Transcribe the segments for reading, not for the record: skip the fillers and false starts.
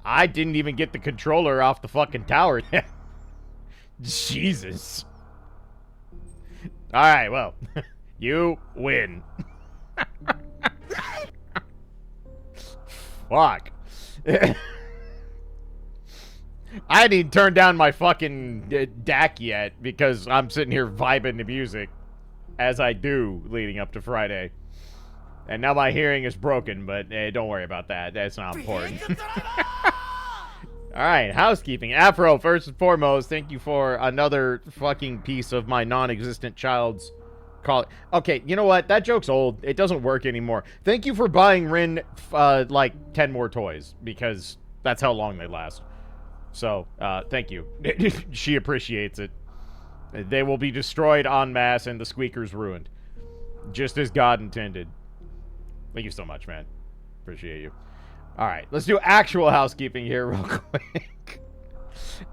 I didn't even get the controller off the fucking tower yet. Jesus. Alright, well. You win. Fuck. I didn't even turn down my fucking DAC yet because I'm sitting here vibing to music as I do leading up to Friday. And now my hearing is broken, but don't worry about that. That's not important. Alright, housekeeping. Afro, first and foremost, thank you for another fucking piece of my non-existent child's call. Okay, you know what? That joke's old. It doesn't work anymore. Thank you for buying Rin, like, 10 more toys, because that's how long they last. So, thank you. She appreciates it. They will be destroyed en masse and the squeakers ruined. Just as God intended. Thank you so much, man. Appreciate you. Alright, let's do actual housekeeping here real quick.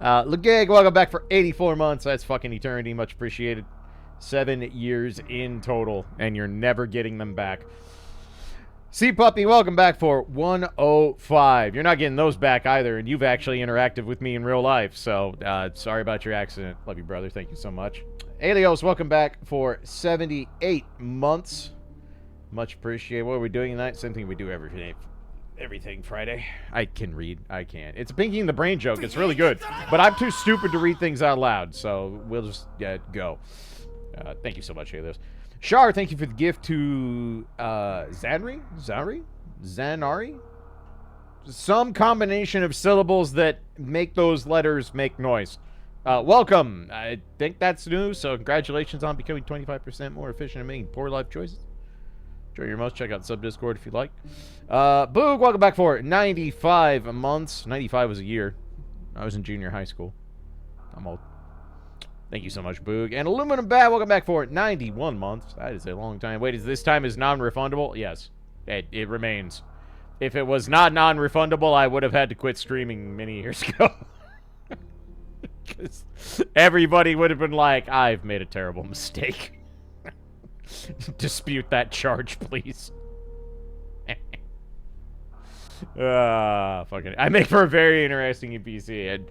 Legag, welcome back for 84 months. That's fucking eternity. Much appreciated. 7 years in total, and you're never getting them back. Sea Puppy, welcome back for 105. You're not getting those back either, and you've actually interacted with me in real life, so sorry about your accident. Love you, brother. Thank you so much. Alios, welcome back for 78 months. Much appreciated. What are we doing tonight? Same thing we do everything Friday. I can read. I can. It's a Pinky and the Brain joke. It's really good. But I'm too stupid to read things out loud, so we'll just go. Thank you so much, Alios. Shar, thank you for the gift to Zanari? Some combination of syllables that make those letters make noise. Welcome. I think that's new, so congratulations on becoming 25% more efficient and making poor life choices. Enjoy your most. Check out Sub-Discord if you like. Boog, welcome back for 95 months. 95 was a year. I was in junior high school. I'm old. Thank you so much, Boog. And Aluminum Bat, welcome back for 91 months. That is a long time. Wait, is this time is non-refundable? Yes, it remains. If it was not non-refundable, I would have had to quit streaming many years ago. Because everybody would have been like, I've made a terrible mistake. Dispute that charge, please. Fucking, I make for a very interesting NPC.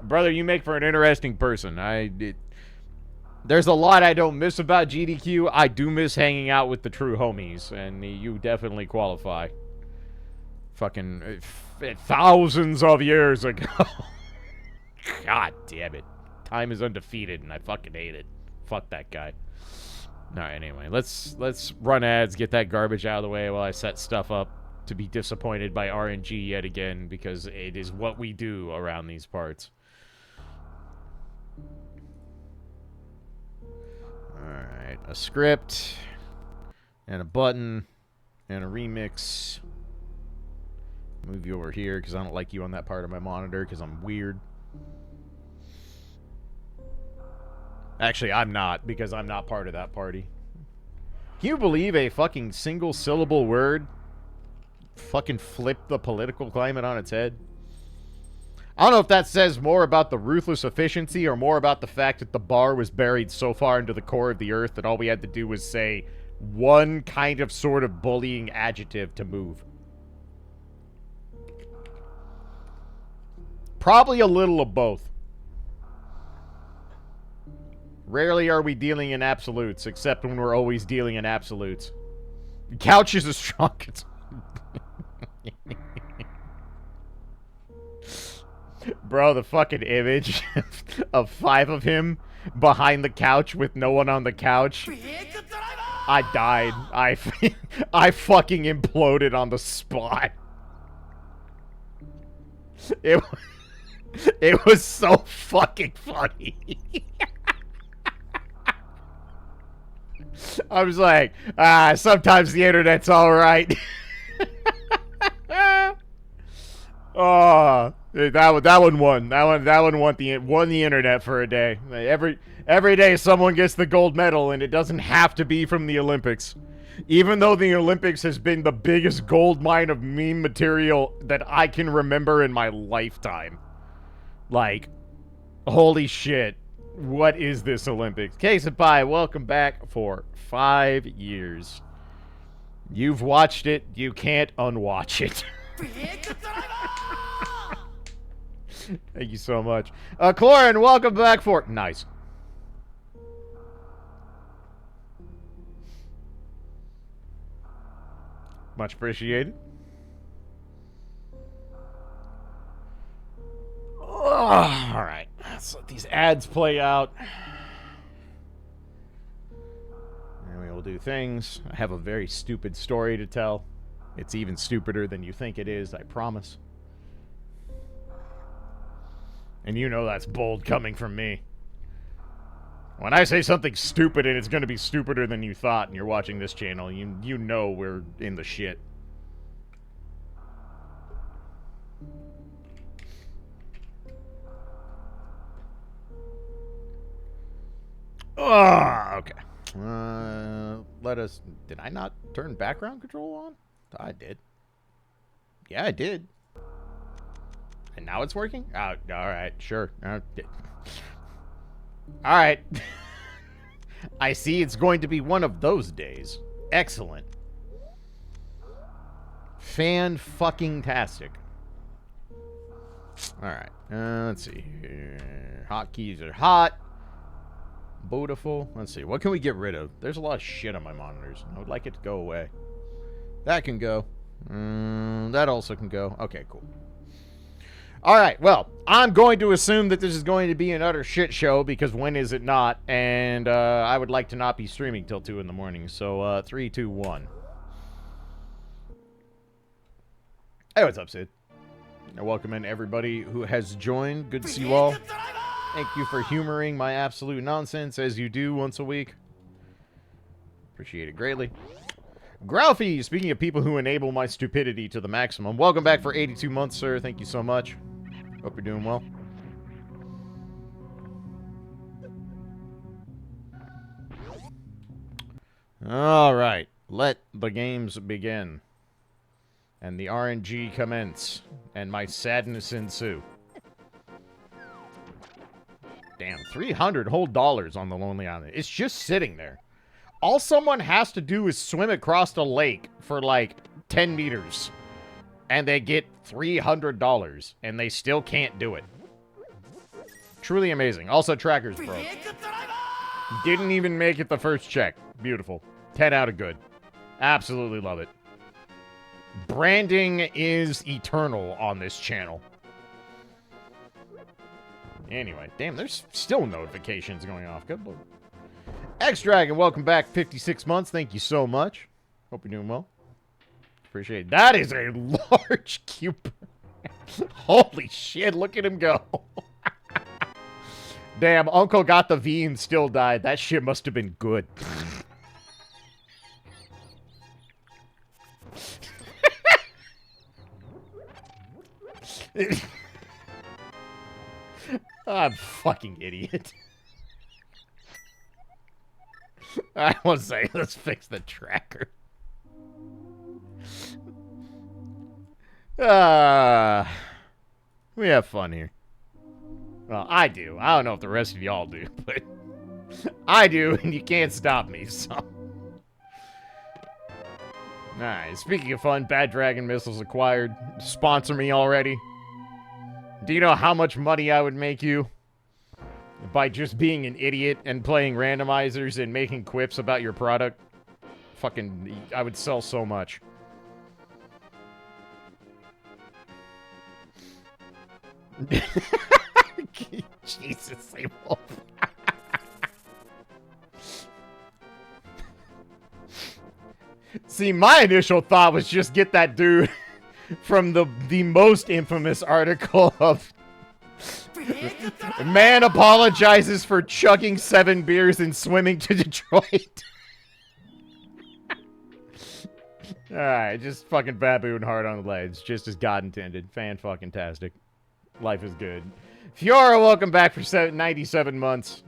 Brother, you make for an interesting person. There's a lot I don't miss about GDQ. I do miss hanging out with the true homies, and you definitely qualify. Fucking thousands of years ago. God damn it. Time is undefeated, and I fucking hate it. Fuck that guy. Alright, anyway, let's run ads, get that garbage out of the way while I set stuff up to be disappointed by RNG yet again, because it is what we do around these parts. Alright, a script, and a button, and a remix. Move you over here, because I don't like you on that part of my monitor, because I'm weird. Actually, I'm not, because I'm not part of that party. Can you believe a fucking single syllable word fucking flipped the political climate on its head? I don't know if that says more about the ruthless efficiency or more about the fact that the bar was buried so far into the core of the earth that all we had to do was say one kind of sort of bullying adjective to move. Probably a little of both. Rarely are we dealing in absolutes, except when we're always dealing in absolutes. Couch is a strong... Bro, the fucking image of 5 of him behind the couch with no one on the couch. I died. I fucking imploded on the spot. It was so fucking funny. I was like, sometimes the internet's alright. Oh, that one won. That one won the internet for a day. Every day someone gets the gold medal, and it doesn't have to be from the Olympics. Even though the Olympics has been the biggest gold mine of meme material that I can remember in my lifetime. Like, holy shit. What is this Olympics? Case of Pie, welcome back for 5 years. You've watched it. You can't unwatch it. Thank you so much. Clorin, welcome back for... Nice. Much appreciated. All right, let's let these ads play out. And we will do things. I have a very stupid story to tell. It's even stupider than you think it is, I promise. And you know that's bold coming from me. When I say something stupid and it's going to be stupider than you thought and you're watching this channel, you know we're in the shit. Oh, okay. Let us... Did I not turn background control on? I did. Yeah, I did. And now it's working? Oh, alright, sure. Alright. I see it's going to be one of those days. Excellent. Fan-fucking-tastic. Alright, let's see here. Hotkeys are hot. Beautiful. Let's see, what can we get rid of? There's a lot of shit on my monitors. I would like it to go away. That can go. That also can go. Okay, cool. Alright, well, I'm going to assume that this is going to be an utter shit show, because when is it not? And I would like to not be streaming till 2 in the morning. So, 3, 2, 1. Hey, what's up, Sid? And welcome in everybody who has joined. Good to see you all. Thank you for humoring my absolute nonsense, as you do once a week. Appreciate it greatly. Grouthy, speaking of people who enable my stupidity to the maximum, welcome back for 82 months, sir. Thank you so much. Hope you're doing well. Alright, let the games begin. And the RNG commence. And my sadness ensue. Damn, 300 whole dollars on the Lonely Island. It's just sitting there. All someone has to do is swim across the lake for like 10 meters. And they get $300. And they still can't do it. Truly amazing. Also, trackers broke. Didn't even make it the first check. Beautiful. 10 out of good. Absolutely love it. Branding is eternal on this channel. Anyway, damn, there's still notifications going off. Good lord. X-Dragon, welcome back. 56 months. Thank you so much. Hope you're doing well. Appreciate it. That is a large cube. Holy shit, look at him go. Damn, Uncle got the V and still died. That shit must have been good. I'm a fucking idiot. I want to say, let's fix the tracker. We have fun here. Well, I do. I don't know if the rest of y'all do, but I do, and you can't stop me, so. Alright, speaking of fun, Bad Dragon Missiles acquired. Sponsor me already. Do you know how much money I would make you by just being an idiot and playing randomizers and making quips about your product? Fucking, I would sell so much. Jesus, they wolf. See, my initial thought was just get that dude from the most infamous article of man apologizes for chugging 7 beers and swimming to Detroit. Alright, just fucking baboon hard on the legs, just as God intended. Fan-fucking-tastic. Life is good. Fiora, welcome back for 97 months.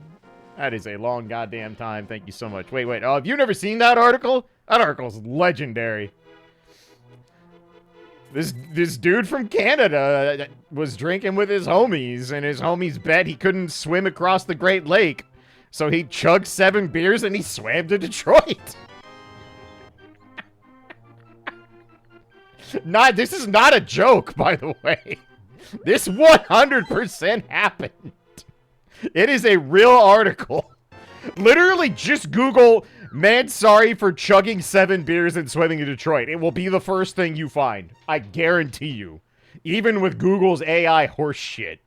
That is a long goddamn time. Thank you so much. Wait. Oh, have you never seen that article? That article's legendary. This dude from Canada was drinking with his homies, and his homies bet he couldn't swim across the Great Lake. So he chugged 7 beers and he swam to Detroit. This is not a joke, by the way. This 100% happened. It is a real article. Literally, just Google, man sorry for chugging 7 beers and swimming in Detroit. It will be the first thing you find. I guarantee you. Even with Google's AI horse shit.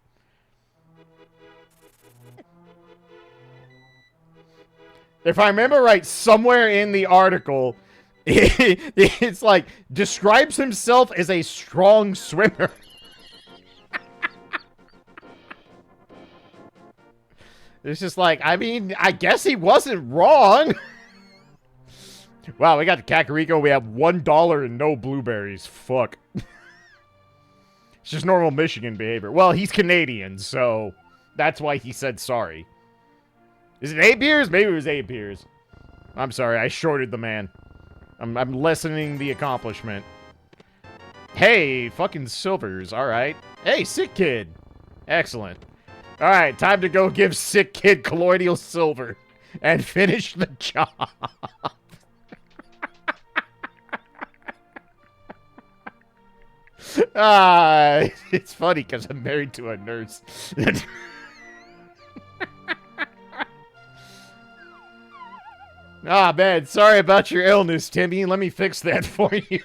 If I remember right, somewhere in the article, it's like, describes himself as a strong swimmer. It's just like, I mean, I guess he wasn't wrong. Wow, we got the Kakariko. We have $1 and no blueberries. Fuck. It's just normal Michigan behavior. Well, he's Canadian, so that's why he said sorry. Is it 8 beers? Maybe it was 8 beers. I'm sorry, I shorted the man. I'm lessening the accomplishment. Hey, fucking silvers. All right. Hey, sick kid. Excellent. All right, time to go give sick kid colloidal silver and finish the job. It's funny because I'm married to a nurse. Ah, man, sorry about your illness, Timmy. Let me fix that for you.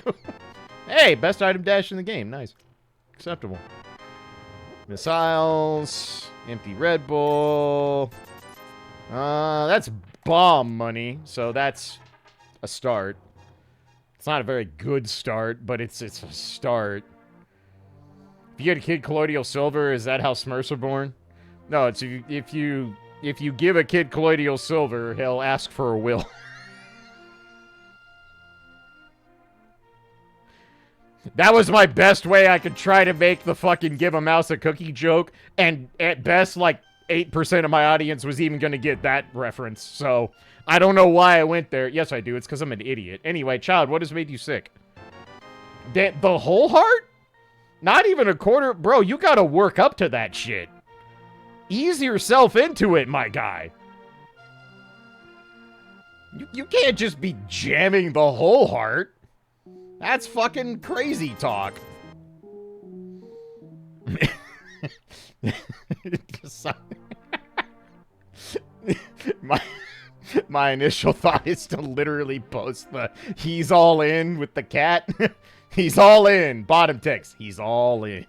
Hey, best item dash in the game. Nice. Acceptable. Missiles. Empty Red Bull. That's bomb money, so that's a start. It's not a very good start, but it's a start. If you get a kid colloidal silver, is that how Smurfs are born? No, it's if you give a kid colloidal silver, he'll ask for a will. That was my best way I could try to make the fucking give a mouse a cookie joke, and at best, like, 8% of my audience was even gonna get that reference, so I don't know why I went there. Yes, I do. It's because I'm an idiot. Anyway, child, what has made you sick? The whole heart? Not even a quarter? Bro, you gotta work up to that shit. Ease yourself into it, my guy. You can't just be jamming the whole heart. That's fucking crazy talk. My initial thought is to literally post the "he's all in" with the cat. He's all in. Bottom text. He's all in.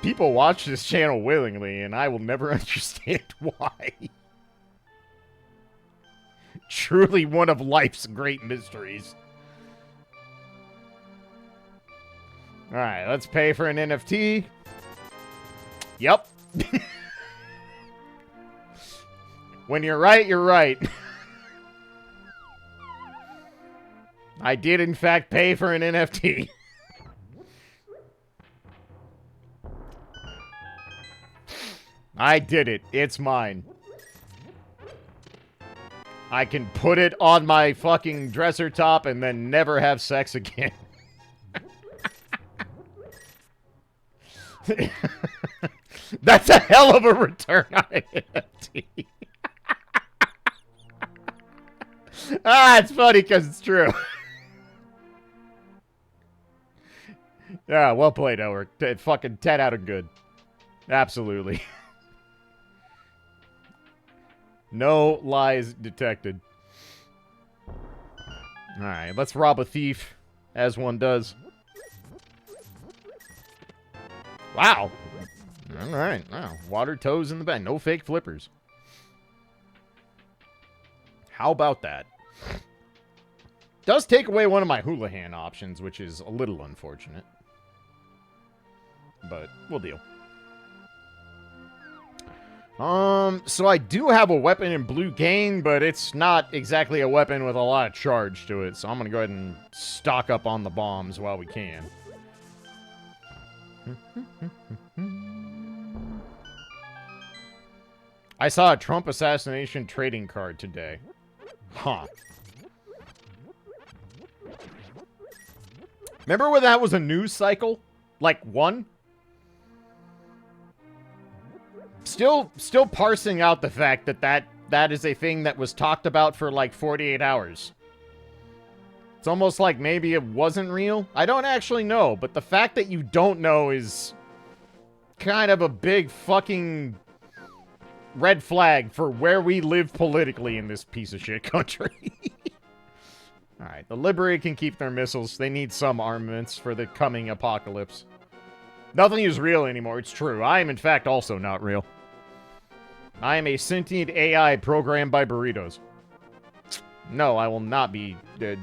People watch this channel willingly, and I will never understand why. Truly one of life's great mysteries. Alright, let's pay for an NFT. Yep. When you're right, you're right. I did, in fact, pay for an NFT. I did it. It's mine. I can put it on my fucking dresser top and then never have sex again. That's a hell of a return on an NFT. It's funny because it's true. Yeah, well played, Elric. Fucking 10 out of good. Absolutely. No lies detected. Alright, let's rob a thief, as one does. Wow. Alright, wow. Water toes in the bag. No fake flippers. How about that? Does take away one of my Houlihan options, which is a little unfortunate. But we'll deal. So I do have a weapon in blue cane, but it's not exactly a weapon with a lot of charge to it, so I'm gonna go ahead and stock up on the bombs while we can. I saw a Trump assassination trading card today. Huh. Remember when that was a news cycle? Like, one? Still parsing out the fact that is a thing that was talked about for like 48 hours. It's almost like maybe it wasn't real. I don't actually know, but the fact that you don't know is kind of a big fucking red flag for where we live politically in this piece of shit country. Alright, the Liberated can keep their missiles. They need some armaments for the coming apocalypse. Nothing is real anymore, it's true. I am, in fact, also not real. I am a sentient AI programmed by burritos. No, I will not be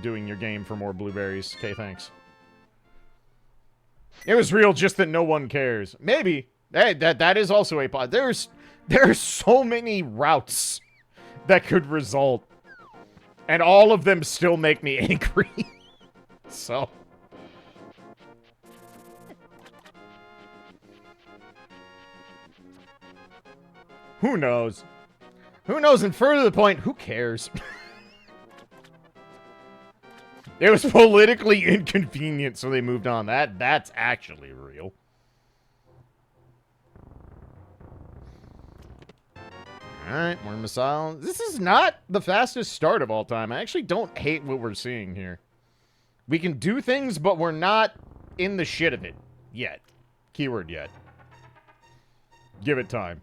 doing your game for more blueberries. Okay, thanks. It was real, just that no one cares. Maybe. That is also a pod. There's so many routes that could result. And all of them still make me angry. So. Who knows? Who knows? And further to the point, who cares? It was politically inconvenient, so they moved on. That's actually real. Alright, more missiles. This is not the fastest start of all time. I actually don't hate what we're seeing here. We can do things, but we're not in the shit of it. Yet. Keyword yet. Give it time.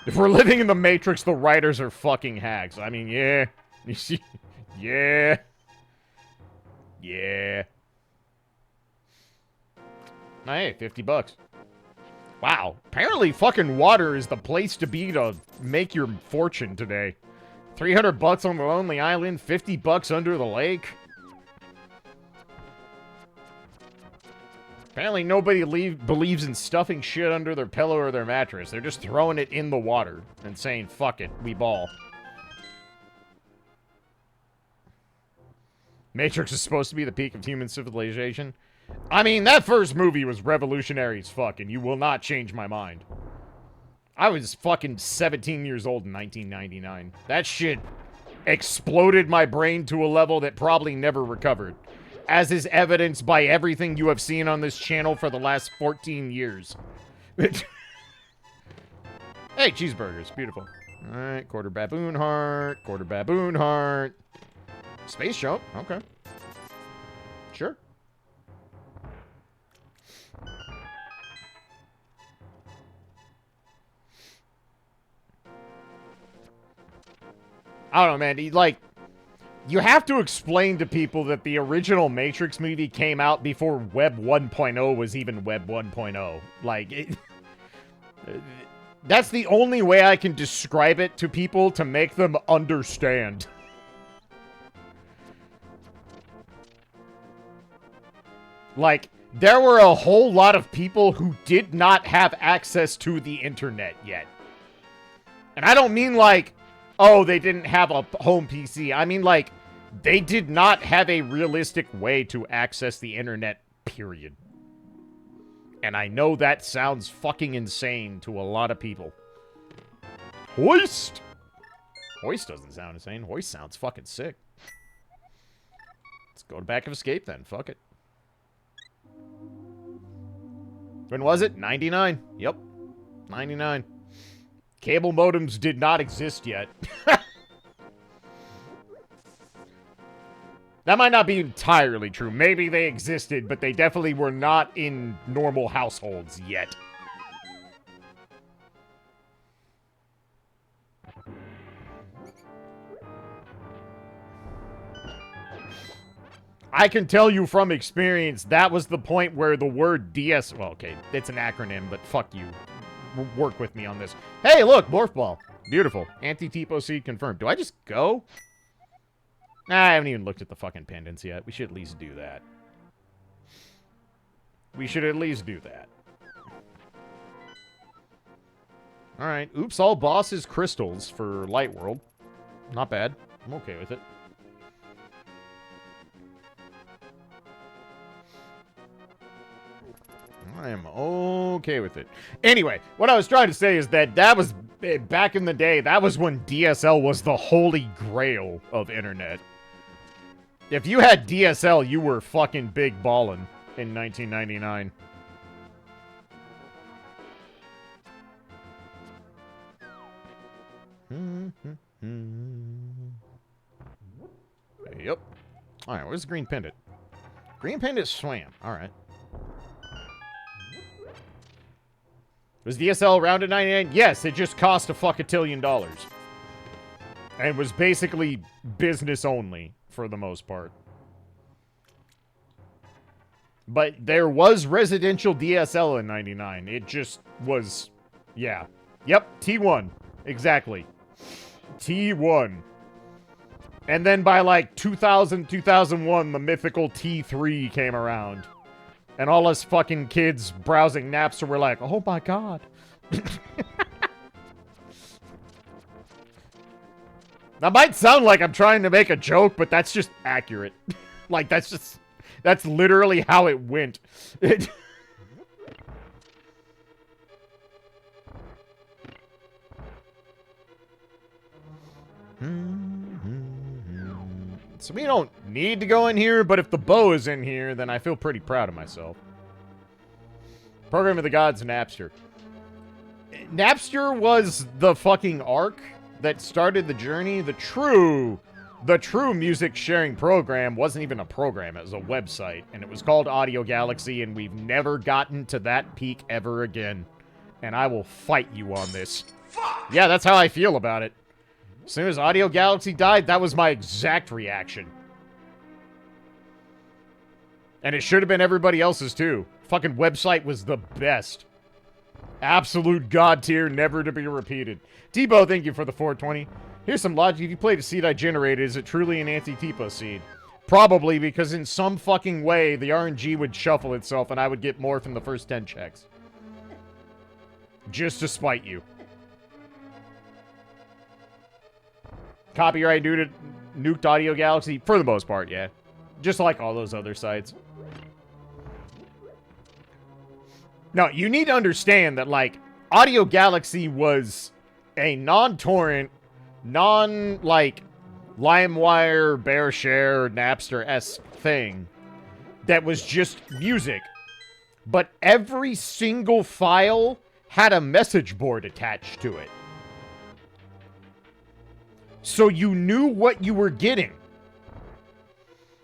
If we're living in the Matrix, the writers are fucking hacks. I mean, yeah. You see? Yeah. Yeah. Hey, $50. Wow. Apparently fucking water is the place to be to make your fortune today. $300 on the lonely island, $50 under the lake. Apparently nobody believes in stuffing shit under their pillow or their mattress. They're just throwing it in the water and saying, fuck it, we ball. Matrix is supposed to be the peak of human civilization. I mean, that first movie was revolutionary as fuck, and you will not change my mind. I was fucking 17 years old in 1999. That shit exploded my brain to a level that probably never recovered. As is evidenced by everything you have seen on this channel for the last 14 years. Hey, cheeseburgers. Beautiful. Alright, quarter baboon heart. Quarter baboon heart. Space jump. Okay. Sure. I don't know, man. You have to explain to people that the original Matrix movie came out before Web 1.0 was even Web 1.0. Like, that's the only way I can describe it to people to make them understand. Like, there were a whole lot of people who did not have access to the internet yet. And I don't mean like, oh, they didn't have a home PC. I mean, like, they did not have a realistic way to access the internet, period. And I know that sounds fucking insane to a lot of people. Hoist! Hoist doesn't sound insane. Hoist sounds fucking sick. Let's go to Back of Escape then. Fuck it. When was it? 99. Yep. 99. Cable modems did not exist yet. That might not be entirely true. Maybe they existed, but they definitely were not in normal households yet. I can tell you from experience, that was the point where the word DS... Well, okay, it's an acronym, but fuck you. Work with me on this. Hey, look, Morph Ball. Beautiful. Anti-Tipo Seed confirmed. Do I just go? Nah, I haven't even looked at the fucking pendants yet. We should at least do that. We should at least do that. Alright. Oops, all bosses crystals for Light World. Not bad. I'm okay with it. I am okay with it. Anyway, what I was trying to say is that was, back in the day, that was when DSL was the holy grail of internet. If you had DSL, you were fucking big ballin' in 1999. Yep. Alright, where's the green pendant? Green pendant swam. Alright. Was DSL around at 99? Yes, it just cost a fuckatillion dollars. And was basically business only, for the most part. But there was residential DSL in 99. It just was... Yeah. Yep, T1. Exactly. T1. And then by like 2000, 2001, the mythical T3 came around. And all us fucking kids browsing Napster were like, oh my god. That might sound like I'm trying to make a joke, but that's just accurate. Like, that's literally how it went. So we don't need to go in here, but if the bow is in here, then I feel pretty proud of myself. Program of the Gods, Napster. Napster was the fucking arc that started the journey. The true music sharing program wasn't even a program. It was a website, and it was called Audio Galaxy, and we've never gotten to that peak ever again. And I will fight you on this. Yeah, that's how I feel about it. As soon as Audio Galaxy died, that was my exact reaction. And it should have been everybody else's, too. Fucking website was the best. Absolute god tier, never to be repeated. Tebow, thank you for the 420. Here's some logic. If you played a seed I generated, is it truly an anti-Tipo seed? Probably, because in some fucking way, the RNG would shuffle itself and I would get more from the first 10 checks. Just to spite you. Copyright nuked Audio Galaxy? For the most part, yeah. Just like all those other sites. No, you need to understand that, like, Audio Galaxy was a non-torrent, like, LimeWire, BearShare, Napster-esque thing that was just music. But every single file had a message board attached to it. So you knew what you were getting.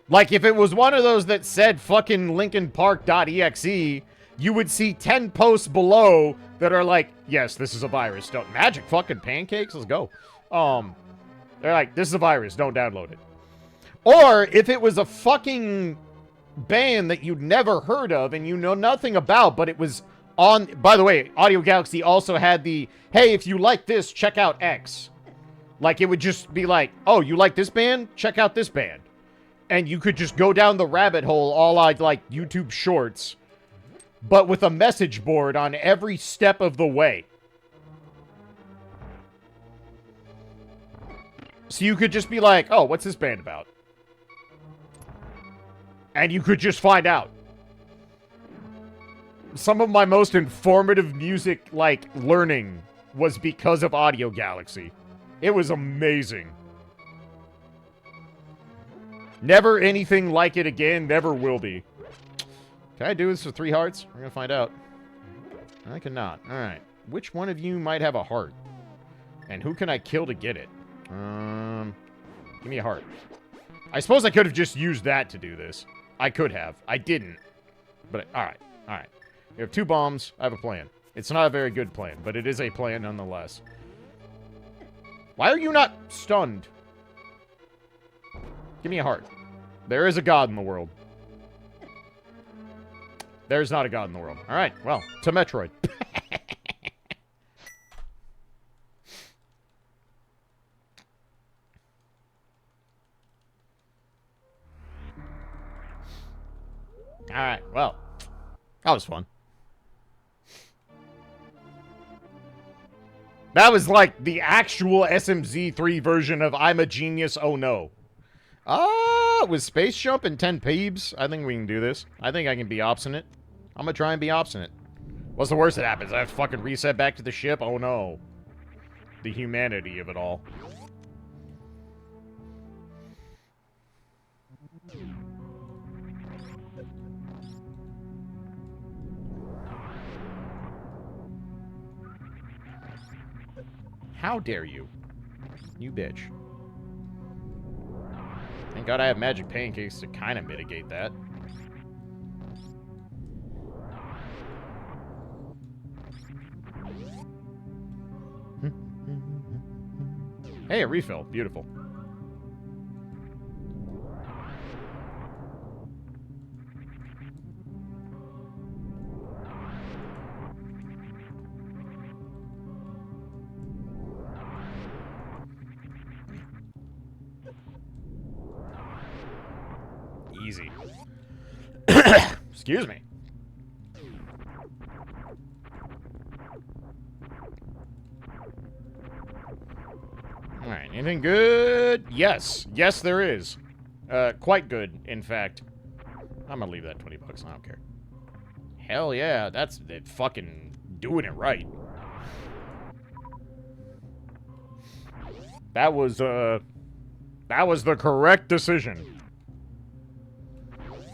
Like, if it was one of those that said fucking LinkinPark.exe, you would see 10 posts below that are like, yes, this is a virus. Don't magic fucking pancakes. Let's go. They're like, this is a virus. Don't download it. Or if it was a fucking band that you'd never heard of and you know nothing about, but it was on... By the way, Audio Galaxy also had the, hey, if you like this, check out X. Like, it would just be like, oh, you like this band? Check out this band. And you could just go down the rabbit hole all like YouTube Shorts, but with a message board on every step of the way. So you could just be like, oh, what's this band about? And you could just find out. Some of my most informative music, like, learning was because of Audio Galaxy. It was amazing. Never anything like it again. Never will be. Can I do this for 3 hearts? We're gonna find out. I cannot. Alright. Which one of you might have a heart? And who can I kill to get it? Give me a heart. I suppose I could have just used that to do this. I could have. I didn't. But, alright. Alright. We have 2 bombs. I have a plan. It's not a very good plan, but it is a plan nonetheless. Why are you not stunned? Give me a heart. There is a god in the world. There's not a god in the world. Alright, well, to Metroid. Alright, well. That was fun. That was like the actual SMZ3 version of I'm a Genius, oh no. With Space Jump and 10 Peebs, I think we can do this. I think I can be obstinate. I'm gonna try and be obstinate. What's the worst that happens? I have to fucking reset back to the ship? Oh no. The humanity of it all. How dare you? You bitch. Thank God I have magic pancakes to kind of mitigate that. Hey, a refill. Beautiful. Easy. Excuse me. Alright, anything good? Yes. Yes, there is. Quite good, in fact. I'm gonna leave that 20 bucks. I don't care. Hell yeah, that's it, fucking doing it right. That was the correct decision.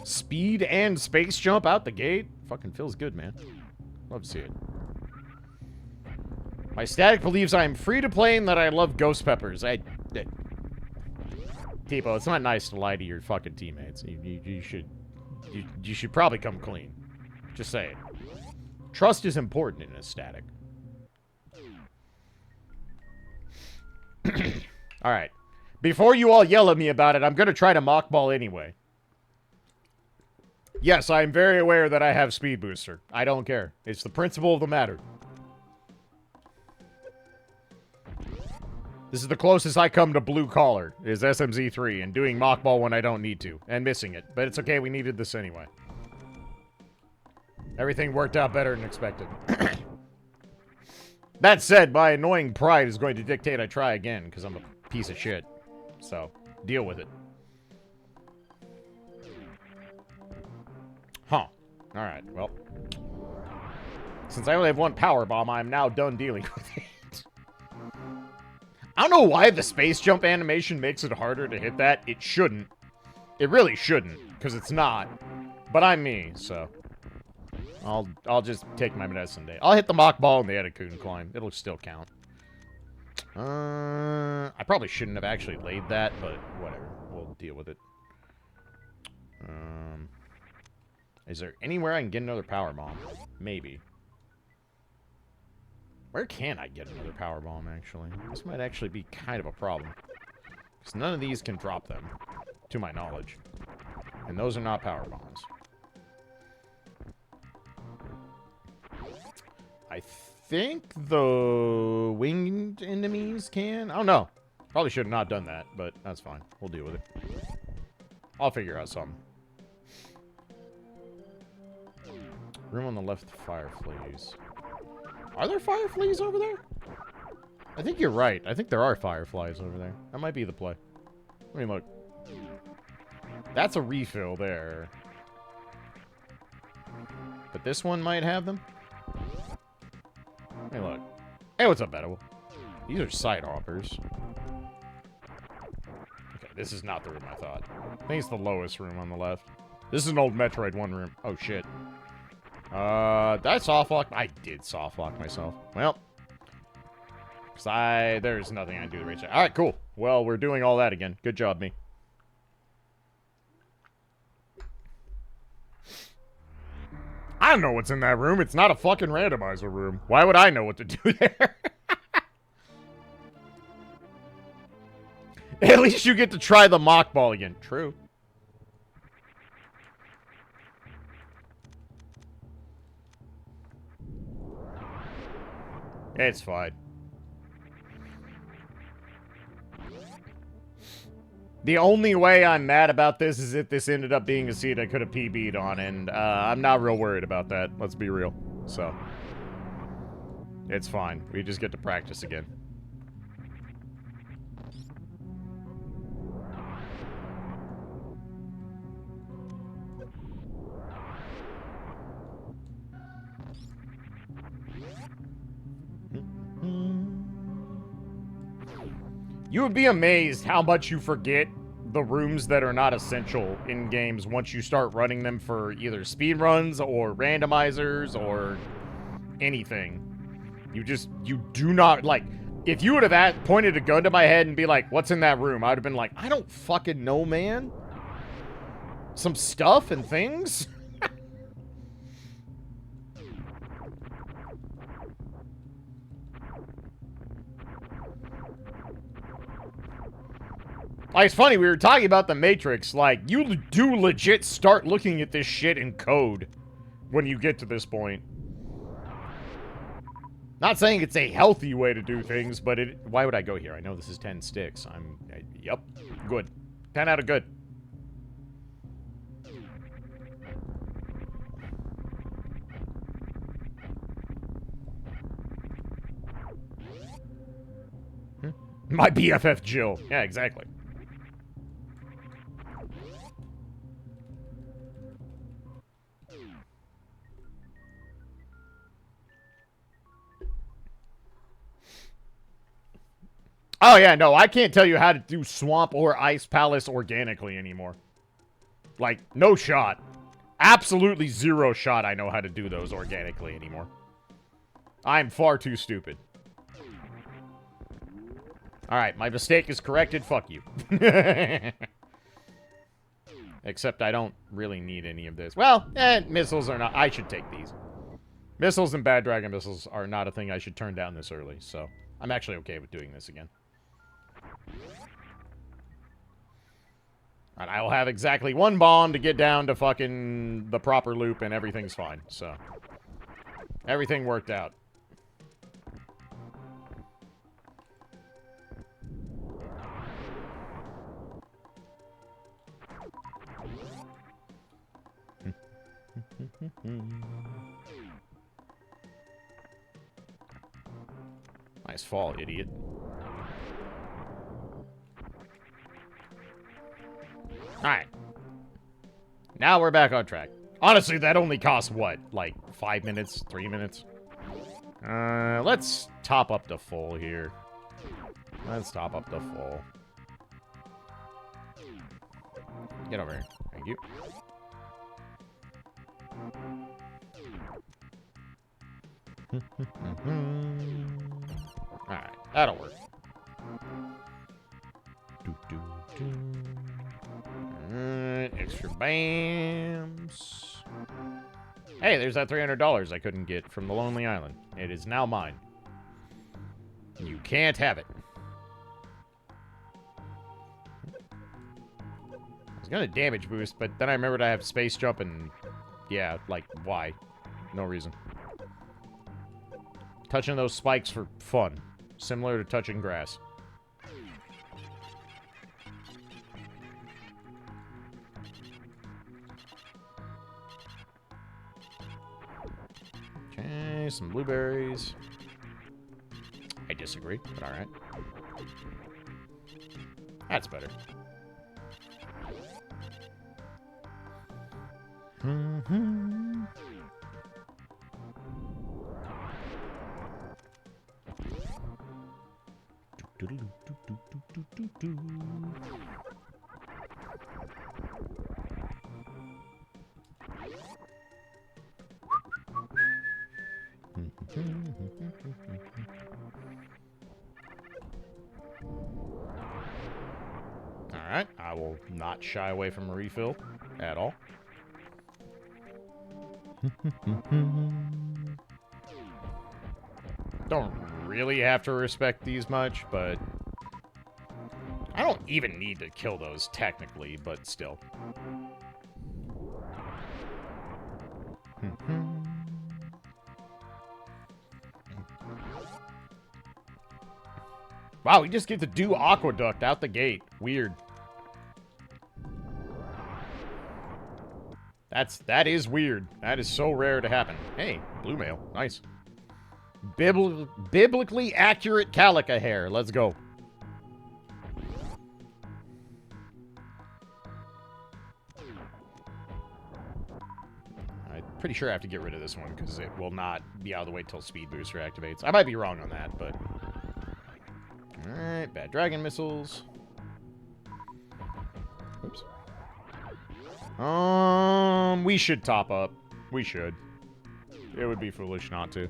Speed and space jump out the gate? Fucking feels good, man. Love to see it. My static believes I am free to play and that I love ghost peppers. Tipo, it's not nice to lie to your fucking teammates. You should probably come clean. Just saying. Trust is important in a static. Alright. Before you all yell at me about it, I'm gonna try to mockball anyway. Yes, I am very aware that I have speed booster. I don't care. It's the principle of the matter. This is the closest I come to blue collar, is SMZ3, and doing mockball when I don't need to, and missing it. But it's okay, we needed this anyway. Everything worked out better than expected. That said, my annoying pride is going to dictate I try again, because I'm a piece of shit. So, deal with it. Huh. Alright, well. Since I only have one power bomb, I'm now done dealing with it. I don't know why the space jump animation makes it harder to hit that. It shouldn't. It really shouldn't, because it's not. But I'm me, so. I'll just take my medicine day. I'll hit the mock ball and the Etikun climb. It'll still count. I probably shouldn't have actually laid that, but whatever. We'll deal with it. Is there anywhere I can get another power bomb? Maybe. Where can I get another power bomb, actually? This might actually be kind of a problem. Because none of these can drop them, to my knowledge. And those are not power bombs. I think the winged enemies can? I don't know. Probably should have not done that, but that's fine. We'll deal with it. I'll figure out something. Room on the left, fire fleas. Are there fire fleas over there? I think you're right. I think there are fireflies over there. That might be the play. Let me look. That's a refill there. But this one might have them. Let me look. Hey, what's up, Edible? These are side hoppers. Okay, this is not the room I thought. I think it's the lowest room on the left. This is an old Metroid 1 room. Oh, shit. Did I soft lock? I did soft lock myself. Well. Because there's nothing I can do to reach that. Alright, cool. Well, we're doing all that again. Good job, me. I don't know what's in that room. It's not a fucking randomizer room. Why would I know what to do there? At least you get to try the mock ball again. True. It's fine. The only way I'm mad about this is if this ended up being a seat I could have PB'd on, and I'm not real worried about that. Let's be real. So, it's fine. We just get to practice again. You would be amazed how much you forget the rooms that are not essential in games once you start running them for either speed runs or randomizers or anything. You do not, like, If you would have pointed a gun to my head and be like, what's in that room? I would have been like, I don't fucking know, man. Some stuff and things? Like, it's funny, we were talking about the Matrix. Like, you do legit start looking at this shit in code when you get to this point. Not saying it's a healthy way to do things, but why would I go here? I know this is 10 sticks. Yep, good. 10 out of good. My BFF Jill. Yeah, exactly. Oh, yeah, no, I can't tell you how to do Swamp or Ice Palace organically anymore. Like, no shot. Absolutely zero shot I know how to do those organically anymore. I'm far too stupid. Alright, my mistake is corrected, fuck you. Except I don't really need any of this. Well, missiles are not... I should take these. Missiles and Bad Dragon missiles are not a thing I should turn down this early, so... I'm actually okay with doing this again. And I will have exactly one bomb to get down to fucking the proper loop and everything's fine, so... Everything worked out. Nice fall, idiot. Alright. Now we're back on track. Honestly, that only costs what? Like 5 minutes? 3 minutes? Let's top up to full here. Let's top up to full. Get over here. Thank you. Alright, that'll work. Alright, extra BAMs. Hey, there's that $300 I couldn't get from the Lonely Island. It is now mine. You can't have it. I was gonna damage boost, but then I remembered I have space jump and... Yeah, like, why? No reason. Touching those spikes for fun. Similar to touching grass. Okay, some blueberries. I disagree, but alright. That's better. Alright, I will not shy away from a refill at all. Don't really have to respect these much, but I don't even need to kill those technically, but still. Wow, we just get to do Aqueduct out the gate. Weird. That is weird. That is so rare to happen. Hey, blue mail. Nice. Biblically accurate calica hair. Let's go. I'm pretty sure I have to get rid of this one because it will not be out of the way till speed booster activates. I might be wrong on that, but... Alright, bad dragon missiles. Oops. We should top up. We should. It would be foolish not to.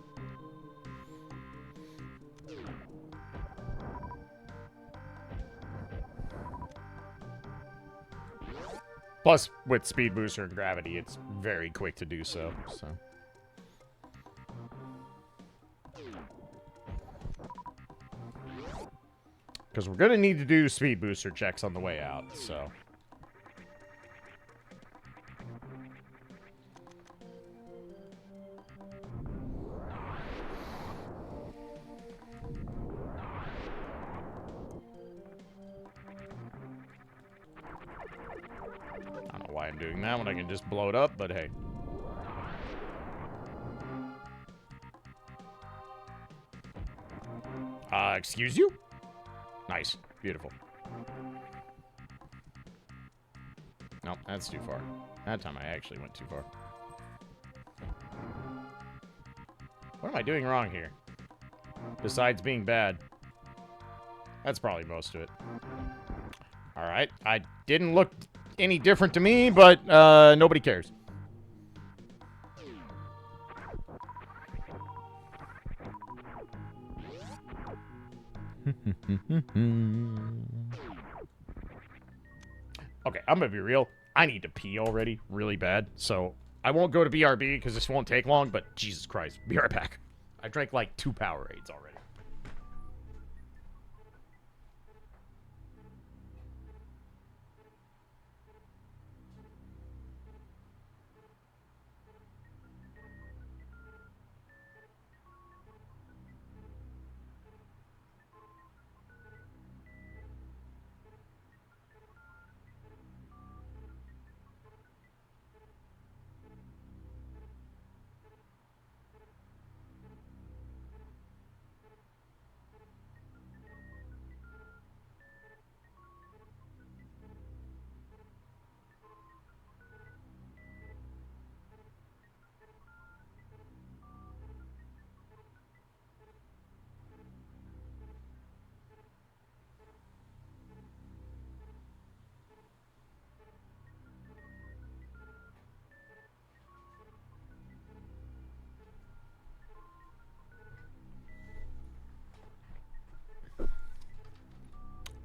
Plus, with speed booster and gravity, it's very quick to do so. Because we're going to need to do speed booster checks on the way out, so... I don't know why I'm doing that when I can just blow it up, but hey. Excuse you? Nice. Beautiful. Nope, that's too far. That time I actually went too far. What am I doing wrong here? Besides being bad. That's probably most of it. Alright, I didn't look any different to me, but nobody cares. Okay, I'm gonna be real. I need to pee already, really bad. So I won't go to BRB because this won't take long, but Jesus Christ, be right back. I drank like 2 Powerades already.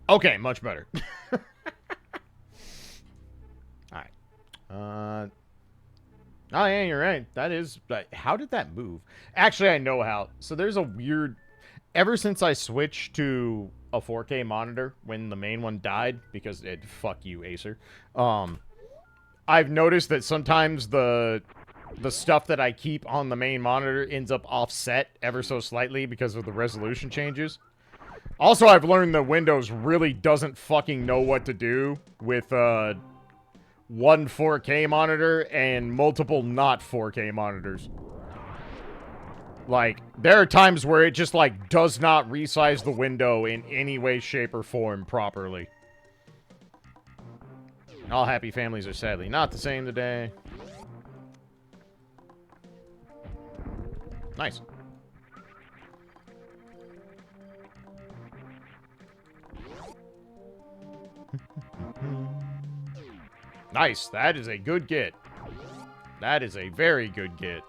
Okay, much better. Alright. Oh, yeah, you're right. That is... How did that move? Actually, I know how. So there's a weird... Ever since I switched to a 4K monitor when the main one died, because it... Fuck you, Acer. I've noticed that sometimes the stuff that I keep on the main monitor ends up offset ever so slightly because of the resolution changes. Also, I've learned that Windows really doesn't fucking know what to do with one 4K monitor and multiple not 4K monitors. Like, there are times where it just, like, does not resize the window in any way, shape, or form properly. All happy families are sadly not the same today. Nice. Nice. That is a good get. That is a very good get.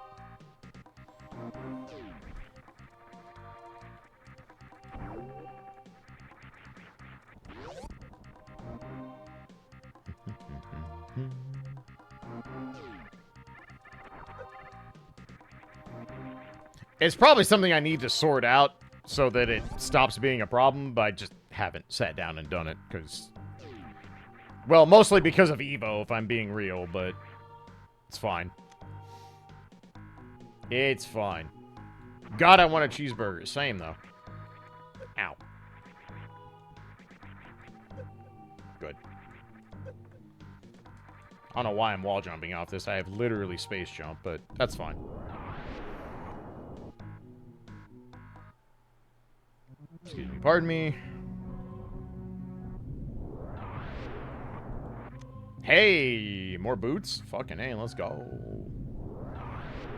It's probably something I need to sort out so that it stops being a problem, but I just haven't sat down and done it, because... Well, mostly because of Evo, if I'm being real, but... It's fine. It's fine. God, I want a cheeseburger. Same, though. Ow. Good. I don't know why I'm wall jumping off this. I have literally space jump, but that's fine. Excuse me, pardon me. Hey, more boots? Fucking hey, let's go.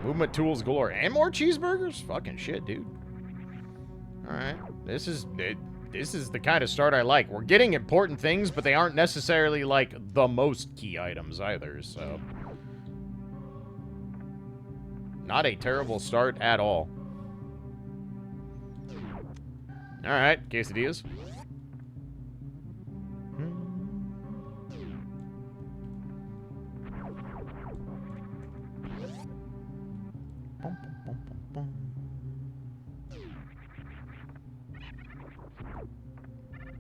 Movement tools galore. And more cheeseburgers? Fucking shit, dude. Alright. This is the kind of start I like. We're getting important things, but they aren't necessarily, like, the most key items either, so... Not a terrible start at all. Alright, quesadillas.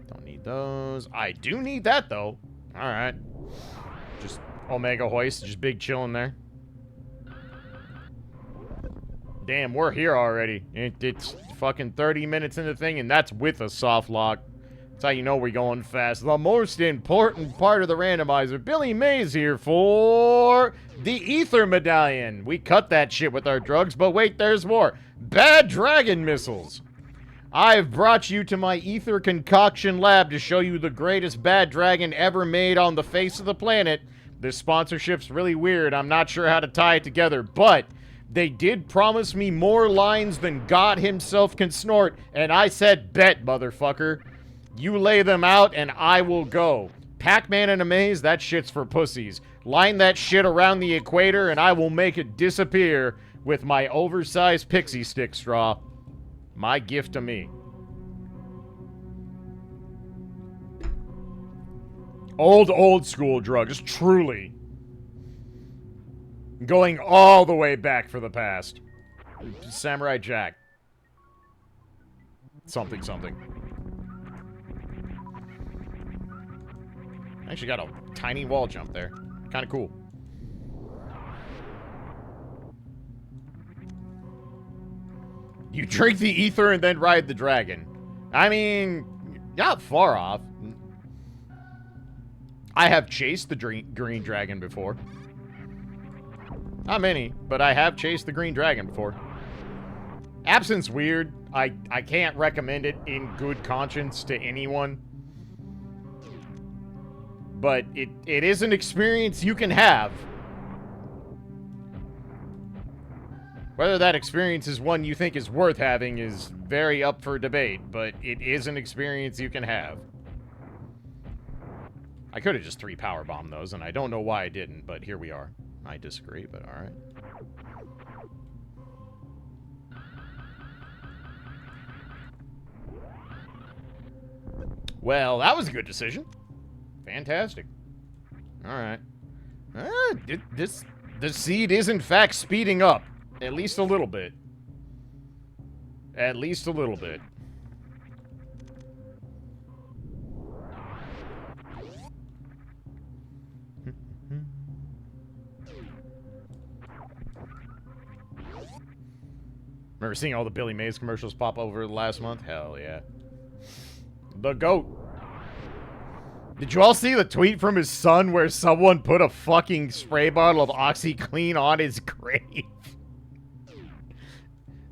Don't need those. I do need that, though. Alright. Just Omega hoist. Just big chilling there. Damn, we're here already. It's fucking 30 minutes in the thing, and that's with a soft lock. That's how you know we're going fast. The most important part of the randomizer. Billy Mays here for the Ether Medallion. We cut that shit with our drugs, but wait, there's more. Bad Dragon Missiles. I've brought you to my Ether Concoction Lab to show you the greatest Bad Dragon ever made on the face of the planet. This sponsorship's really weird. I'm not sure how to tie it together, but they did promise me more lines than God himself can snort, and I said, bet, motherfucker. You lay them out, and I will go. Pac-Man and Amaze, that shit's for pussies. Line that shit around the equator, and I will make it disappear with my oversized pixie stick straw. My gift to me. Old school drugs, truly. Going all the way back for the past. Samurai Jack. Something. Actually got a tiny wall jump there. Kind of cool. You drink the ether and then ride the dragon. I mean, not far off. I have chased the green dragon before. Not many, but I have chased the green dragon before. Absinthe's weird. I can't recommend it in good conscience to anyone. But it is an experience you can have. Whether that experience is one you think is worth having is very up for debate, but it is an experience you can have. I could have just 3 power bombed those, and I don't know why I didn't, but here we are. I disagree, but alright. Well, that was a good decision. Fantastic. Alright. The seed is in fact speeding up. At least a little bit. At least a little bit. Remember seeing all the Billy Mays commercials pop over the last month? Hell yeah. The GOAT. Did you all see the tweet from his son where someone put a fucking spray bottle of OxyClean on his grave?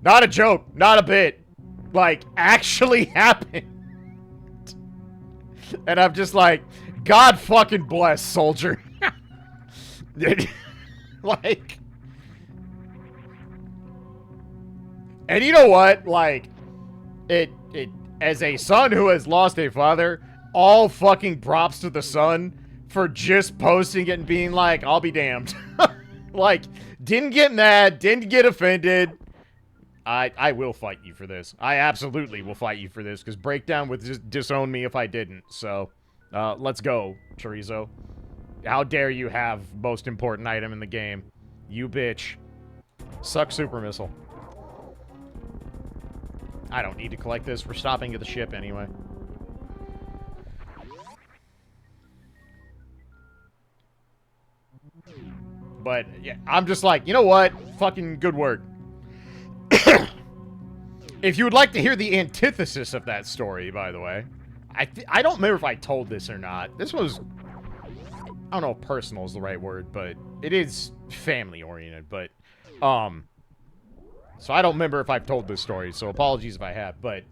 Not a joke. Not a bit. Like, actually happened. And I'm just like, God fucking bless, soldier. Like... And you know what? Like, as a son who has lost a father, all fucking props to the son for just posting it and being like, I'll be damned. Like, didn't get mad, didn't get offended. I will fight you for this. I absolutely will fight you for this, because Breakdown would just disown me if I didn't. So, let's go, Chorizo. How dare you have most important item in the game. You bitch. Suck Super Missile. I don't need to collect this. We're stopping at the ship anyway. But, yeah, I'm just like, you know what? Fucking good work. If you would like to hear the antithesis of that story, by the way, I don't remember if I told this or not. This was, I don't know if personal is the right word, but it is family-oriented, but, so I don't remember if I've told this story, so apologies if I have, but,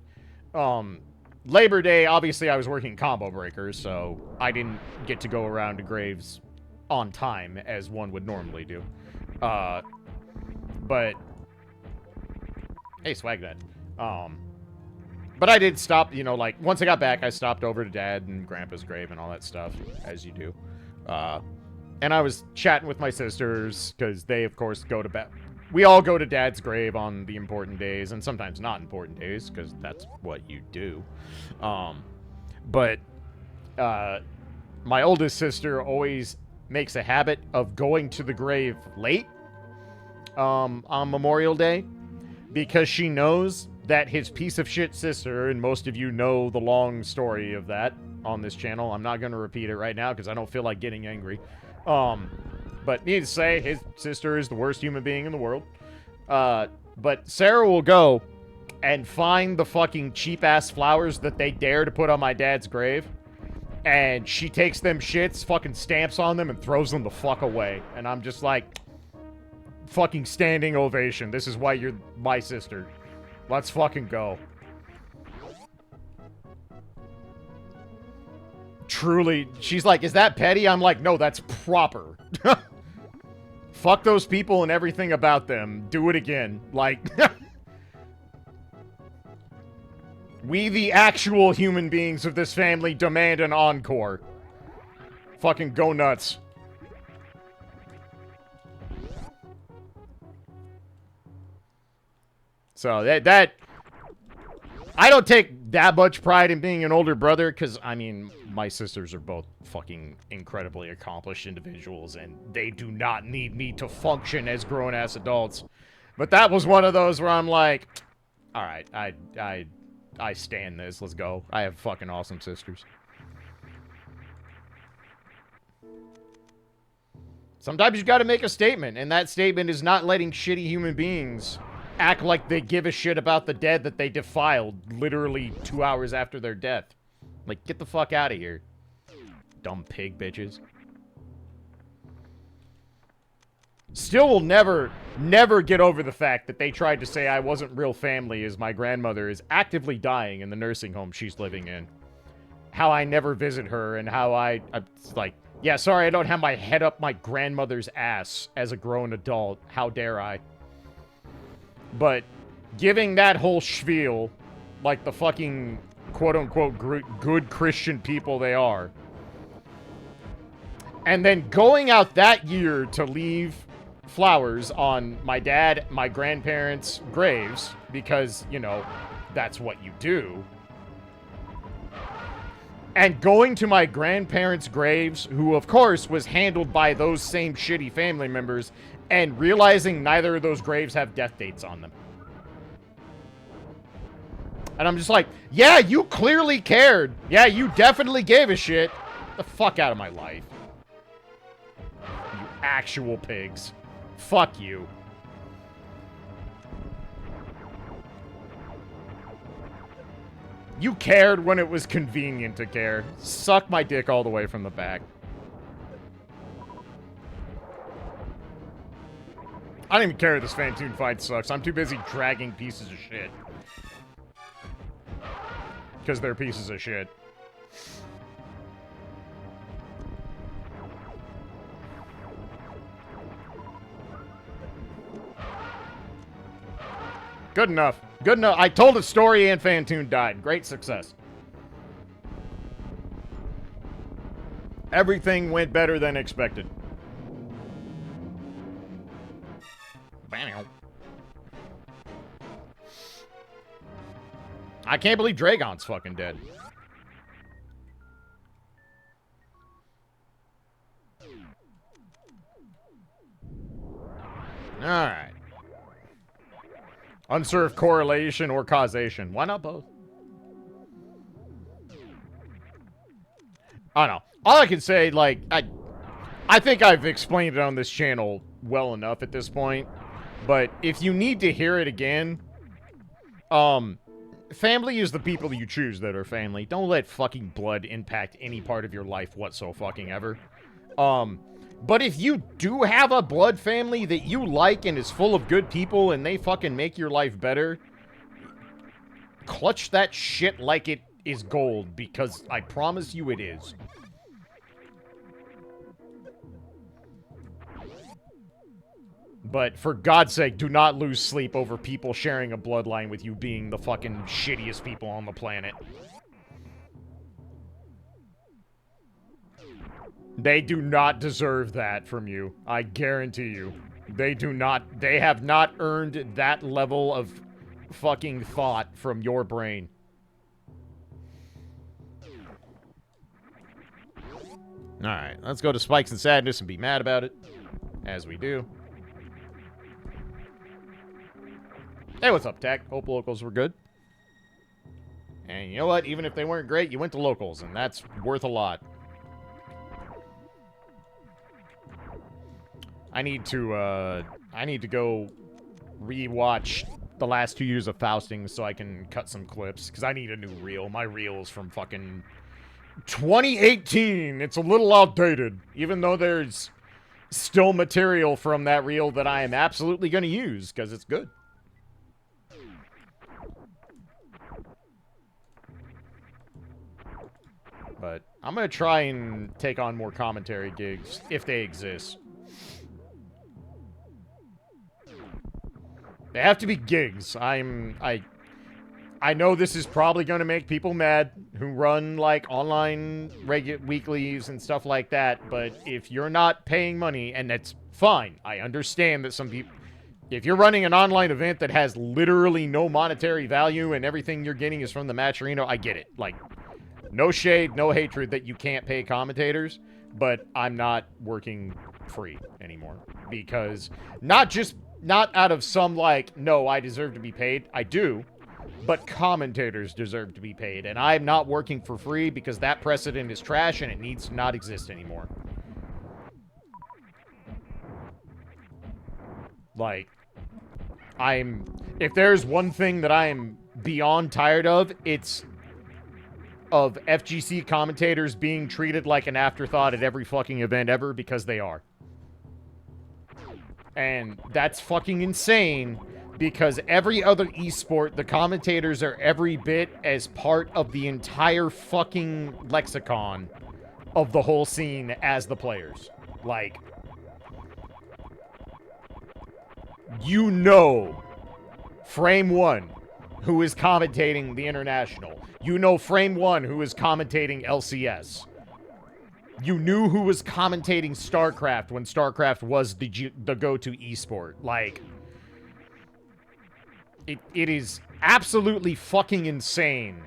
Labor Day, obviously I was working combo breakers, so I didn't get to go around to graves on time, as one would normally do. But, hey, Swagnet. But I did stop, you know, like, once I got back, I stopped over to Dad and Grandpa's grave and all that stuff, as you do. And I was chatting with my sisters, because they, of course, go to bed. We all go to Dad's grave on the important days, and sometimes not important days, because that's what you do. But my oldest sister always makes a habit of going to the grave late on Memorial Day. because she knows that his piece of shit sister, and most of you know the long story of that on this channel. I'm not going to repeat it right now because I don't feel like getting angry. But needless to say, his sister is the worst human being in the world. But Sarah will go and find the fucking cheap-ass flowers that they dare to put on my dad's grave. And she takes them shits, fucking stamps on them, and throws them the fuck away. And I'm just like, fucking standing ovation. This is why you're my sister. Let's fucking go. Truly, she's like, is that petty? I'm like, no, that's proper. Fuck those people and everything about them. Do it again. Like... We, the actual human beings of this family, demand an encore. Fucking go nuts. So, that... I don't take that much pride in being an older brother, because, I mean, my sisters are both fucking incredibly accomplished individuals, and they do not need me to function as grown-ass adults. But that was one of those where I'm like, alright, I stand this. Let's go. I have fucking awesome sisters. Sometimes you gotta make a statement, and that statement is not letting shitty human beings act like they give a shit about the dead that they defiled literally 2 hours after their death. Like, get the fuck out of here. Dumb pig bitches. Still will never get over the fact that they tried to say I wasn't real family as my grandmother is actively dying in the nursing home she's living in. How I never visit her and how I'm like, yeah, sorry, I don't have my head up my grandmother's ass as a grown adult. How dare I? But giving that whole spiel, like the fucking quote-unquote good Christian people they are, and then going out that year to leave flowers on my dad, my grandparents' graves, because, you know, that's what you do. And going to my grandparents' graves, who, of course, was handled by those same shitty family members, and realizing neither of those graves have death dates on them. And I'm just like, yeah, you clearly cared. Yeah, you definitely gave a shit. Get the fuck out of my life. You actual pigs. Fuck you. You cared when it was convenient to care. Suck my dick all the way from the back. I don't even care if this Fantoon fight sucks. I'm too busy dragging pieces of shit. Because they're pieces of shit. Good enough. Good enough. I told a story and Fantoon died. Great success. Everything went better than expected. I can't believe Dragon's fucking dead. Alright. Unserved correlation or causation. Why not both? I don't know. All I can say, like, I think I've explained it on this channel well enough at this point. But if you need to hear it again, family is the people you choose that are family. Don't let fucking blood impact any part of your life whatsoever. But if you do have a blood family that you like and is full of good people and they fucking make your life better, clutch that shit like it is gold, because I promise you it is. But for God's sake, do not lose sleep over people sharing a bloodline with you being the fucking shittiest people on the planet. They do not deserve that from you. I guarantee you. They do not. They have not earned that level of fucking thought from your brain. Alright, let's go to Spikes and Sadness and be mad about it. As we do. Hey, what's up, Tech? Hope locals were good. And you know what? Even if they weren't great, you went to locals, and that's worth a lot. I need to go rewatch the last 2 years of Fausting so I can cut some clips, because I need a new reel. My reel is from fucking 2018. It's a little outdated, even though there's still material from that reel that I am absolutely going to use, because it's good. But I'm going to try and take on more commentary gigs, if they exist. They have to be gigs. I know this is probably going to make people mad who run, like, online weeklies and stuff like that, but if you're not paying money, and that's fine. I understand that some people... If you're running an online event that has literally no monetary value and everything you're getting is from the match arena, I get it. Like, no shade, no hatred that you can't pay commentators, but I'm not working free anymore. Because not out of some, like, no, I deserve to be paid. I do. But commentators deserve to be paid. And I'm not working for free because that precedent is trash and it needs to not exist anymore. Like, if there's one thing that I am beyond tired of, it's of FGC commentators being treated like an afterthought at every fucking event ever, because they are. And that's fucking insane, because every other esport, the commentators are every bit as part of the entire fucking lexicon of the whole scene as the players. Like, you know Frame 1, who is commentating the International. You know Frame 1, who is commentating LCS. You knew who was commentating StarCraft when StarCraft was the go-to esport. Like, it is absolutely fucking insane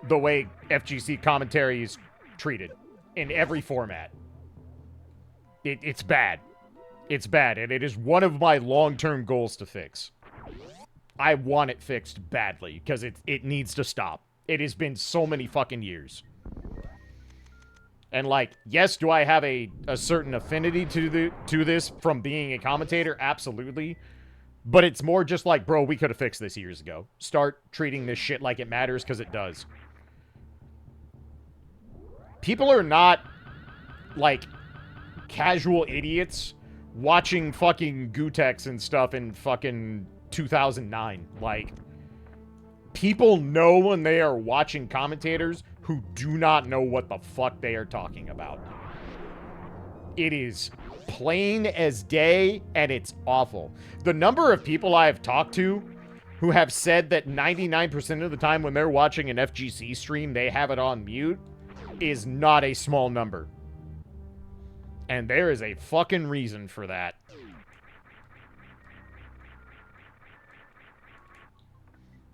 the way FGC commentary is treated in every format. It's bad. It's bad, and it is one of my long-term goals to fix. I want it fixed badly, because it needs to stop. It has been so many fucking years. And, like, yes, do I have a certain affinity to this from being a commentator? Absolutely. But it's more just like, bro, we could have fixed this years ago. Start treating this shit like it matters, because it does. People are not, like, casual idiots watching fucking Gutex and stuff in fucking 2009. Like, people know when they are watching commentators who do not know what the fuck they are talking about. It is plain as day, and it's awful. The number of people I have talked to who have said that 99% of the time when they're watching an FGC stream, they have it on mute, is not a small number. And there is a fucking reason for that.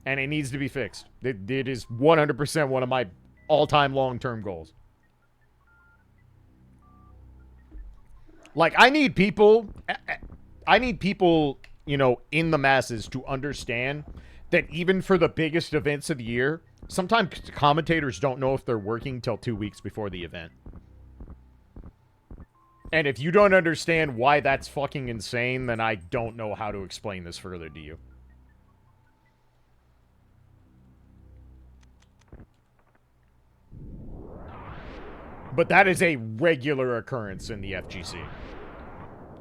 And it needs to be fixed. It is 100% one of my all-time long-term goals. Like, I need people, you know, in the masses to understand that even for the biggest events of the year, sometimes commentators don't know if they're working till 2 weeks before the event. And if you don't understand why that's fucking insane, then I don't know how to explain this further to you. But that is a regular occurrence in the FGC.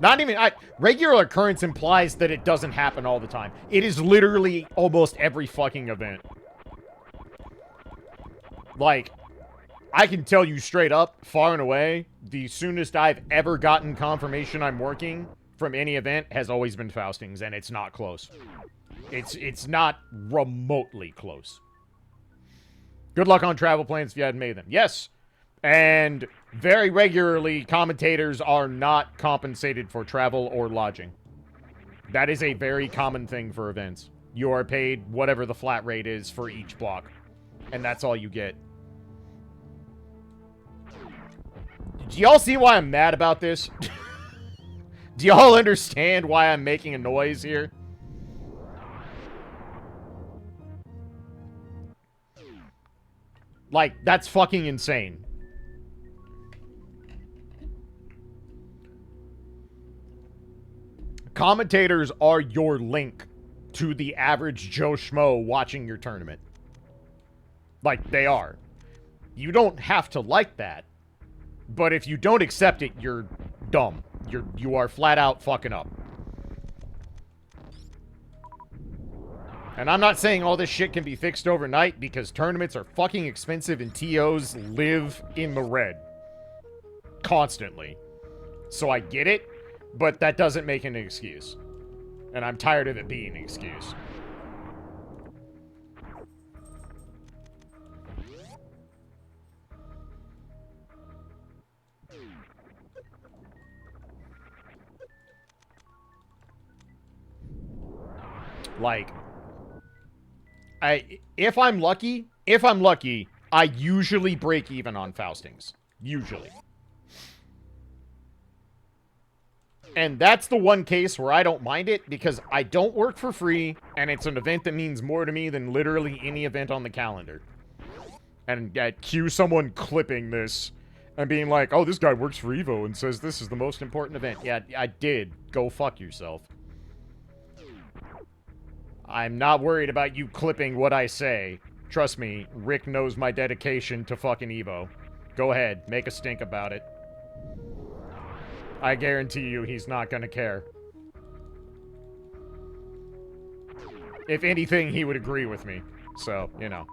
Not even... regular occurrence implies that it doesn't happen all the time. It is literally almost every fucking event. Like, I can tell you straight up, far and away, the soonest I've ever gotten confirmation I'm working from any event has always been Fausting's, and it's not close. It's not remotely close. Good luck on travel plans if you hadn't made them. Yes! And very regularly, commentators are not compensated for travel or lodging. That is a very common thing for events. You are paid whatever the flat rate is for each block. And that's all you get. Do y'all see why I'm mad about this? Do y'all understand why I'm making a noise here? Like, that's fucking insane. Commentators are your link to the average Joe Schmo watching your tournament. Like, they are. You don't have to like that, but if you don't accept it, you're dumb. You are flat out fucking up. And I'm not saying all this shit can be fixed overnight, because tournaments are fucking expensive and TOs live in the red. Constantly. So I get it, but that doesn't make an excuse. And I'm tired of it being an excuse. Like, if I'm lucky, I usually break even on Faustings. Usually. And that's the one case where I don't mind it, because I don't work for free, and it's an event that means more to me than literally any event on the calendar. And cue someone clipping this and being like, oh, this guy works for Evo and says this is the most important event. Yeah, I did. Go fuck yourself. I'm not worried about you clipping what I say. Trust me, Rick knows my dedication to fucking Evo. Go ahead, make a stink about it. I guarantee you he's not gonna care. If anything, he would agree with me. So, you know.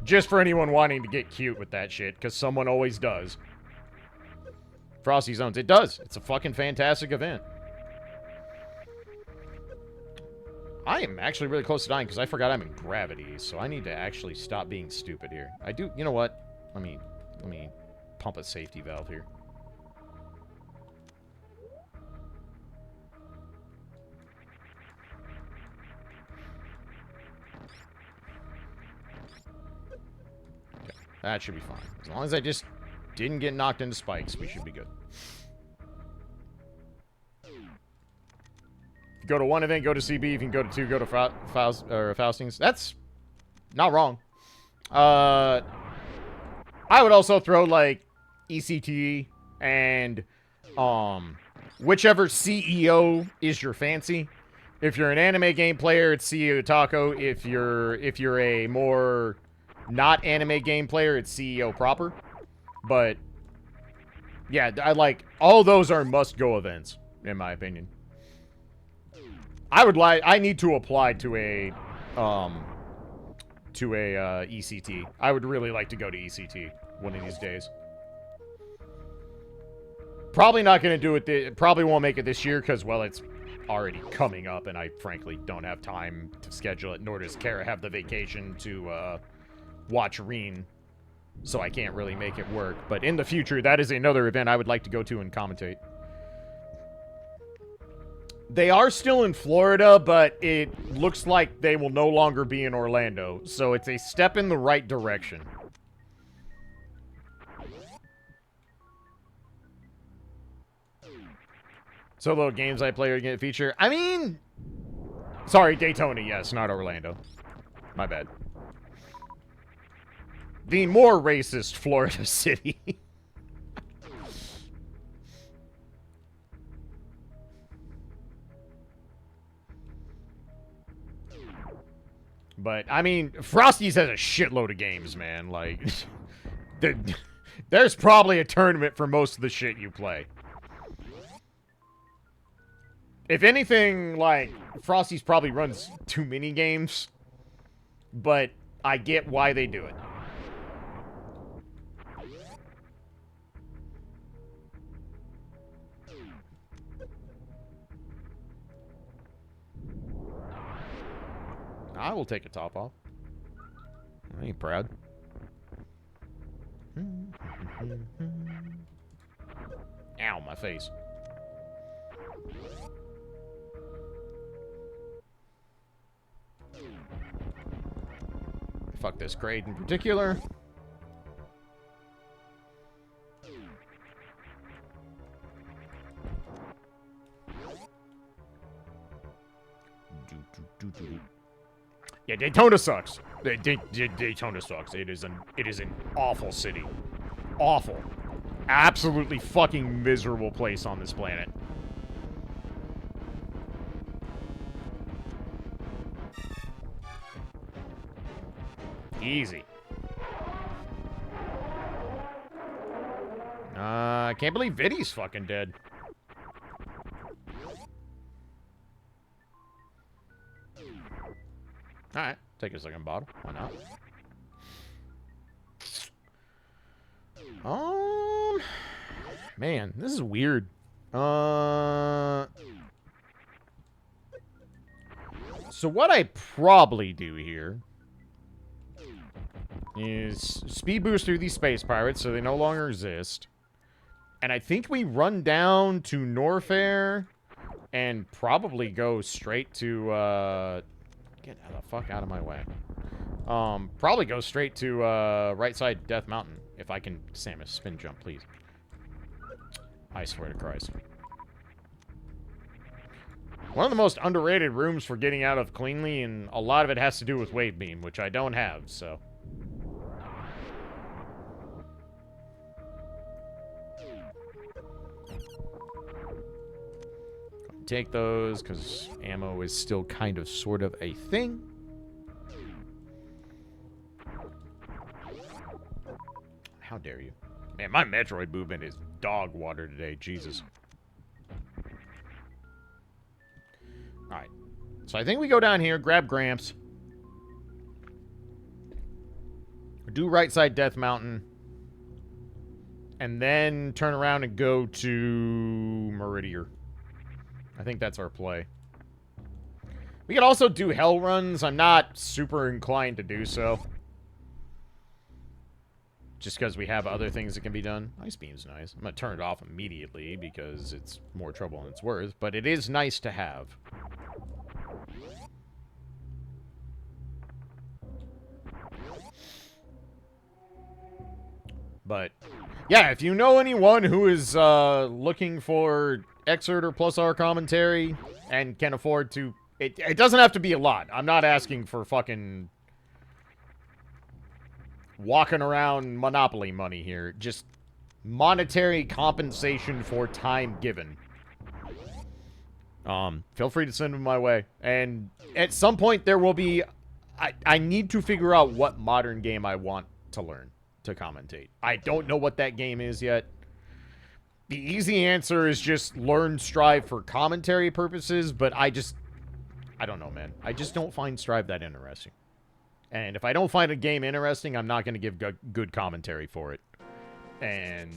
Just for anyone wanting to get cute with that shit, because someone always does. Frosty Zones, it does. It's a fucking fantastic event. I am actually really close to dying because I forgot I'm in gravity, so I need to actually stop being stupid here. I do, you know what? Let me pump a safety valve here. Okay, that should be fine. As long as I just didn't get knocked into spikes, we should be good. Go to one event, go to CB. If you can go to two, go to Faustings. That's not wrong. I would also throw, like, ECT and, whichever CEO is your fancy. If you're an anime game player, it's CEO Taco. If you're a more not anime game player, it's CEO proper. But, yeah, all those are must-go events, in my opinion. I need to apply to a ECT. I would really like to go to ECT one of these days. Probably not going to do it. Probably won't make it this year because, well, it's already coming up, and I frankly don't have time to schedule it. Nor does Kara have the vacation to watch Reen, so I can't really make it work. But in the future, that is another event I would like to go to and commentate. They are still in Florida, but it looks like they will no longer be in Orlando. So it's a step in the right direction. Solo games I play are going to feature. I mean... Sorry, Daytona, yes, not Orlando. My bad. The more racist Florida city. But, I mean, Frosty's has a shitload of games, man. Like, there's probably a tournament for most of the shit you play. If anything, like, Frosty's probably runs too many games. But I get why they do it. I will take a top off. I ain't proud. Ow, my face. Fuck this grade in particular. Yeah, Daytona sucks. Daytona sucks. It is an awful city. Awful. Absolutely fucking miserable place on this planet. Easy. I can't believe Viddy's fucking dead. Alright, take a second bottle. Why not? Man, this is weird. So what I probably do here is speed boost through these space pirates so they no longer exist. And I think we run down to Norfair and probably go straight to, get the fuck out of my way. Probably go straight to, right side Death Mountain. If I can, Samus, spin jump, please. I swear to Christ. One of the most underrated rooms for getting out of cleanly, and a lot of it has to do with Wave Beam, which I don't have, so. Take those, because ammo is still kind of sort of a thing. How dare you? Man, my Metroid movement is dog water today. Jesus. Alright. So I think we go down here, grab Gramps. Do right side Death Mountain. And then turn around and go to Meridian. I think that's our play. We could also do hell runs. I'm not super inclined to do so. Just because we have other things that can be done. Ice Beam's nice. I'm going to turn it off immediately because it's more trouble than it's worth. But it is nice to have. But, yeah, if you know anyone who is looking for Xrd or Plus R commentary and can afford to... It doesn't have to be a lot. I'm not asking for fucking... walking around Monopoly money here. Just monetary compensation for time given. Feel free to send them my way. And at some point there will be... I need to figure out what modern game I want to learn to commentate. I don't know what that game is yet. The easy answer is just learn Strive for commentary purposes, but I don't know, man. I just don't find Strive that interesting. And if I don't find a game interesting, I'm not going to give good commentary for it. And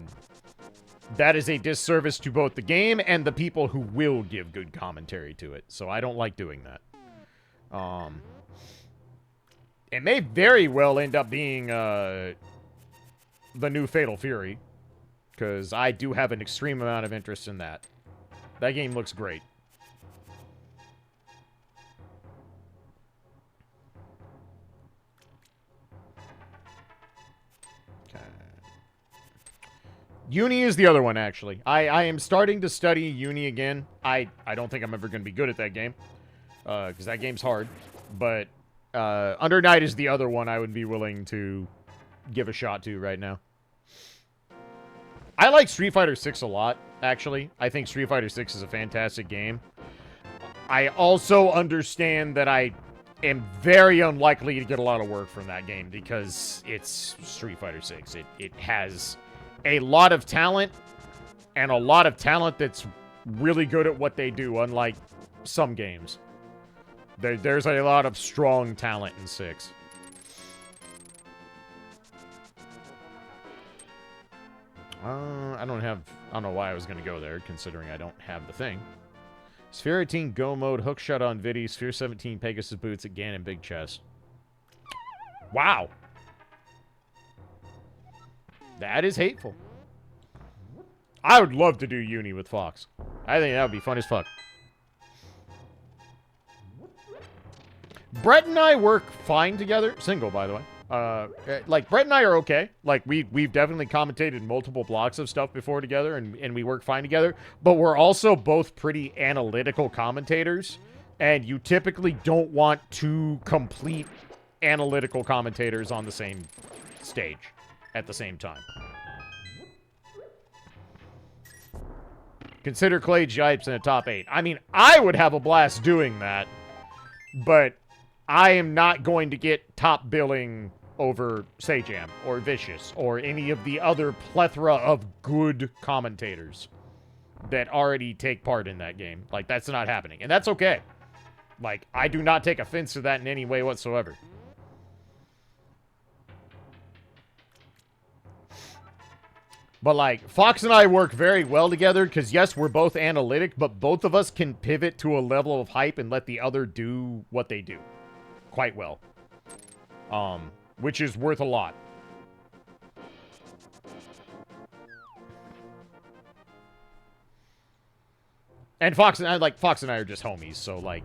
that is a disservice to both the game and the people who will give good commentary to it. So I don't like doing that. It may very well end up being the new Fatal Fury. Because I do have an extreme amount of interest in that. That game looks great. Okay. Uni is the other one, actually. I am starting to study Uni again. I don't think I'm ever going to be good at that game. Because that game's hard. But Under Night is the other one I would be willing to give a shot to right now. I like Street Fighter 6 a lot, actually. I think Street Fighter 6 is a fantastic game. I also understand that I am very unlikely to get a lot of work from that game because it's Street Fighter 6. It has a lot of talent, and a lot of talent that's really good at what they do, unlike some games. There's a lot of strong talent in 6. I don't know why I was going to go there, considering I don't have the thing. Sphere 18 Go Mode, Hook Shot on Viddy, Sphere 17 Pegasus Boots at Ganon Big Chest. Wow. That is hateful. I would love to do Uni with Fox. I think that would be fun as fuck. Brett and I work fine together. Single, by the way. Like, Brett and I are okay. Like, we've definitely commentated multiple blocks of stuff before together, and we work fine together. But we're also both pretty analytical commentators. And you typically don't want two complete analytical commentators on the same stage at the same time. Consider Klaige Yipes in a top 8. I mean, I would have a blast doing that, but I am not going to get top billing over Sajam or Vicious or any of the other plethora of good commentators that already take part in that game. Like, that's not happening. And that's okay. Like, I do not take offense to that in any way whatsoever. But, like, Fox and I work very well together because, yes, we're both analytic, but both of us can pivot to a level of hype and let the other do what they do quite well. Which is worth a lot. And Fox and I are just homies, so, like,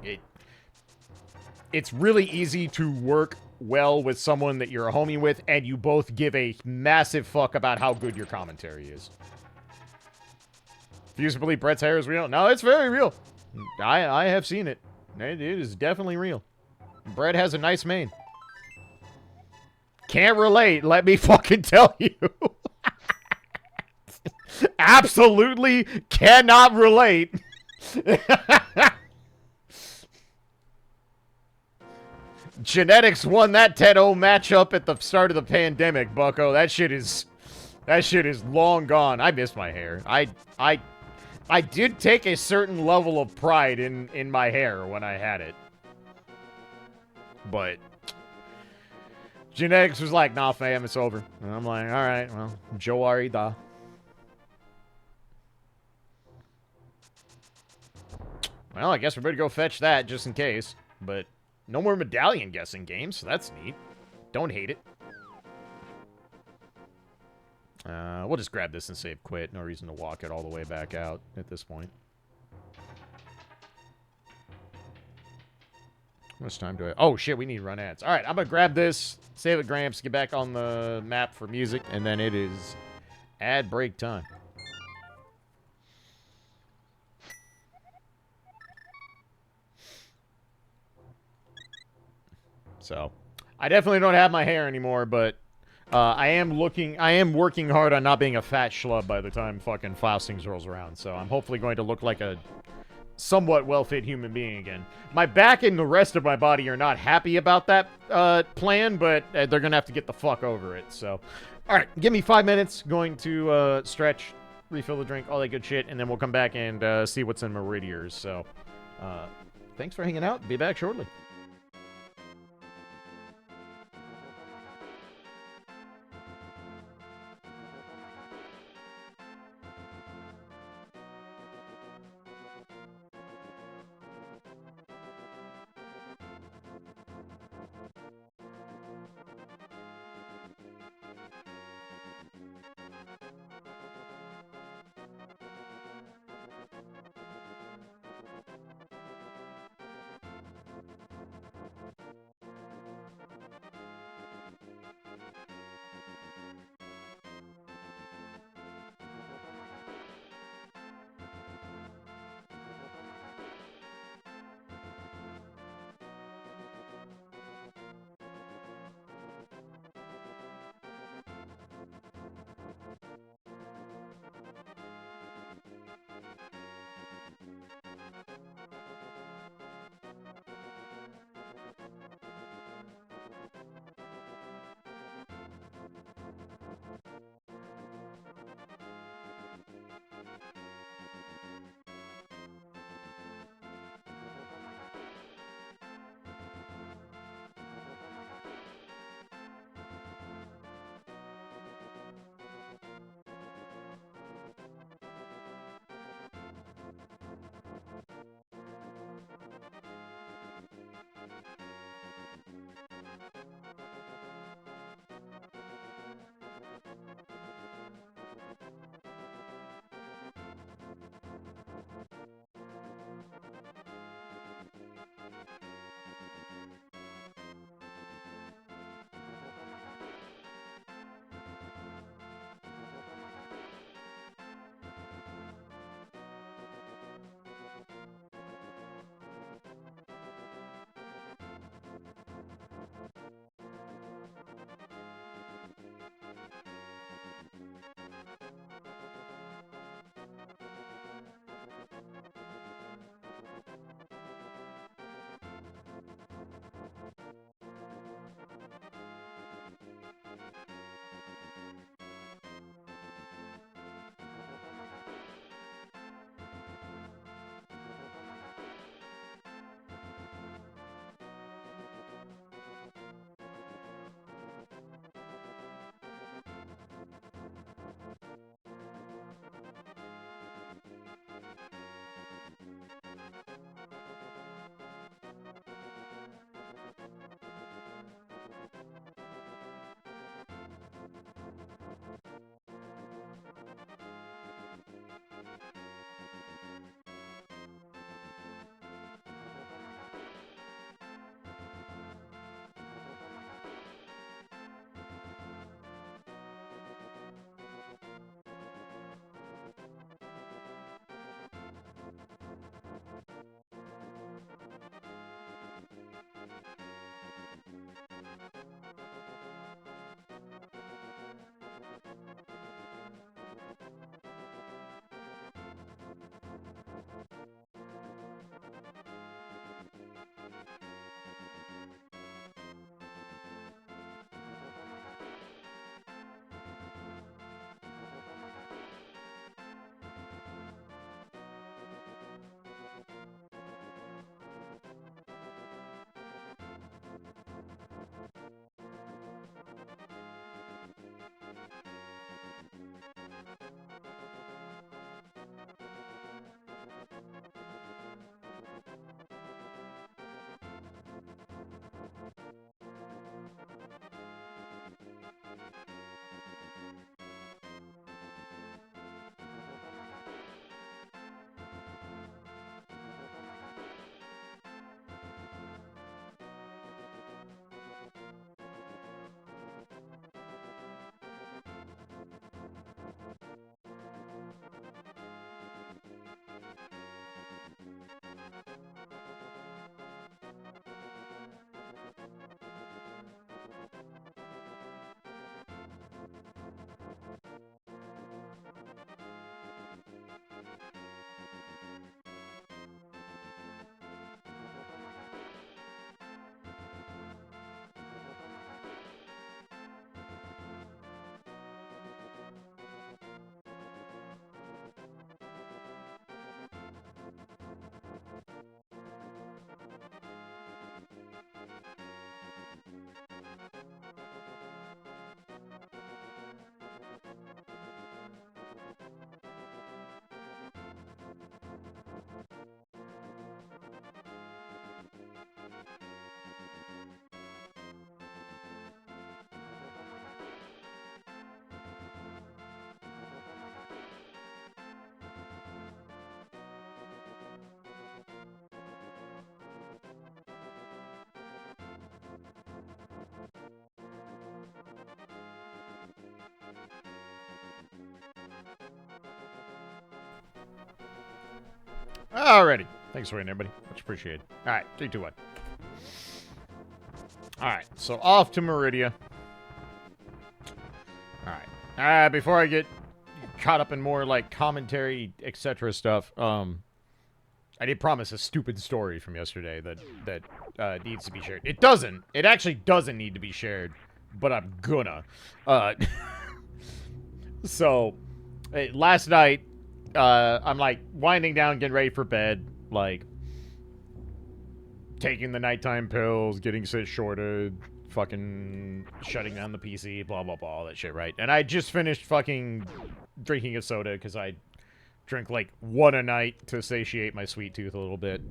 it's really easy to work well with someone that you're a homie with, and you both give a massive fuck about how good your commentary is. If you used to believe Brett's hair is real, no, it's very real. I have seen it. It is definitely real. Brett has a nice mane. Can't relate, let me fucking tell you. Absolutely cannot relate. Genetics won that 10-0 matchup at the start of the pandemic, bucko. That shit is long gone. I miss my hair. I did take a certain level of pride in my hair when I had it. But Genetics was like, nah, fam, it's over. And I'm like, all right, well, Joari da. Well, I guess we better go fetch that just in case. But no more medallion guessing games, so that's neat. Don't hate it. We'll just grab this and save quit. No reason to walk it all the way back out at this point. How much time do I... Oh, shit, we need run ads. All right, I'm going to grab this, save it, Gramps, get back on the map for music, and then it is ad break time. So, I definitely don't have my hair anymore, but I am working hard on not being a fat schlub by the time fucking Faustings rolls around. So, I'm hopefully going to look like a somewhat well-fit human being again. My back and the rest of my body are not happy about that plan, but they're going to have to get the fuck over it. So, all right, give me 5 minutes. Going to stretch, refill the drink, all that good shit, and then we'll come back and see what's in my radiators. So, thanks for hanging out. Be back shortly. Alrighty. Thanks for waiting, everybody. Much appreciated. Alright, 3, 2, 1. Alright, so off to Meridia. Alright. Before I get caught up in more, like, commentary, etc. stuff, I did promise a stupid story from yesterday that needs to be shared. It doesn't. It actually doesn't need to be shared, but I'm gonna. So, last night, I'm, like, winding down, getting ready for bed, like, taking the nighttime pills, getting shorted, fucking shutting down the PC, blah, blah, blah, all that shit, right? And I just finished fucking drinking a soda, because I drink, like, 1 a night to satiate my sweet tooth a little bit.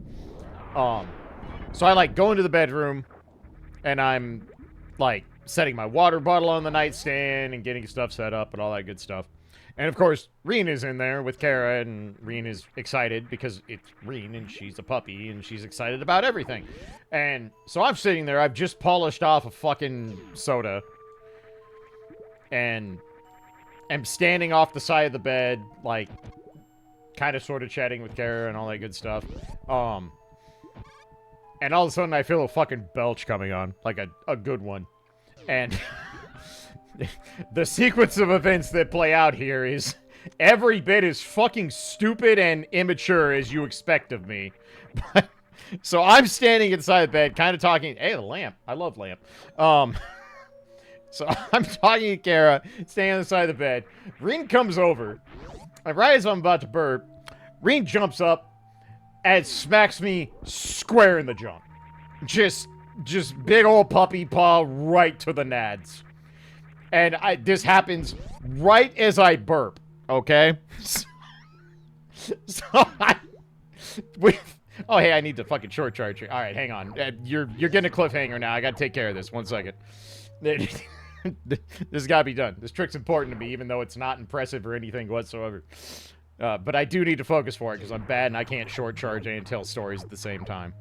So I, like, go into the bedroom, and I'm, like, setting my water bottle on the nightstand and getting stuff set up and all that good stuff. And, of course, Reen is in there with Kara, and Reen is excited because it's Reen, and she's a puppy, and she's excited about everything. And so I'm sitting there, I've just polished off a fucking soda, and I'm standing off the side of the bed, like, kind of sort of chatting with Kara and all that good stuff. And all of a sudden I feel a fucking belch coming on, like a good one. And the sequence of events that play out here is every bit as fucking stupid and immature as you expect of me. So I'm standing inside the bed, kind of talking. Hey, the lamp. I love lamp. So I'm talking to Kara, standing on the side of the bed. Reen comes over. And right as I'm about to burp, Reen jumps up and smacks me square in the junk. Just big old puppy paw right to the nads. And this happens right as I burp, okay? Oh, hey, I need to fucking short charge here. All right, hang on. You're getting a cliffhanger now. I gotta take care of this. 1 second. This has gotta be done. This trick's important to me, even though it's not impressive or anything whatsoever. But I do need to focus for it, because I'm bad and I can't short charge and tell stories at the same time.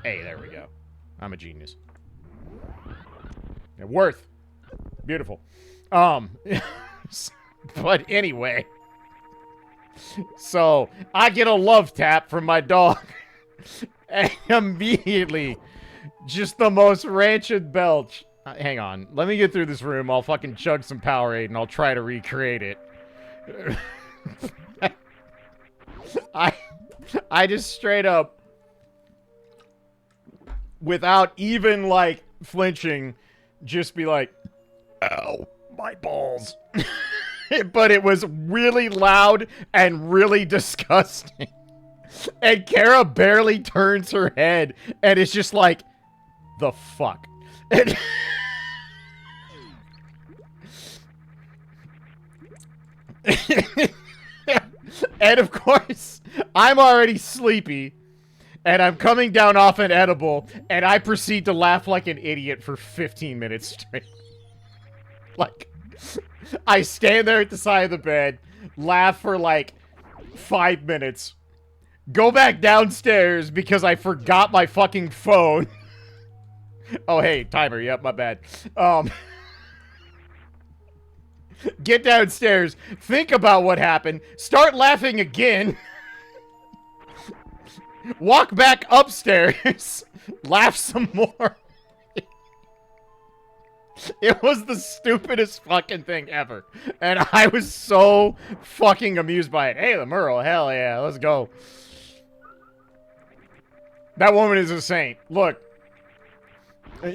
Hey, there we go. I'm a genius. Worth. Beautiful. But anyway. So, I get a love tap from my dog. And immediately, just the most rancid belch. Hang on. Let me get through this room. I'll fucking chug some Powerade and I'll try to recreate it. I just straight up, without even, like, flinching, just be like, ow, my balls. But it was really loud and really disgusting. And Kara barely turns her head, and it's just like, the fuck. And of course, I'm already sleepy, and I'm coming down off an edible, and I proceed to laugh like an idiot for 15 minutes straight. Like, I stand there at the side of the bed, laugh for like 5 minutes, go back downstairs because I forgot my fucking phone. Oh, hey, timer, yep, my bad. Get downstairs, think about what happened, start laughing again, walk back upstairs, laugh some more. It was the stupidest fucking thing ever. And I was so fucking amused by it. Hey, the Merle, hell yeah, let's go. That woman is a saint. Look.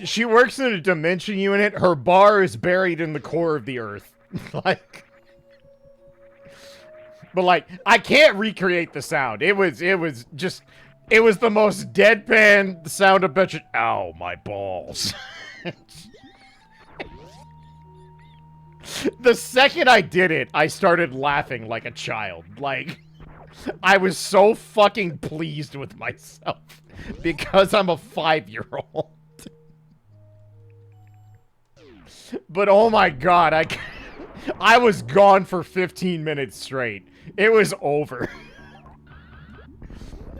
She works in a dimension unit. Her bar is buried in the core of the earth. Like. But like, I can't recreate the sound. It was just, it was the most deadpan sound of bitch. Ow, my balls. The second I did it, I started laughing like a child. Like, I was so fucking pleased with myself because I'm a 5-year-old. But oh my god, I was gone for 15 minutes straight. It was over.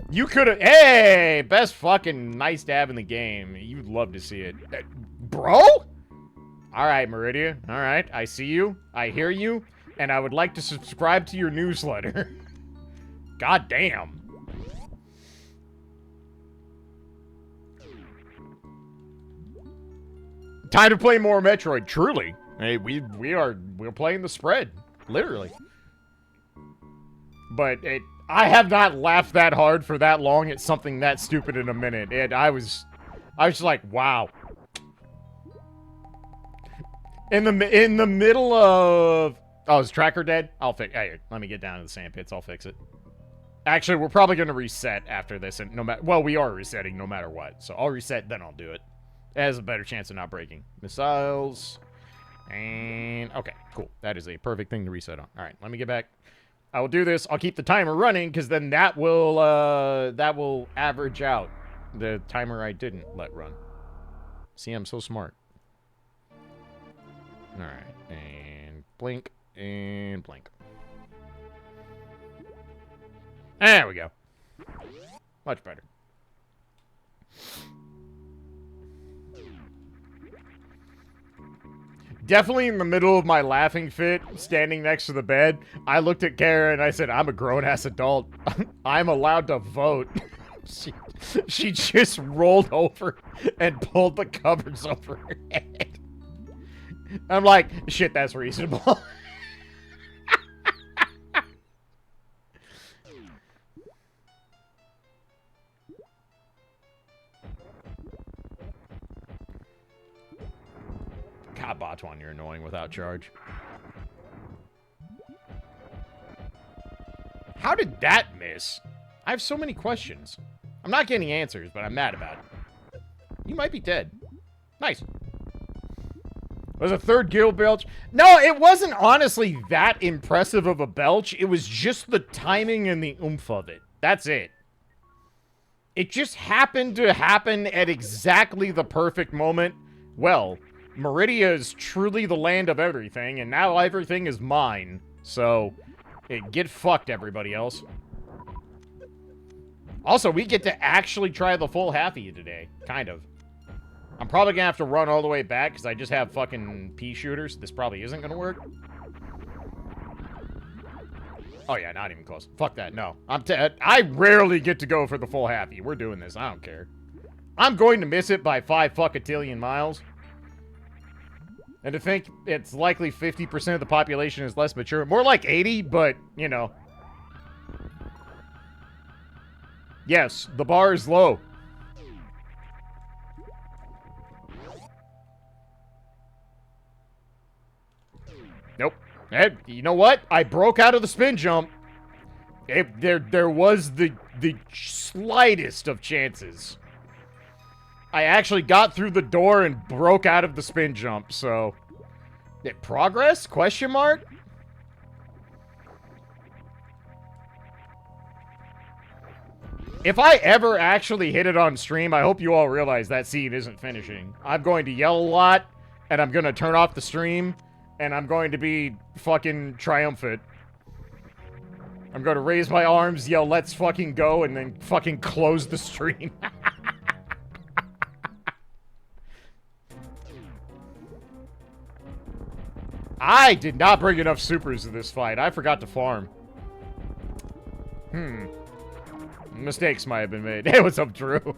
You could have... Hey! Best fucking nice dab in the game. You'd love to see it. Bro? Alright, Meridia. Alright, I see you. I hear you. and I would like to subscribe to your newsletter. God damn. Time to play more Metroid, truly. Hey, we're playing the spread, literally. But I have not laughed that hard for that long at something that stupid in a minute. And I was just like, wow. In the middle of... Oh, is Tracker dead? I'll fix... Hey, let me get down to the sand pits. I'll fix it. Actually, we're probably going to reset after this. And no matter... Well, we are resetting no matter what. So I'll reset, then I'll do it. It has a better chance of not breaking. Missiles. And... Okay, cool. That is a perfect thing to reset on. All right, let me get back. I will do this. I'll keep the timer running, because then that will average out the timer I didn't let run. See, I'm so smart. All right, and blink, and blink. There we go. Much better. Definitely in the middle of my laughing fit, standing next to the bed, I looked at Kara and I said, I'm a grown-ass adult. I'm allowed to vote. She just rolled over and pulled the covers over her head. I'm like, shit, that's reasonable. God, Botwan, you're annoying without charge. How did that miss? I have so many questions. I'm not getting answers, but I'm mad about it. You might be dead. Nice. Was a third guild belch? No, it wasn't honestly that impressive of a belch. It was just the timing and the oomph of it. That's it. It just happened to happen at exactly the perfect moment. Well, Meridia is truly the land of everything, and now everything is mine. So, get fucked, everybody else. Also, we get to actually try the full halfie today. Kind of. I'm probably gonna have to run all the way back, because I just have fucking pea shooters. This probably isn't gonna work. Oh yeah, not even close. Fuck that, no. I rarely get to go for the full halfie. We're doing this, I don't care. I'm going to miss it by 5 fuckatillion miles. And to think it's likely 50% of the population is less mature. More like 80, but, you know. Yes, the bar is low. Nope. Hey, you know what? I broke out of the spin jump. There was the slightest of chances. I actually got through the door and broke out of the spin jump, so... Progress? Question mark? If I ever actually hit it on stream, I hope you all realize that scene isn't finishing. I'm going to yell a lot, and I'm going to turn off the stream, and I'm going to be fucking triumphant. I'm going to raise my arms, yell, let's fucking go, and then fucking close the stream. I did not bring enough supers to this fight. I forgot to farm. Mistakes might have been made. Hey, what's up, Drew? Alright,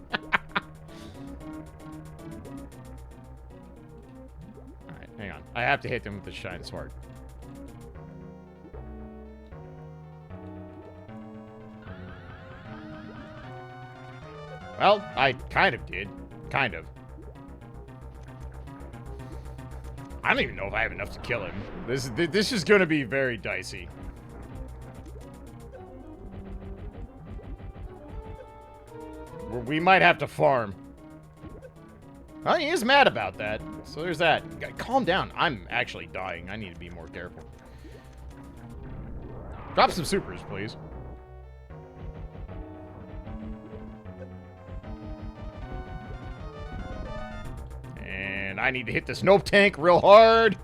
hang on. I have to hit him with the Shine Sword. Well, I kind of did. Kind of. I don't even know if I have enough to kill him. This is going to be very dicey. We might have to farm. Well, he is mad about that. So there's that. Calm down. I'm actually dying. I need to be more careful. Drop some supers, please. And I need to hit this nope tank real hard.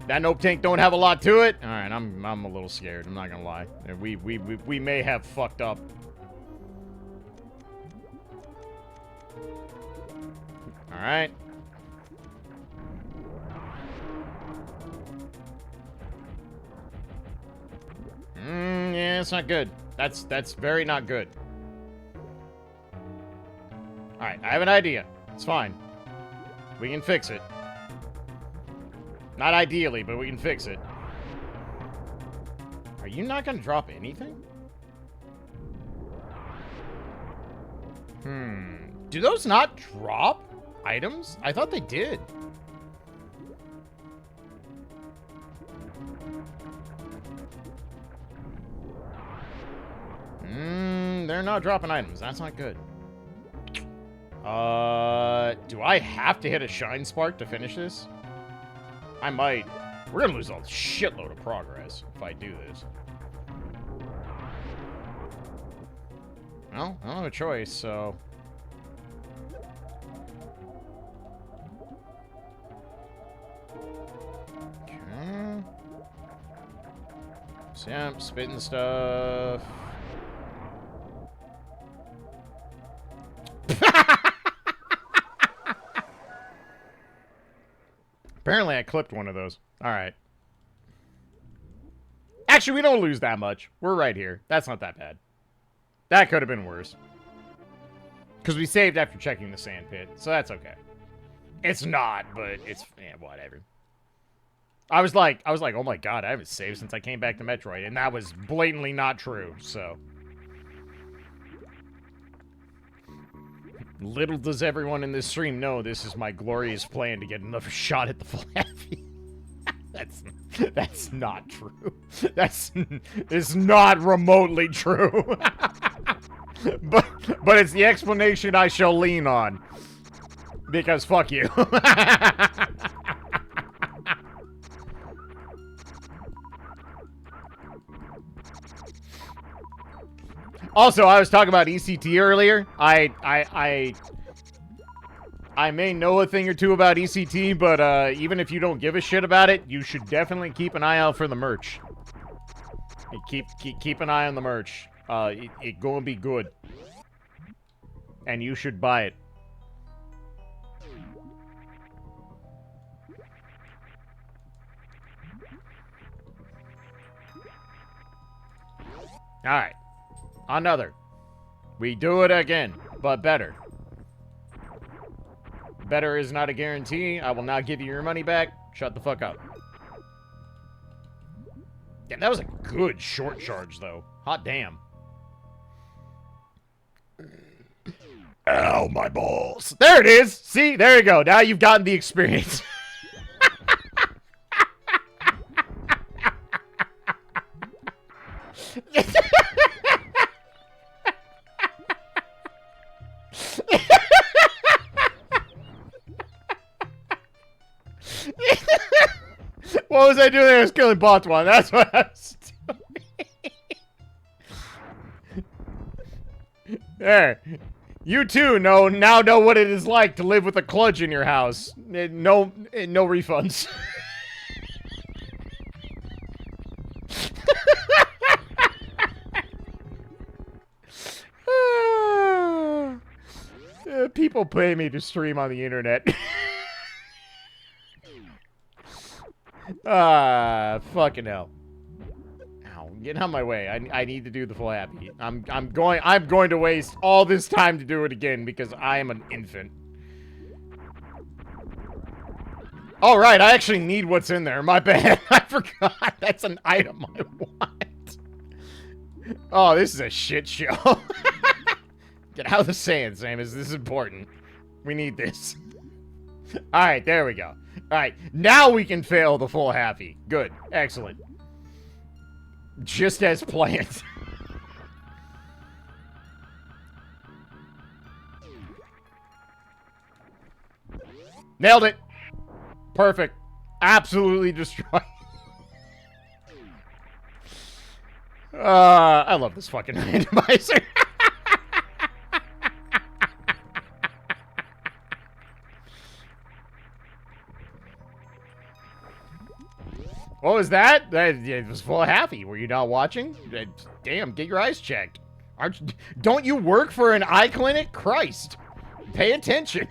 That nope tank don't have a lot to it. All right, I'm a little scared. I'm not gonna lie. We may have fucked up. All right. Yeah, it's not good. That's very not good. Alright, I have an idea. It's fine. We can fix it. Not ideally, but we can fix it. Are you not gonna drop anything? Do those not drop items? I thought they did. They're not dropping items. That's not good. Do I have to hit a Shine Spark to finish this? I might. We're gonna lose a shitload of progress if I do this. Well, I don't have a choice, so... Okay. So yeah, I'm spitting stuff. Apparently I clipped one of those. Alright. Actually, we don't lose that much. We're right here. That's not that bad. That could have been worse. Because we saved after checking the sand pit, so that's okay. It's not, but it's... yeah, whatever. I was like, oh my god, I haven't saved since I came back to Metroid, and that was blatantly not true, so... Little does everyone in this stream know this is my glorious plan to get another shot at the Flappy. That's not true. It's not remotely true. but it's the explanation I shall lean on. Because fuck you. Also, I was talking about ECT earlier. I may know a thing or two about ECT, but even if you don't give a shit about it, you should definitely keep an eye out for the merch. Keep an eye on the merch. It gonna be good, and you should buy it. All right. Another. We do it again, but better. Better is not a guarantee. I will not give you your money back. Shut the fuck up. Yeah, that was a good short charge, though. Hot damn. Ow, my balls. There it is. See? There you go. Now you've gotten the experience. What was I doing there? I was killing Botwan. That's what I was doing. There. You too now know what it is like to live with a Klaige in your house. No refunds. People pay me to stream on the internet. Fucking hell. Ow, get out of my way. I need to do the full happy. I'm going to waste all this time to do it again because I am an infant. All right, I actually need what's in there. My bad. I forgot. That's an item I want. Oh, this is a shit show. Get out of the sand, Samus. This is important. We need this. All right, there we go. All right, now we can fail the full happy. Good. Excellent. Just as planned. Nailed it. Perfect. Absolutely destroyed. I love this fucking randomizer. What was that? It was full of happy. Were you not watching? Damn, get your eyes checked. Don't you work for an eye clinic? Christ. Pay attention.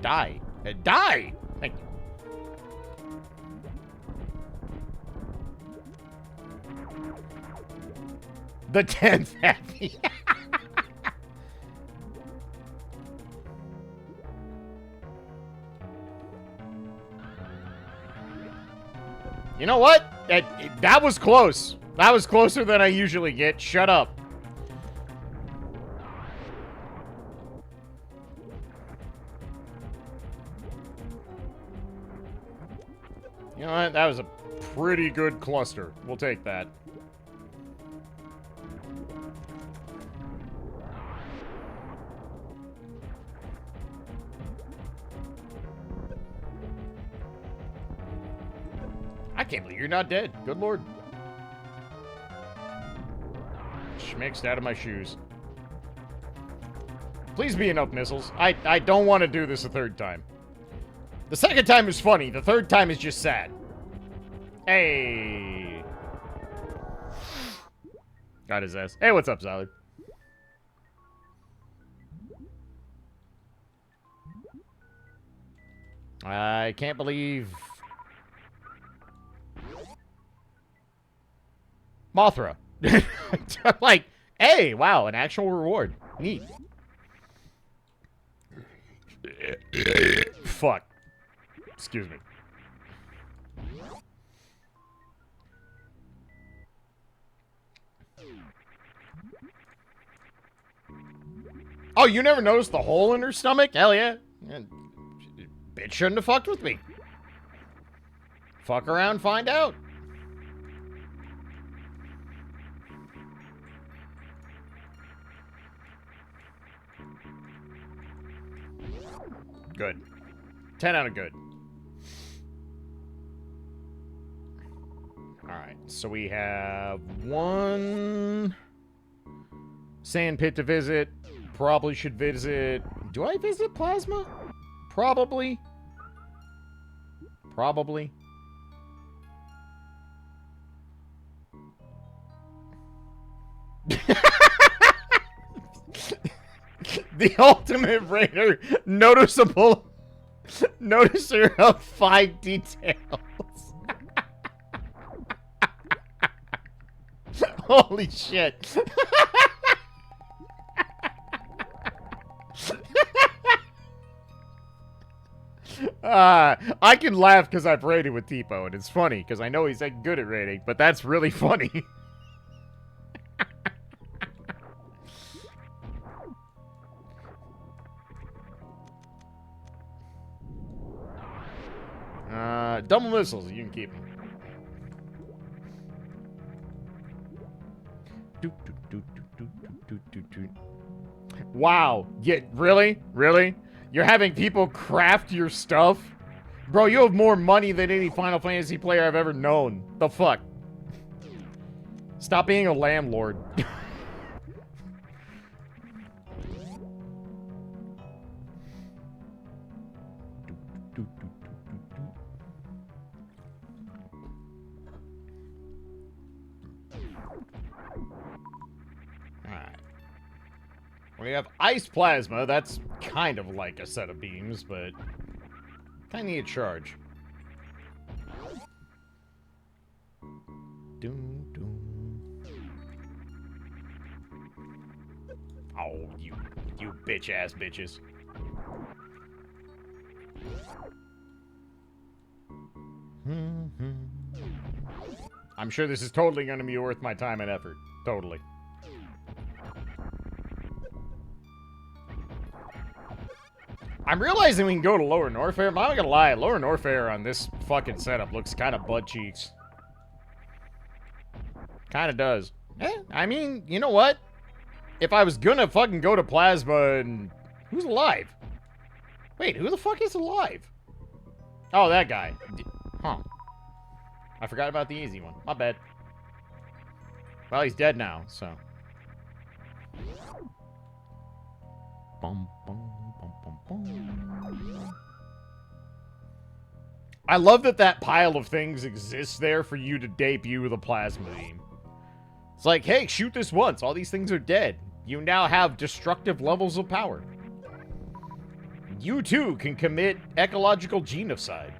Die. Die! Thank you. The 10th happy. You know what? That was close. That was closer than I usually get. Shut up. You know what? That was a pretty good cluster. We'll take that. I can't believe you're not dead. Good lord. Schmixed out of my shoes. Please be enough missiles. I don't want to do this a third time. The second time is funny. The third time is just sad. Hey. Got his ass. Hey, what's up, Salad? I can't believe... Mothra. Like, hey, wow, an actual reward. Neat. Fuck. Excuse me. Oh, you never noticed the hole in her stomach? Hell yeah. Bitch shouldn't have fucked with me. Fuck around, find out. Good. 10 out of good. Alright, so we have one sand pit to visit. Probably should visit... Do I visit Plasma? Probably. Probably. The ultimate raider, noticeable, noticer of 5 details. Holy shit. I can laugh because I've raided with Tipo, and it's funny because I know he's like good at raiding, but that's really funny. Double missiles, you can keep them. Wow. Yeah, really? Really? You're having people craft your stuff? Bro, you have more money than any Final Fantasy player I've ever known. The fuck? Stop being a landlord. We have ice plasma. That's kind of like a set of beams, but kind of need a charge. Doom, doom. Oh, you bitch-ass bitches. I'm sure this is totally going to be worth my time and effort. Totally. I'm realizing we can go to Lower Norfair. I'm not gonna lie, Lower Norfair on this fucking setup looks kind of butt cheeks. Kind of does. I mean, you know what? If I was gonna fucking go to Plasma and... Who's alive? Wait, who the fuck is alive? Oh, that guy. Huh. I forgot about the easy one. My bad. Well, he's dead now, so... Bum, bum. I love that pile of things exists there for you to debut with a plasma beam. It's like, hey, shoot this once. All these things are dead. You now have destructive levels of power. You too can commit ecological genocide.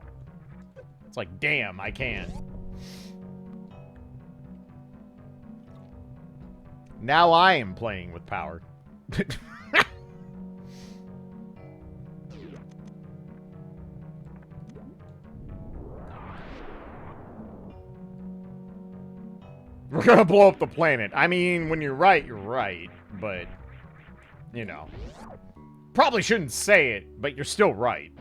It's like, damn, I can. Now I am playing with power. We're gonna blow up the planet. I mean, when you're right, but, you know. Probably shouldn't say it, but you're still right.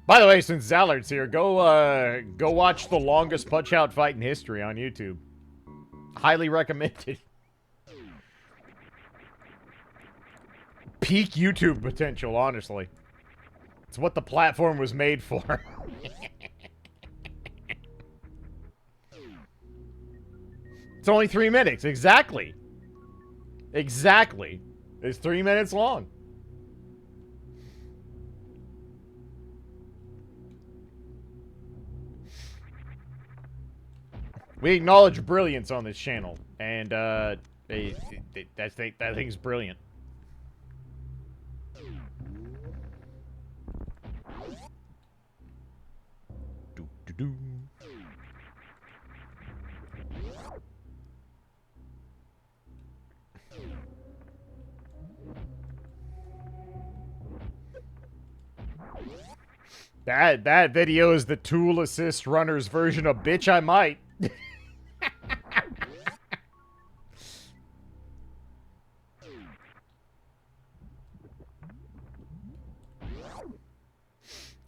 By the way, since Zallard's here, go watch the longest punch-out fight in history on YouTube. Highly recommended. Peak YouTube potential, honestly. It's what the platform was made for. It's only 3 minutes, exactly. Exactly. It's 3 minutes long. We acknowledge brilliance on this channel, and that thing's brilliant. Do-do-do. That video is the tool assist runner's version of bitch I might.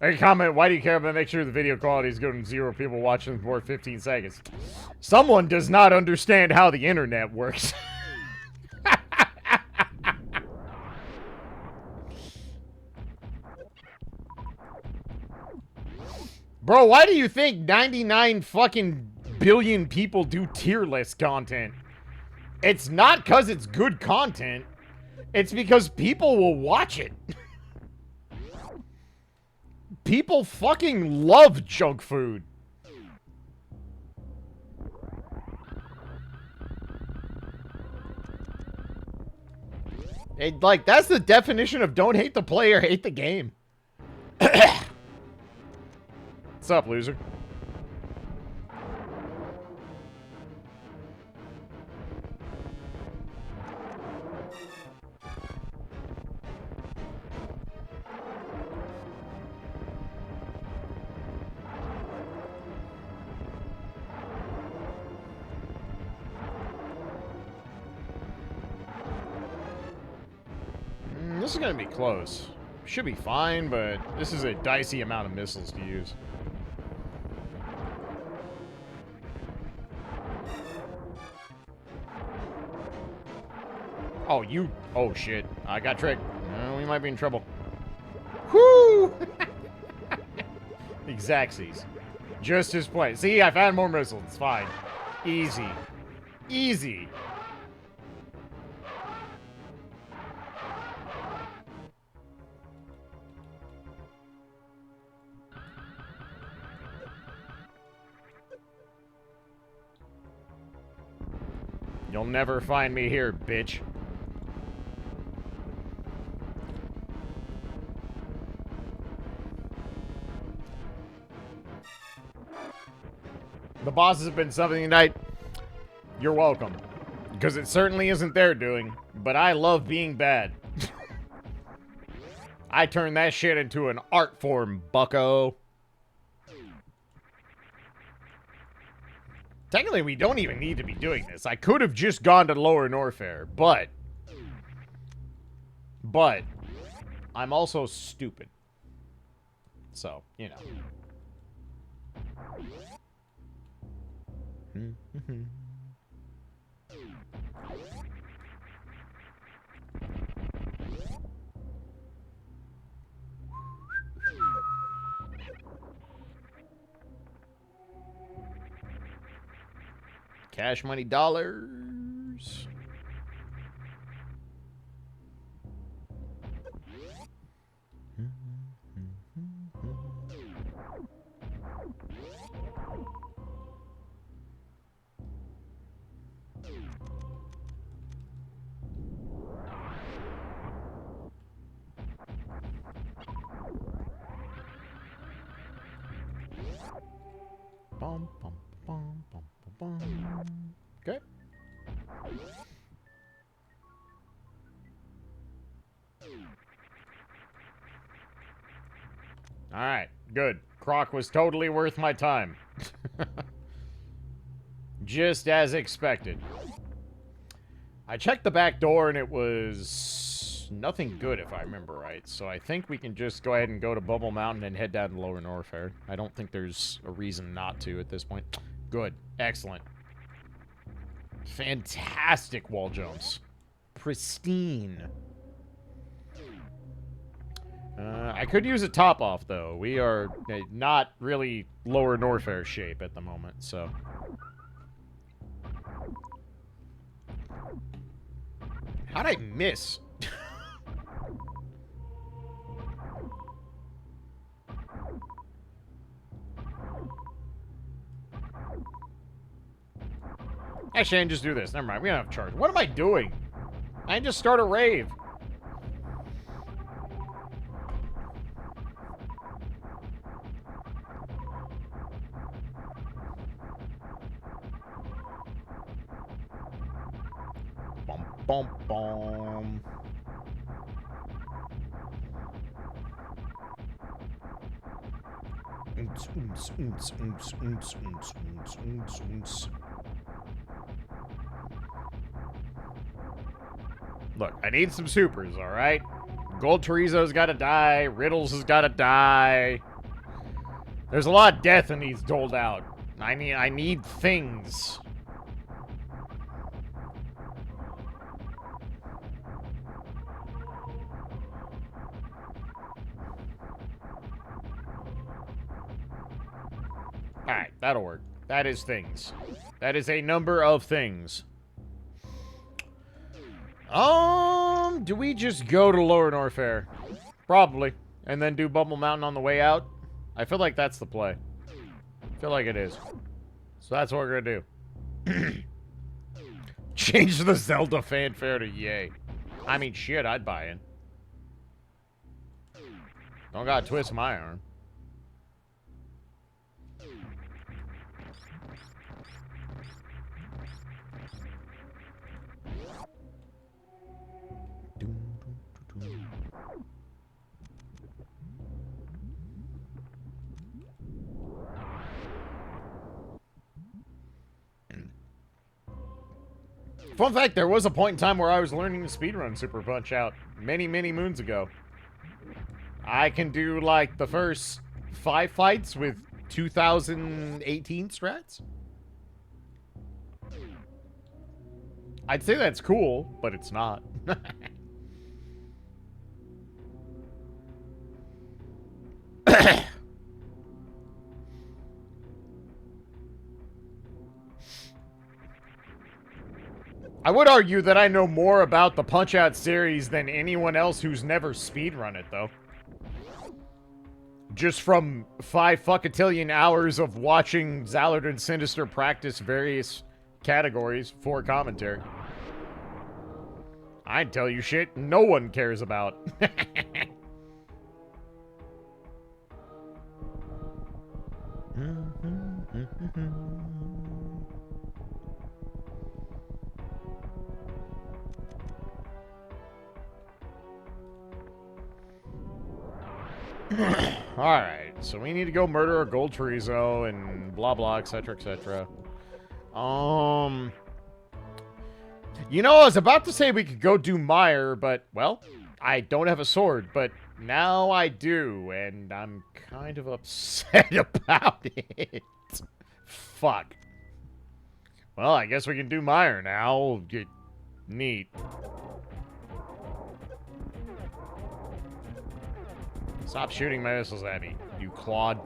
Hey, comment, why do you care about make sure the video quality is good and 0 people watching for 15 seconds? Someone does not understand how the internet works. Bro, why do you think 99 fucking billion people do tier list content? It's not because it's good content. It's because people will watch it. People fucking love junk food. Like, that's the definition of don't hate the player, hate the game. What's up, loser? This is gonna be close. Should be fine, but this is a dicey amount of missiles to use. Oh, you... Oh, shit. I got tricked. We might be in trouble. Whoo! Exactsies. Just as planned. See, I've had more missiles. It's fine. Easy. Easy. You'll never find me here, bitch. The bosses have been something tonight. You're welcome. Because it certainly isn't their doing, but I love being bad. I turned that shit into an art form, bucko. Technically, we don't even need to be doing this. I could have just gone to Lower Norfair, but I'm also stupid. So, you know. Cash money dollars. Alright, good. Croc was totally worth my time. Just as expected. I checked the back door and it was nothing good if I remember right. So I think we can just go ahead and go to Bubble Mountain and head down to Lower Norfair. I don't think there's a reason not to at this point. Good. Excellent. Fantastic wall jumps. Pristine. I could use a top off, though. We are not really Lower Norfair shape at the moment, so... How'd I miss? Actually, I can just do this. Never mind. We don't have charge. What am I doing? I can just start a rave. Bum, bum, bum. Oomps, oomps, oomps, oomps, oomps, oomps, oomps, oomps, oomps. Look, I need some supers, alright? Gold Chorizo's gotta die. Riddles has gotta die. There's a lot of death in these doled out. I need things. Alright, that'll work. That is things. That is a number of things. Do we just go to Lower Norfair? Probably. And then do Bubble Mountain on the way out? I feel like that's the play. I feel like it is. So that's what we're gonna do. Change the Zelda fanfare to yay. I mean, shit, I'd buy in. Don't gotta twist my arm. Fun fact, there was a point in time where I was learning to speedrun Super Punch-Out many, many moons ago. I can do, like, the first 5 fights with 2018 strats. I'd say that's cool, but it's not. I would argue that I know more about the Punch-Out series than anyone else who's never speedrun it, though. Just from 5 fuckatillion hours of watching Zallard and Sinister practice various categories for commentary. I'd tell you shit no one cares about. Alright, so we need to go murder a gold chorizo and blah blah, etc, etc. You know, I was about to say we could go do Mire, but, well, I don't have a sword, but now I do, and I'm kind of upset about it. Fuck. Well, I guess we can do Mire now. Neat. Stop shooting my missiles at me, you clod.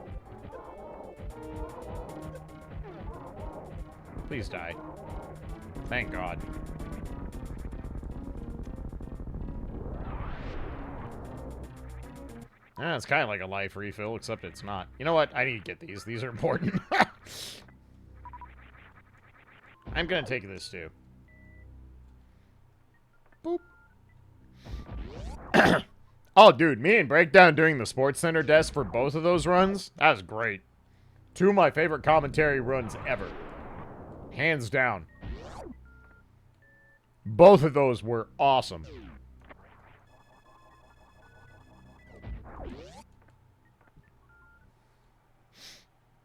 Please die. Thank God. It's kind of like a life refill, except it's not. You know what? I need to get these. These are important. I'm gonna take this too. Boop. Oh, dude, me and Breakdown doing the Sports Center desk for both of those runs, that was great. 2 of my favorite commentary runs ever. Hands down. Both of those were awesome.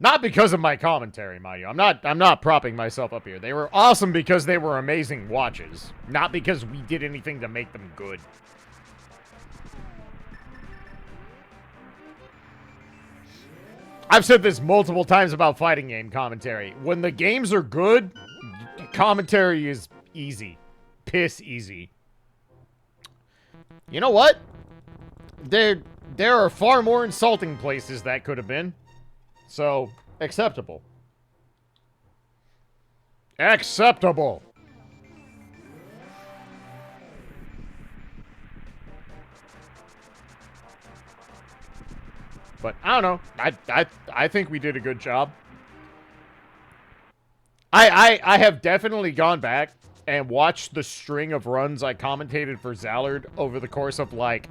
Not because of my commentary, mind you. I'm not propping myself up here. They were awesome because they were amazing watches. Not because we did anything to make them good. I've said this multiple times about fighting game commentary. When the games are good, commentary is easy. Piss easy. You know what? There are far more insulting places that could have been. So, acceptable. Acceptable. But I don't know. I think we did a good job. I have definitely gone back and watched the string of runs I commentated for Zallard over the course of like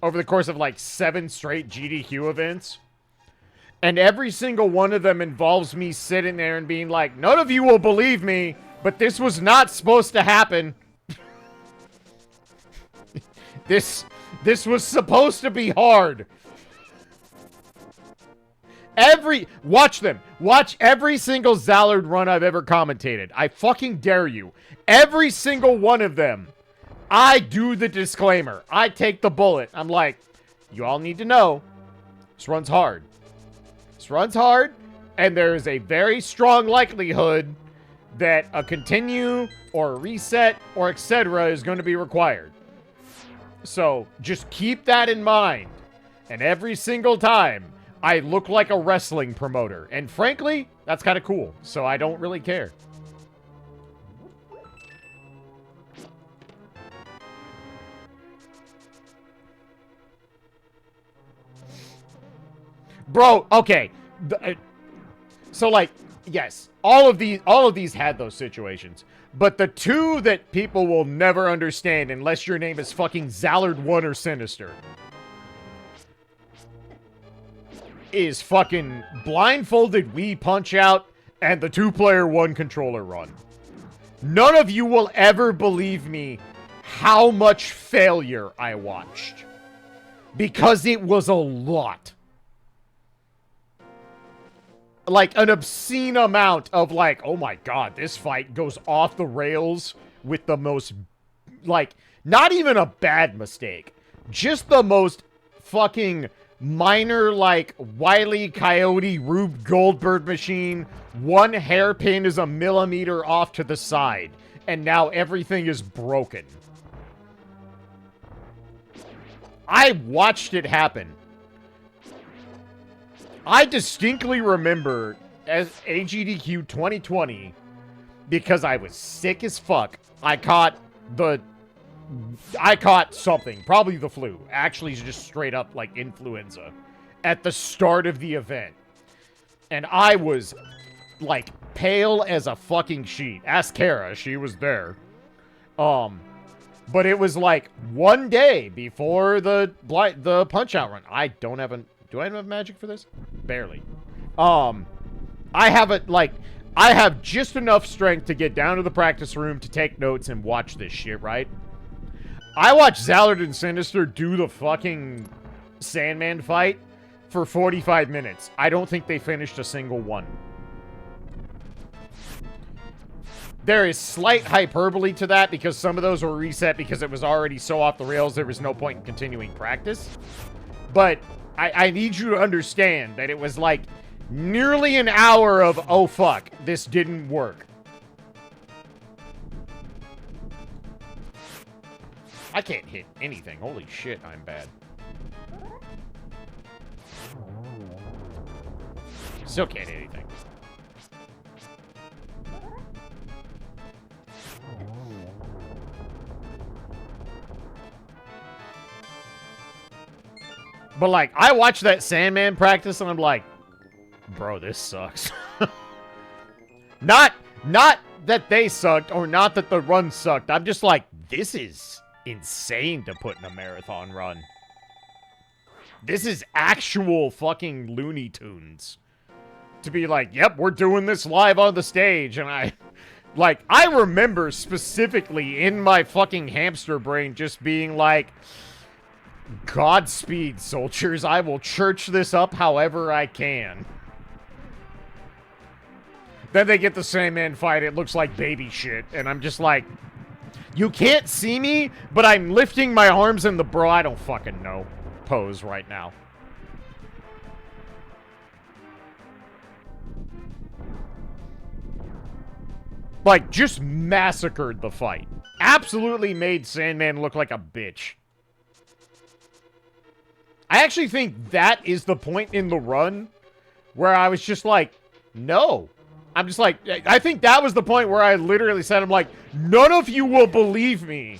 over the course of like 7 straight GDQ events. And every single one of them involves me sitting there and being like, none of you will believe me, but this was not supposed to happen. This was supposed to be hard. Watch them. Watch every single Zallard run I've ever commentated. I fucking dare you. Every single one of them. I do the disclaimer. I take the bullet. I'm like, you all need to know, this run's hard. This run's hard, and there is a very strong likelihood that a continue or a reset or etc. is going to be required. So just keep that in mind. And every single time, I look like a wrestling promoter. And frankly, that's kind of cool. So I don't really care. Bro, okay. So like, yes, all of these had those situations. But the two that people will never understand unless your name is fucking Zallard 1 or Sinister is fucking blindfolded Wii Punch Out and the 2-player 1-controller run. None of you will ever believe me how much failure I watched. Because it was a lot. Like, an obscene amount of, like, oh my god, this fight goes off the rails with the most, like, not even a bad mistake. Just the most fucking minor, like, Wile E. Coyote, Rube Goldberg machine. One hairpin is a millimeter off to the side. And now everything is broken. I watched it happen. I distinctly remember as AGDQ 2020, because I was sick as fuck, I caught something, probably the flu, actually just straight up like influenza, at the start of the event. And I was like pale as a fucking sheet. Ask Kara, she was there. But it was like one day before the Punch-Out run. Do I have magic for this? Barely. I have just enough strength to get down to the practice room to take notes and watch this shit, right? I watched Zallard and Sinister do the fucking Sandman fight for 45 minutes. I don't think they finished a single one. There is slight hyperbole to that because some of those were reset because it was already so off the rails there was no point in continuing practice. But I need you to understand that it was like nearly an hour of, oh fuck, this didn't work. I can't hit anything. Holy shit, I'm bad. Still can't hit anything. But, like, I watched that Sandman practice, and I'm like, bro, this sucks. Not that they sucked, or not that the run sucked. I'm just like, this is insane to put in a marathon run. This is actual fucking Looney Tunes. To be like, yep, we're doing this live on the stage, and I remember specifically in my fucking hamster brain just being like, Godspeed, soldiers. I will church this up however I can. Then they get the Sandman fight. It looks like baby shit. And I'm just like, you can't see me, but I'm lifting my arms in the bro, I don't fucking know pose right now. Like, just massacred the fight. Absolutely made Sandman look like a bitch. I actually think that is the point in the run where I was just like, no. I'm just like, I think that was the point where I literally said, I'm like, none of you will believe me.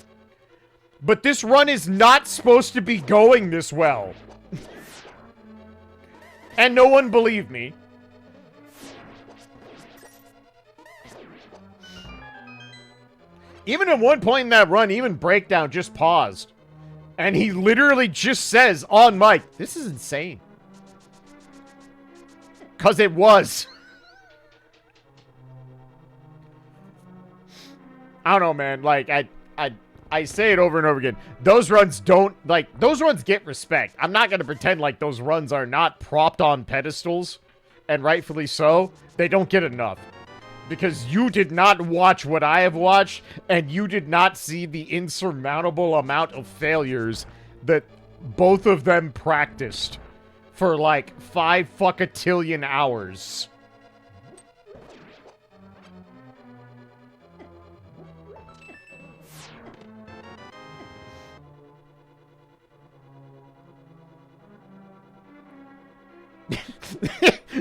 But this run is not supposed to be going this well. And no one believed me. Even at one point in that run, even Breakdown just paused. And he literally just says on mic, this is insane. Because it was. I don't know, man. Like, I say it over and over again. Those runs don't, like, those runs get respect. I'm not going to pretend like those runs are not propped on pedestals. And rightfully so. They don't get enough. Because you did not watch what I have watched, and you did not see the insurmountable amount of failures that both of them practiced for, like, 5 hours.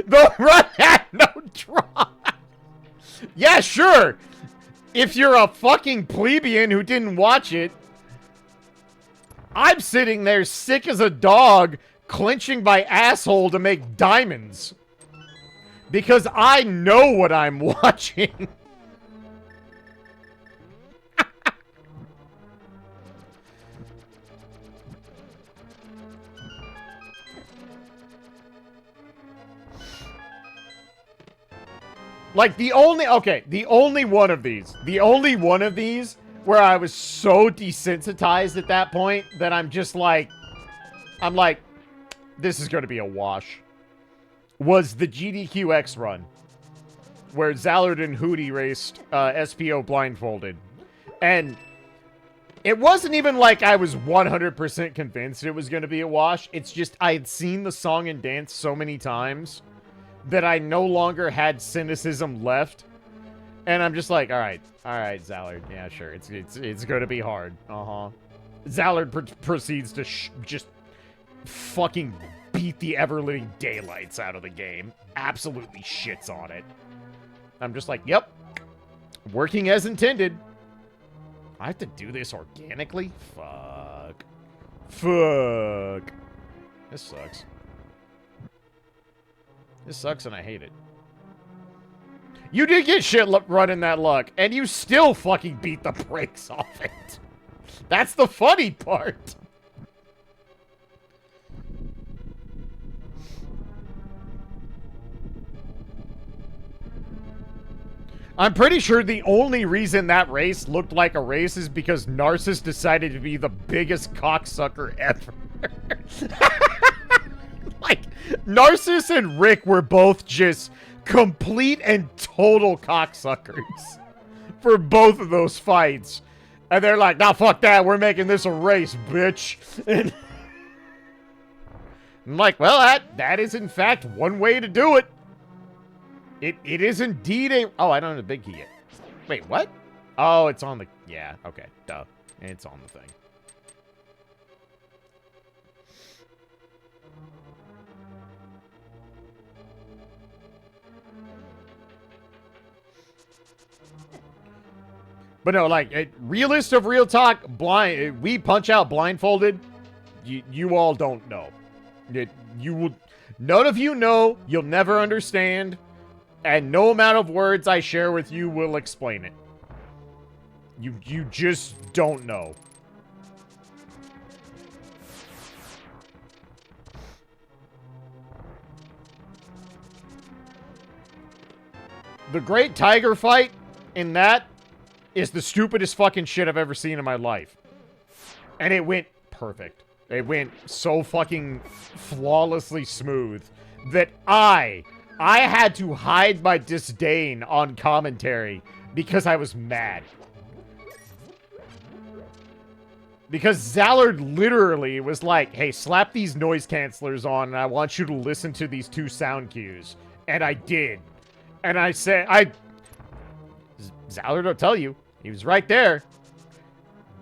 The run had no drop. Yeah, sure. If you're a fucking plebeian who didn't watch it, I'm sitting there sick as a dog, clenching my asshole to make diamonds. Because I know what I'm watching. Like, the only one of these where I was so desensitized at that point that I'm just like, this is going to be a wash, was the GDQX run, where Zallard and Hootie raced SPO blindfolded. And it wasn't even like I was 100% convinced it was going to be a wash. It's just I had seen the song and dance so many times that I no longer had cynicism left. And I'm just like, all right, Zallard. Yeah, sure. It's going to be hard. Zallard proceeds to just fucking beat the ever-living daylights out of the game. Absolutely shits on it. I'm just like, yep. Working as intended. I have to do this organically? Fuck. This sucks. This sucks and I hate it. You did get shit running that luck, and you still fucking beat the brakes off it. That's the funny part. I'm pretty sure the only reason that race looked like a race is because Narcissus decided to be the biggest cocksucker ever. Like, Narcissus and Rick were both just complete and total cocksuckers for both of those fights. And they're like, nah, fuck that. We're making this a race, bitch. And I'm like, well, that is in fact one way to do it. It is indeed a... Oh, I don't have a big key yet. Wait, what? Oh, it's on the... Yeah, okay. Duh. It's on the thing. But no, like, realist of real talk, we punch out blindfolded. You all don't know. You will... None of you know. You'll never understand. And no amount of words I share with you will explain it. You just don't know. The Great Tiger fight in that is the stupidest fucking shit I've ever seen in my life. And it went perfect. It went so fucking flawlessly smooth that I had to hide my disdain on commentary because I was mad. Because Zallard literally was like, hey, slap these noise cancelers on and I want you to listen to these 2 sound cues. And I did. And I said, Zallard will tell you, he was right there.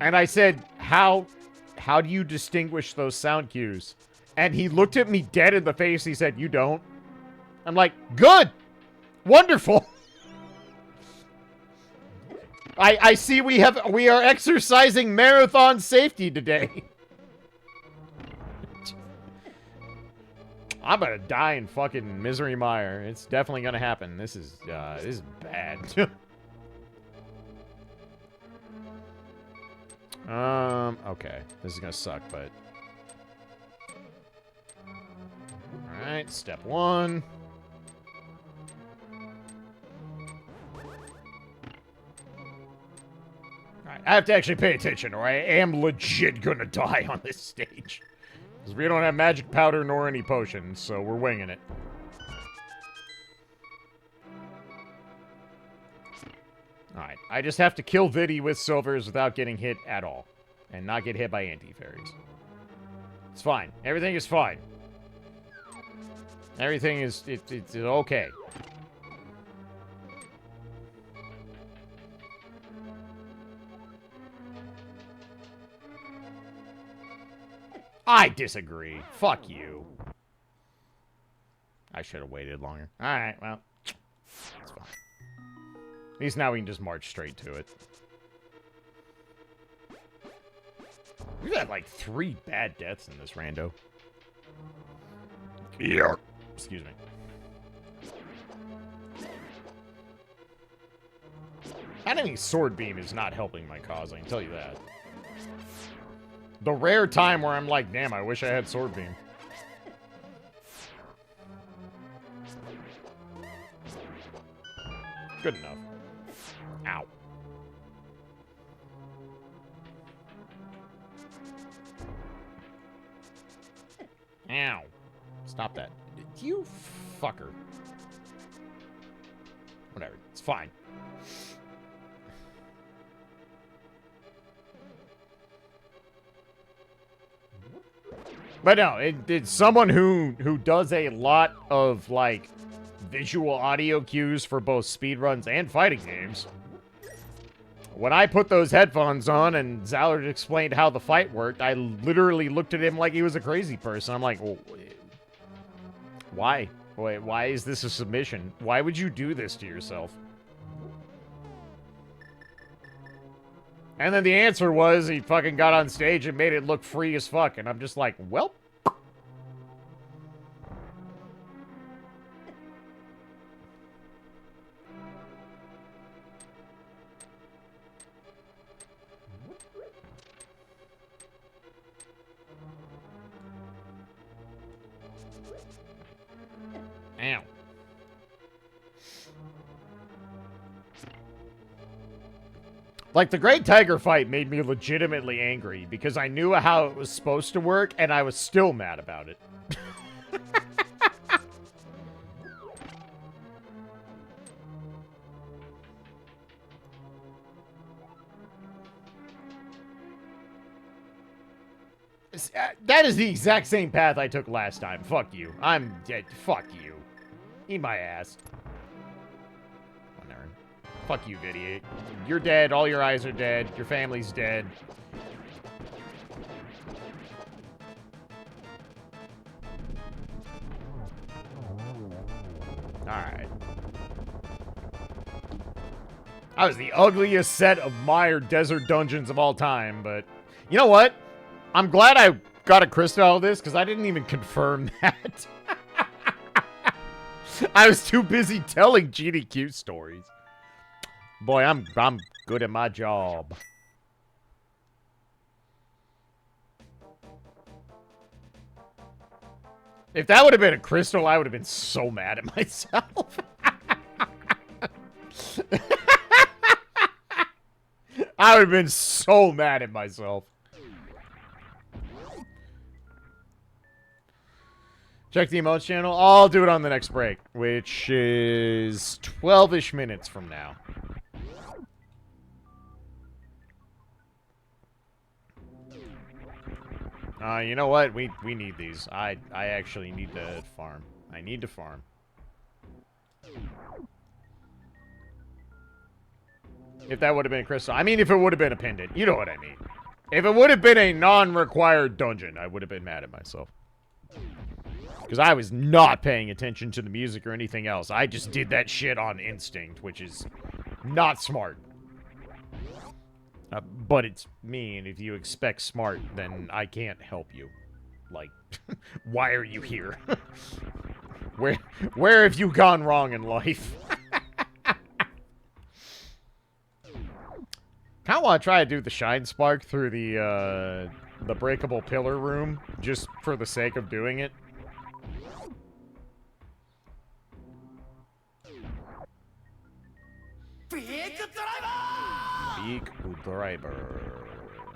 And I said, how do you distinguish those sound cues? And he looked at me dead in the face. He said, you don't. I'm like, good. Wonderful. I see we are exercising marathon safety today. I'm gonna die in fucking misery mire. It's definitely gonna happen. This is bad. Okay. This is gonna suck, but... Alright, step 1. Alright, I have to actually pay attention, or I am legit gonna die on this stage. Because we don't have magic powder nor any potions, so we're winging it. Alright, I just have to kill Viddy with silvers without getting hit at all. And not get hit by anti-fairies. It's fine. Everything is fine. Everything is... It's okay. I disagree. Fuck you. I should have waited longer. Alright, well. It's fine. At least now we can just march straight to it. We've had like 3 bad deaths in this rando. Yeah. Excuse me. Having sword beam is not helping my cause, I can tell you that. The rare time where I'm like, damn, I wish I had sword beam. Good enough. Ow. Ow. Stop that. You fucker. Whatever. It's fine. But no, it's someone who does a lot of, like, visual audio cues for both speedruns and fighting games. When I put those headphones on and Zallard explained how the fight worked, I literally looked at him like he was a crazy person. I'm like, well, why? Wait, why is this a submission? Why would you do this to yourself? And then the answer was he fucking got on stage and made it look free as fuck. And I'm just like, well. Ow. Like, the Great Tiger fight made me legitimately angry because I knew how it was supposed to work, and I was still mad about it. That is the exact same path I took last time. Fuck you. I'm dead. Fuck you. Eat my ass. Whatever. Fuck you, Viddy. You're dead. All your eyes are dead. Your family's dead. Alright. That was the ugliest set of Mire Desert Dungeons of all time, but... You know what? I'm glad I got a crystal out of this, because I didn't even confirm that. I was too busy telling GDQ stories. Boy, I'm good at my job. If that would have been a crystal, I would have been so mad at myself. I would have been so mad at myself. Check the emotes channel. I'll do it on the next break, which is 12-ish minutes from now. You know what? We need these. I actually need to farm. I need to farm. If that would have been a crystal. I mean, if it would have been a pendant. You know what I mean. If it would have been a non-required dungeon, I would have been mad at myself. Because I was not paying attention to the music or anything else. I just did that shit on instinct, which is not smart. But it's me, and if you expect smart, then I can't help you. Like, why are you here? Where have you gone wrong in life? Kind of want to try to do the Shine Spark through the breakable pillar room, just for the sake of doing it. Big driver.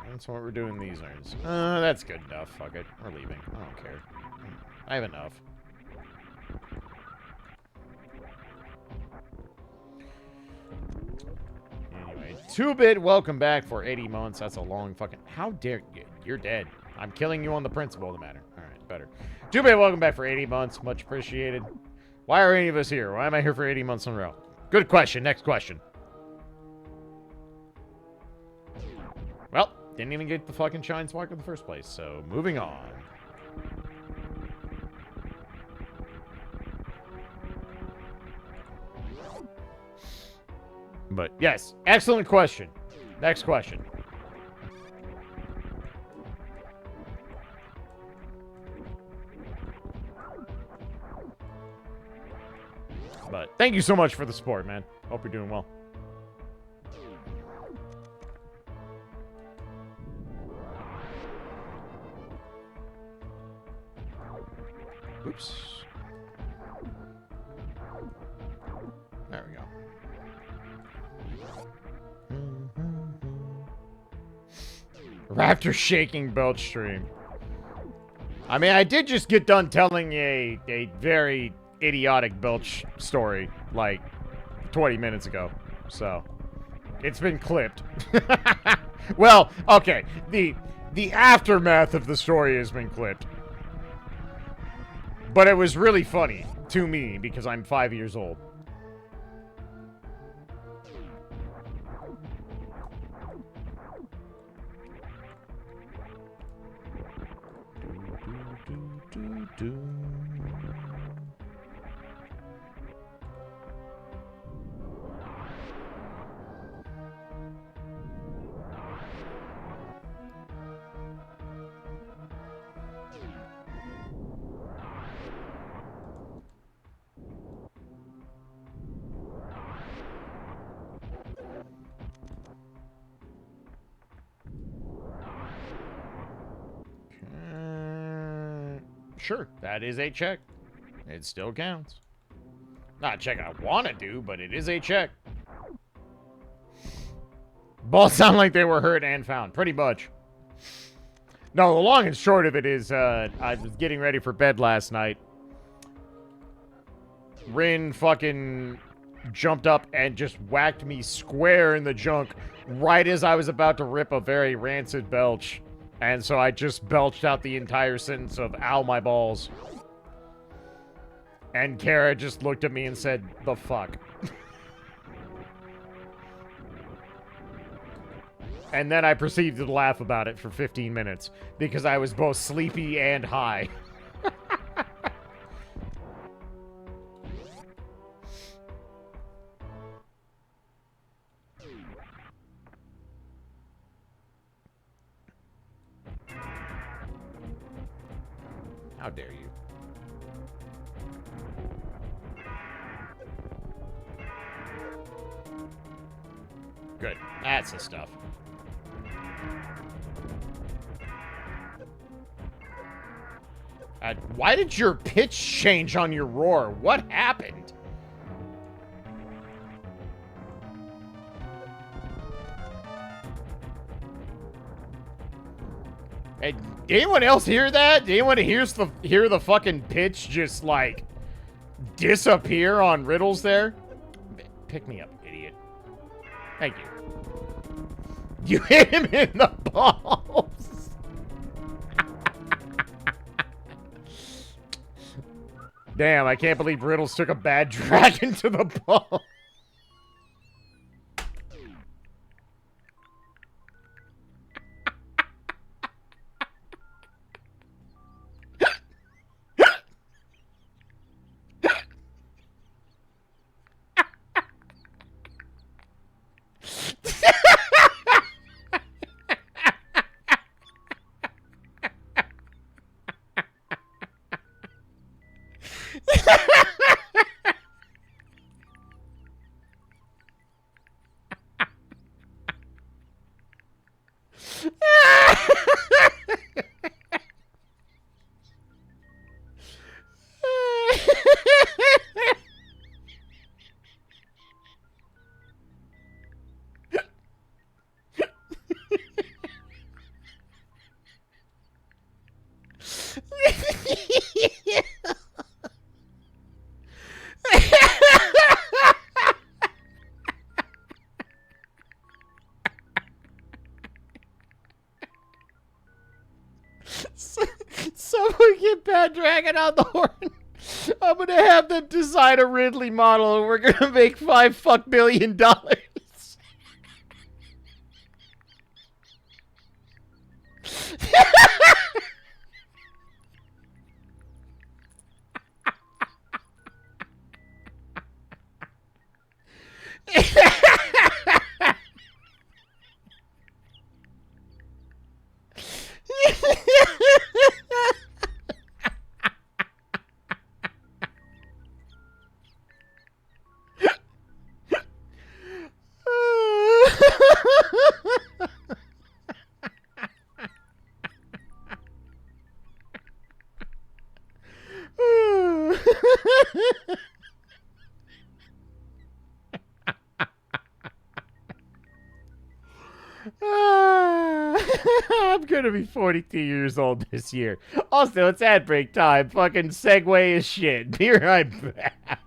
That's what we're doing these urns. That's good enough. Fuck it. We're leaving. I don't care. I have enough. Anyway, 2-bit welcome back for 80 months. That's a long fucking... How dare you? You're dead. I'm killing you on the principle of the matter. Alright, better. 2-bit welcome back for 80 months. Much appreciated. Why are any of us here? Why am I here for 80 months in a row? Good question. Next question. Well, didn't even get the fucking Shine Spark in the first place, so moving on. But, yes, excellent question. Next question. But, thank you so much for the support, man. Hope you're doing well. Oops. There we go. Raptor shaking belch stream. I mean, I did just get done telling a very idiotic belch story, like, 20 minutes ago. So, it's been clipped. Well, okay. The aftermath of the story has been clipped. But it was really funny to me because I'm 5 years old. Sure, that is a check. It still counts. Not a check I want to do, but it is a check. Both sound like they were hurt and found, pretty much. No, the long and short of it is, I was getting ready for bed last night. Rin fucking jumped up and just whacked me square in the junk right as I was about to rip a very rancid belch. And so I just belched out the entire sentence of, ow, my balls. And Kara just looked at me and said, the fuck? And then I proceeded to laugh about it for 15 minutes, because I was both sleepy and high. How dare you? Good. That's the stuff. Why did your pitch change on your roar? What happened? Hey, did anyone else hear that? Did anyone hear the fucking pitch just like disappear on riddles there? Pick me up, idiot. Thank you. You hit him in the balls. Damn, I can't believe Riddles took a bad dragon to the ball. Someone get Bad Dragon on the horn. I'm gonna have them design a Ridley model and we're gonna make $5 billion. I'm gonna be 42 years old this year. Also, it's ad break time. Fucking segue is shit. Be right back.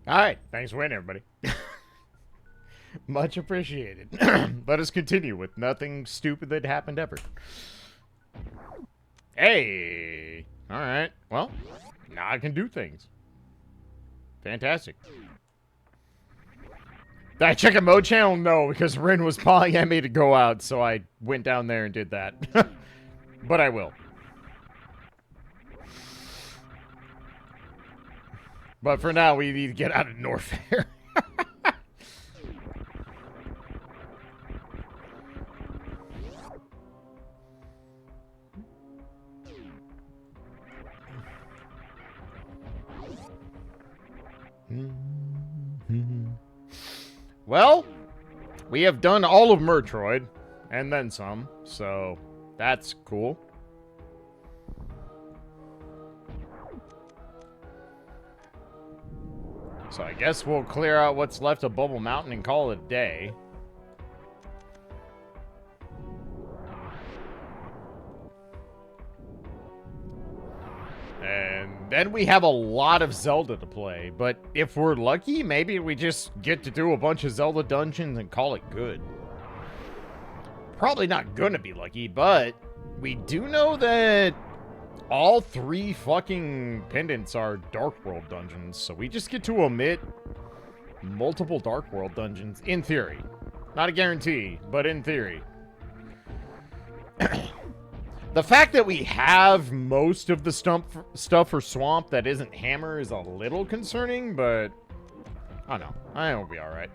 Alright, thanks for waiting, everybody. Much appreciated. Let us continue with nothing stupid that happened ever. Hey! Alright, well, now I can do things. Fantastic. Did I check a mode channel? No, because Rin was calling at me to go out, so I went down there and did that. But I will. But for now, we need to get out of Norfair. Well, we have done all of Murtroyd, and then some, so that's cool. So I guess we'll clear out what's left of Bubble Mountain and call it a day. And then we have a lot of Zelda to play, but if we're lucky, maybe we just get to do a bunch of Zelda dungeons and call it good. Probably not gonna be lucky, but we do know that all 3 fucking pendants are Dark World dungeons, so we just get to omit multiple Dark World dungeons, in theory. Not a guarantee, but in theory. The fact that we have most of the stuff for Swamp that isn't Hammer is a little concerning, but I don't know. I think we'll be alright.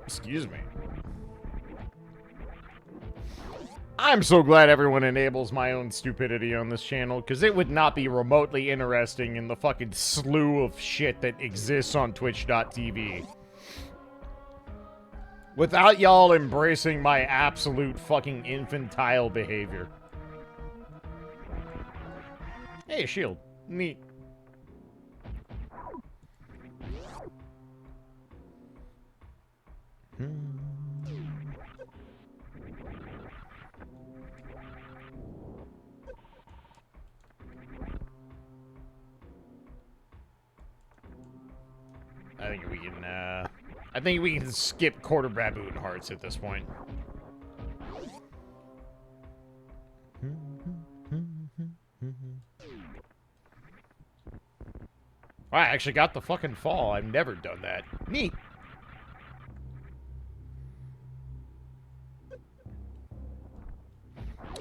Excuse me. I'm so glad everyone enables my own stupidity on this channel, because it would not be remotely interesting in the fucking slew of shit that exists on Twitch.tv. Without y'all embracing my absolute fucking infantile behavior. Hey, a shield. Neat. I think we can skip quarter baboon hearts at this point. I actually got the fucking fall. I've never done that. Neat.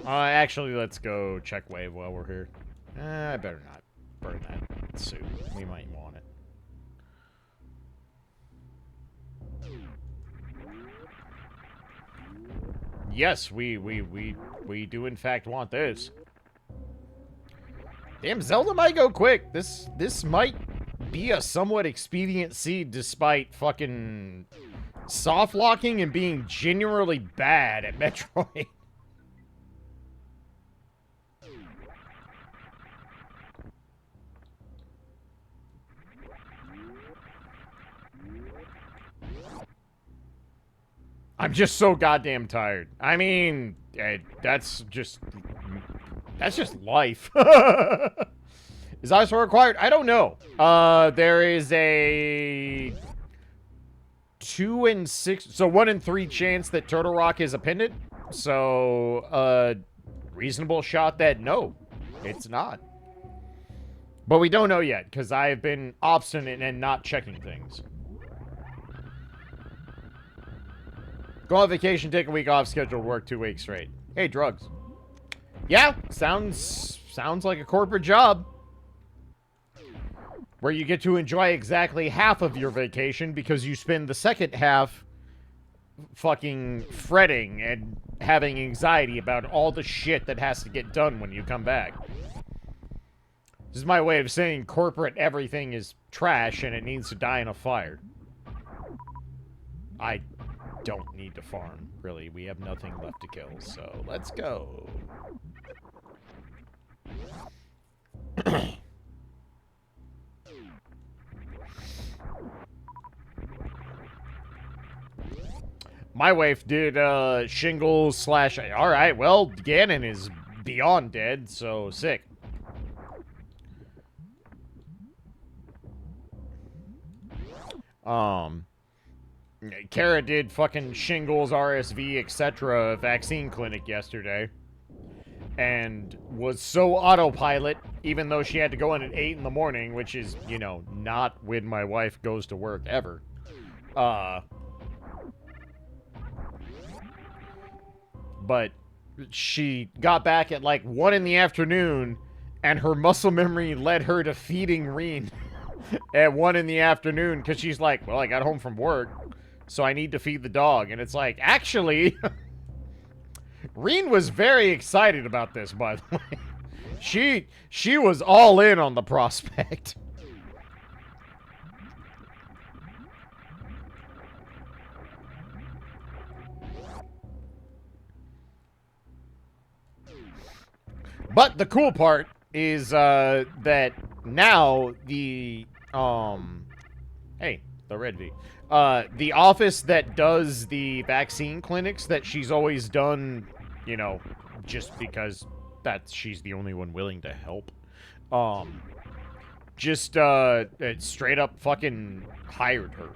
Actually, let's go check wave while we're here. I better not burn that suit. We might want it. Yes, we do in fact want this. Damn, Zelda might go quick. This might be a somewhat expedient seed despite fucking soft locking and being genuinely bad at Metroid. I'm just so goddamn tired. I mean, that's just life. Is ISO required? I don't know. There is a 2 in 6, so 1 in 3 chance that Turtle Rock is a pendant. So, reasonable shot that no, it's not. But we don't know yet, because I have been obstinate and not checking things. Go on vacation, take a week off, scheduled work 2 weeks straight. Hey, drugs. Yeah, sounds like a corporate job. Where you get to enjoy exactly half of your vacation because you spend the second half fucking fretting and having anxiety about all the shit that has to get done when you come back. This is my way of saying corporate everything is trash and it needs to die in a fire. I don't need to farm, really. We have nothing left to kill, so let's go. My wife did shingles slash. All right, well, Ganon is beyond dead, so sick. Kara did fucking shingles, RSV, etc. vaccine clinic yesterday. And was so autopilot, even though she had to go in at 8 in the morning, which is, you know, not when my wife goes to work ever. But she got back at like 1 in the afternoon, and her muscle memory led her to feeding Reen at 1 in the afternoon, because she's like, well, I got home from work, so I need to feed the dog. And it's like, actually, Reen was very excited about this, by the way. She was all in on the prospect. But the cool part is that now the hey, the red V. The office that does the vaccine clinics that she's always done, you know, just because she's the only one willing to help. Just straight up fucking hired her.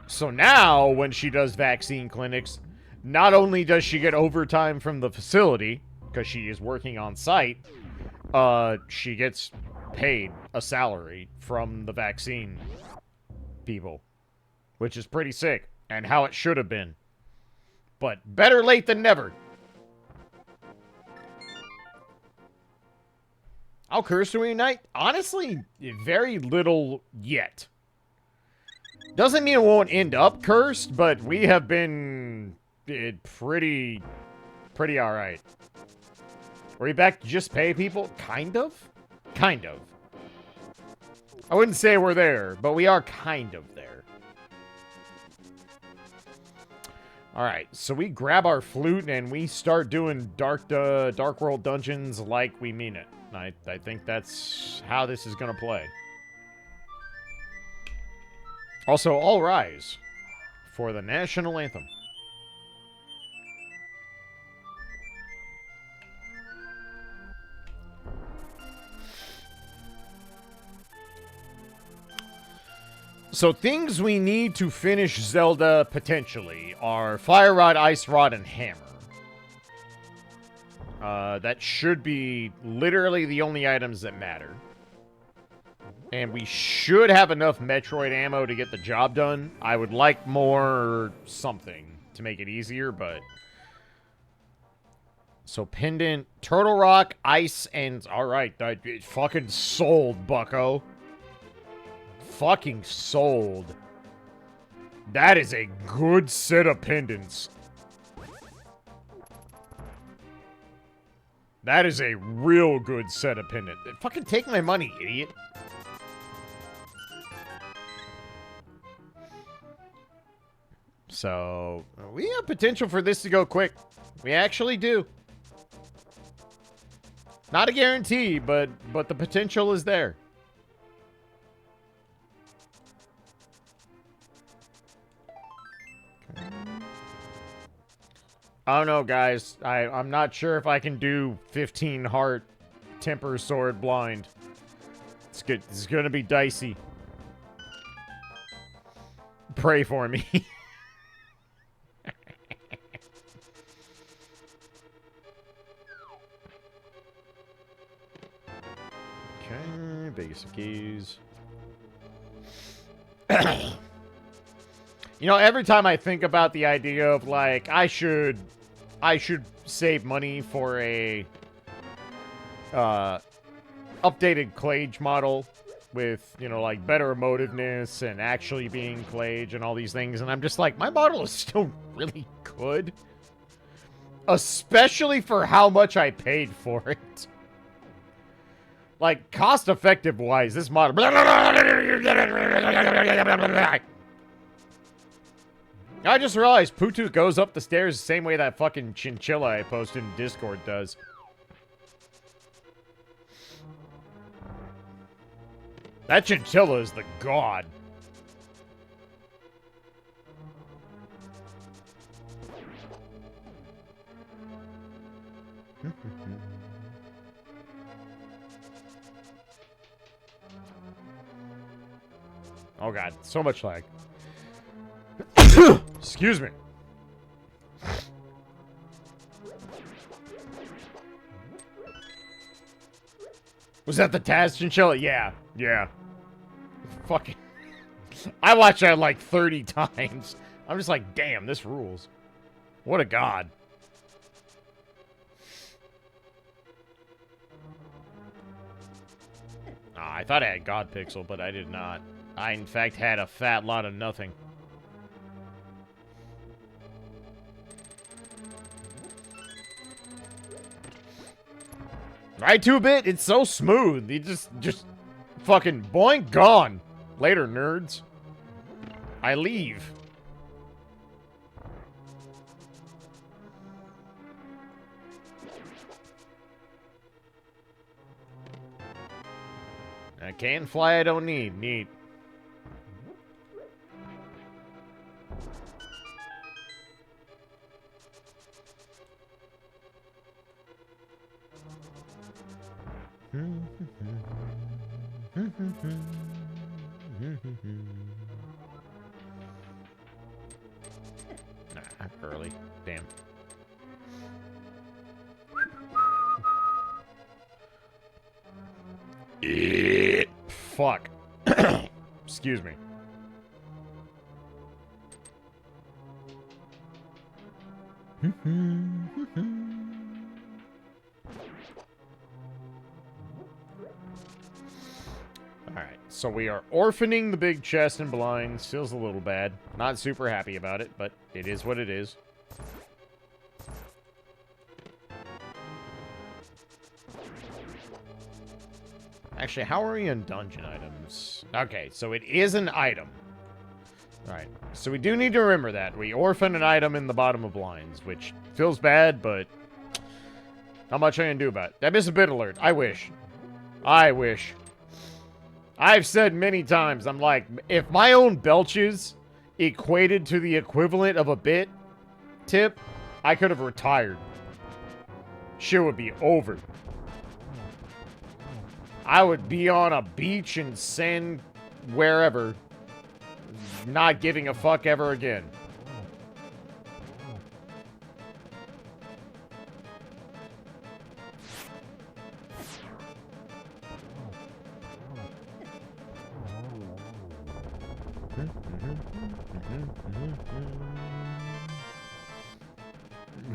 So now when she does vaccine clinics, not only does she get overtime from the facility, because she is working on site, she gets paid a salary from the vaccine people, which is pretty sick, and how it should have been. But better late than never. How cursed are we tonight? Honestly, very little yet. Doesn't mean it won't end up cursed, but we have been pretty alright. Are we back to just pay people? Kind of? Kind of. I wouldn't say we're there, but we are kind of there. Alright, so we grab our flute and we start doing Dark World dungeons like we mean it. I think that's how this is going to play. Also, all rise for the national anthem. So things we need to finish Zelda, potentially, are Fire Rod, Ice Rod, and Hammer. That should be literally the only items that matter. And we should have enough Metroid ammo to get the job done. I would like more something to make it easier, but... So Pendant, Turtle Rock, Ice, and... Alright, it fucking sold, bucko. Fucking sold. That is a good set of pendants. That is a real good set of pendants. Fucking take my money, idiot. So, we have potential for this to go quick. We actually do. Not a guarantee, but the potential is there. I don't know, guys. I'm not sure if I can do 15 heart temper sword blind. It's good. It's gonna be dicey. Pray for me. Okay, basic keys. You know, every time I think about the idea of, like, I should save money for a updated Klaige model with, you know, like, better emotiveness and actually being Klaige and all these things, and I'm just like, my model is still really good. Especially for how much I paid for it. Like, cost-effective-wise, this model... I just realized Potoos goes up the stairs the same way that fucking chinchilla I posted in Discord does. That chinchilla is the god. Oh god, so much lag. Excuse me. Was that the Taz chinchilla? Yeah, yeah. Fucking. I watched that like 30 times. I'm just like, damn, this rules. What a god. I thought I had God Pixel, but I did not. I, in fact, had a fat lot of nothing. Right, 2-bit? It's so smooth. You just fucking boink, gone. Later, nerds. I leave. I can't fly, I don't need. Neat. Nah, early. Damn. Fuck. Excuse me. Alright, so we are orphaning the big chest and blinds. Feels a little bad. Not super happy about it, but it is what it is. Actually, how are we in dungeon items? Okay, so it is an item. Alright, so we do need to remember that. We orphan an item in the bottom of blinds, which feels bad, but not much I can do about it. That missed a bit alert. I wish. I wish. I've said many times, I'm like, if my own belches equated to the equivalent of a bit tip, I could have retired. Shit would be over. I would be on a beach in sand wherever, not giving a fuck ever again.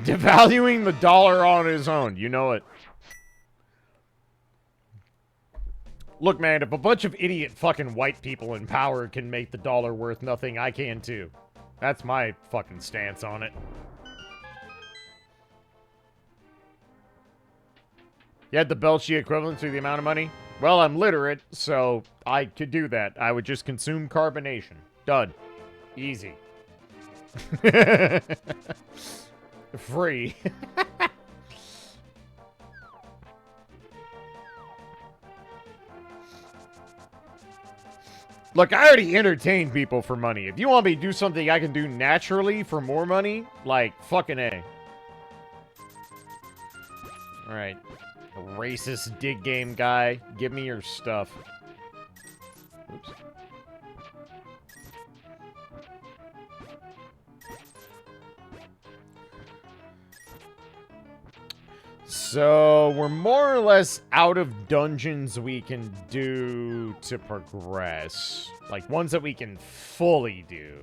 Devaluing the dollar on his own, you know it. Look, man, if a bunch of idiot fucking white people in power can make the dollar worth nothing, I can too. That's my fucking stance on it. You had the Belchy equivalent to the amount of money? Well, I'm literate, so I could do that. I would just consume carbonation. Done. Easy. Free. Look, I already entertain people for money. If you want me to do something I can do naturally for more money, like, fucking A. Alright. Racist dig game guy, give me your stuff. Oops. So, we're more or less out of dungeons we can do to progress. Like, ones that we can fully do.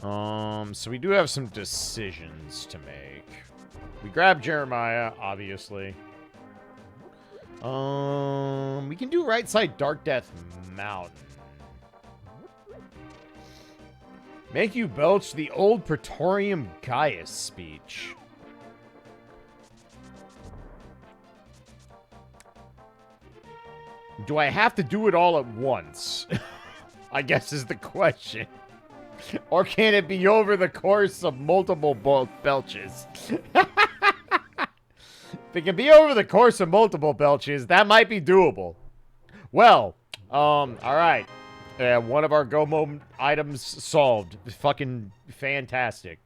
So we do have some decisions to make. We grab Jeremiah, obviously. We can do right side Dark Death Mountain. Make you belch the old Praetorium Gaius speech. Do I have to do it all at once? I guess is the question. Or can it be over the course of multiple belches? If it can be over the course of multiple belches, that might be doable. Well, alright. One of our go-mo items solved. Fucking fantastic.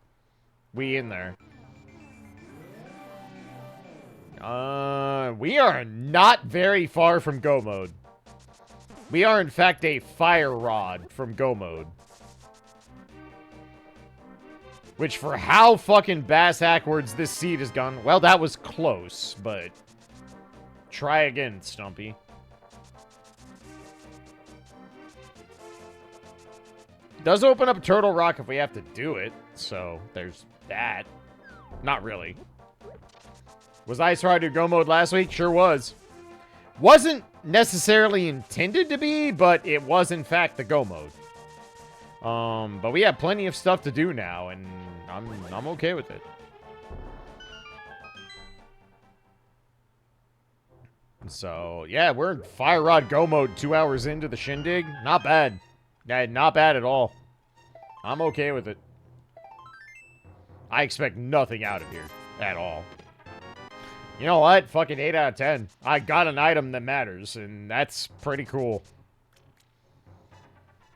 We in there. We are not very far from go mode. We are, in fact, a fire rod from go mode. Which, for how fucking bass-backwards this seed has gone... Well, that was close, but... Try again, Stumpy. Does open up Turtle Rock if we have to do it, so there's that. Not really. Was Ice Rider go mode last week? Sure was. Wasn't necessarily intended to be, but it was in fact the go mode. But we have plenty of stuff to do now, and I'm okay with it. So, yeah, we're in Fire Rod go mode 2 hours into the shindig. Not bad. Yeah, not bad at all. I'm okay with it. I expect nothing out of here at all. You know what? Fucking 8 out of 10. I got an item that matters, and that's pretty cool.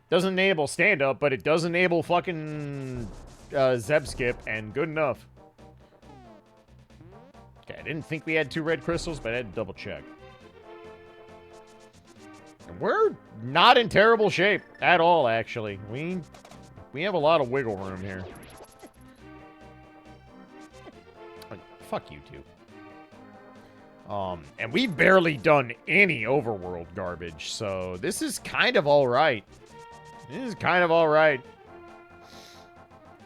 Doesn't enable stand-up, but it does enable fucking Zeb skip, and good enough. Okay, I didn't think we had 2 red crystals, but I had to double check. And we're not in terrible shape at all, actually. We have a lot of wiggle room here. Like, fuck you two. And we've barely done any overworld garbage, so this is kind of alright. This is kind of alright.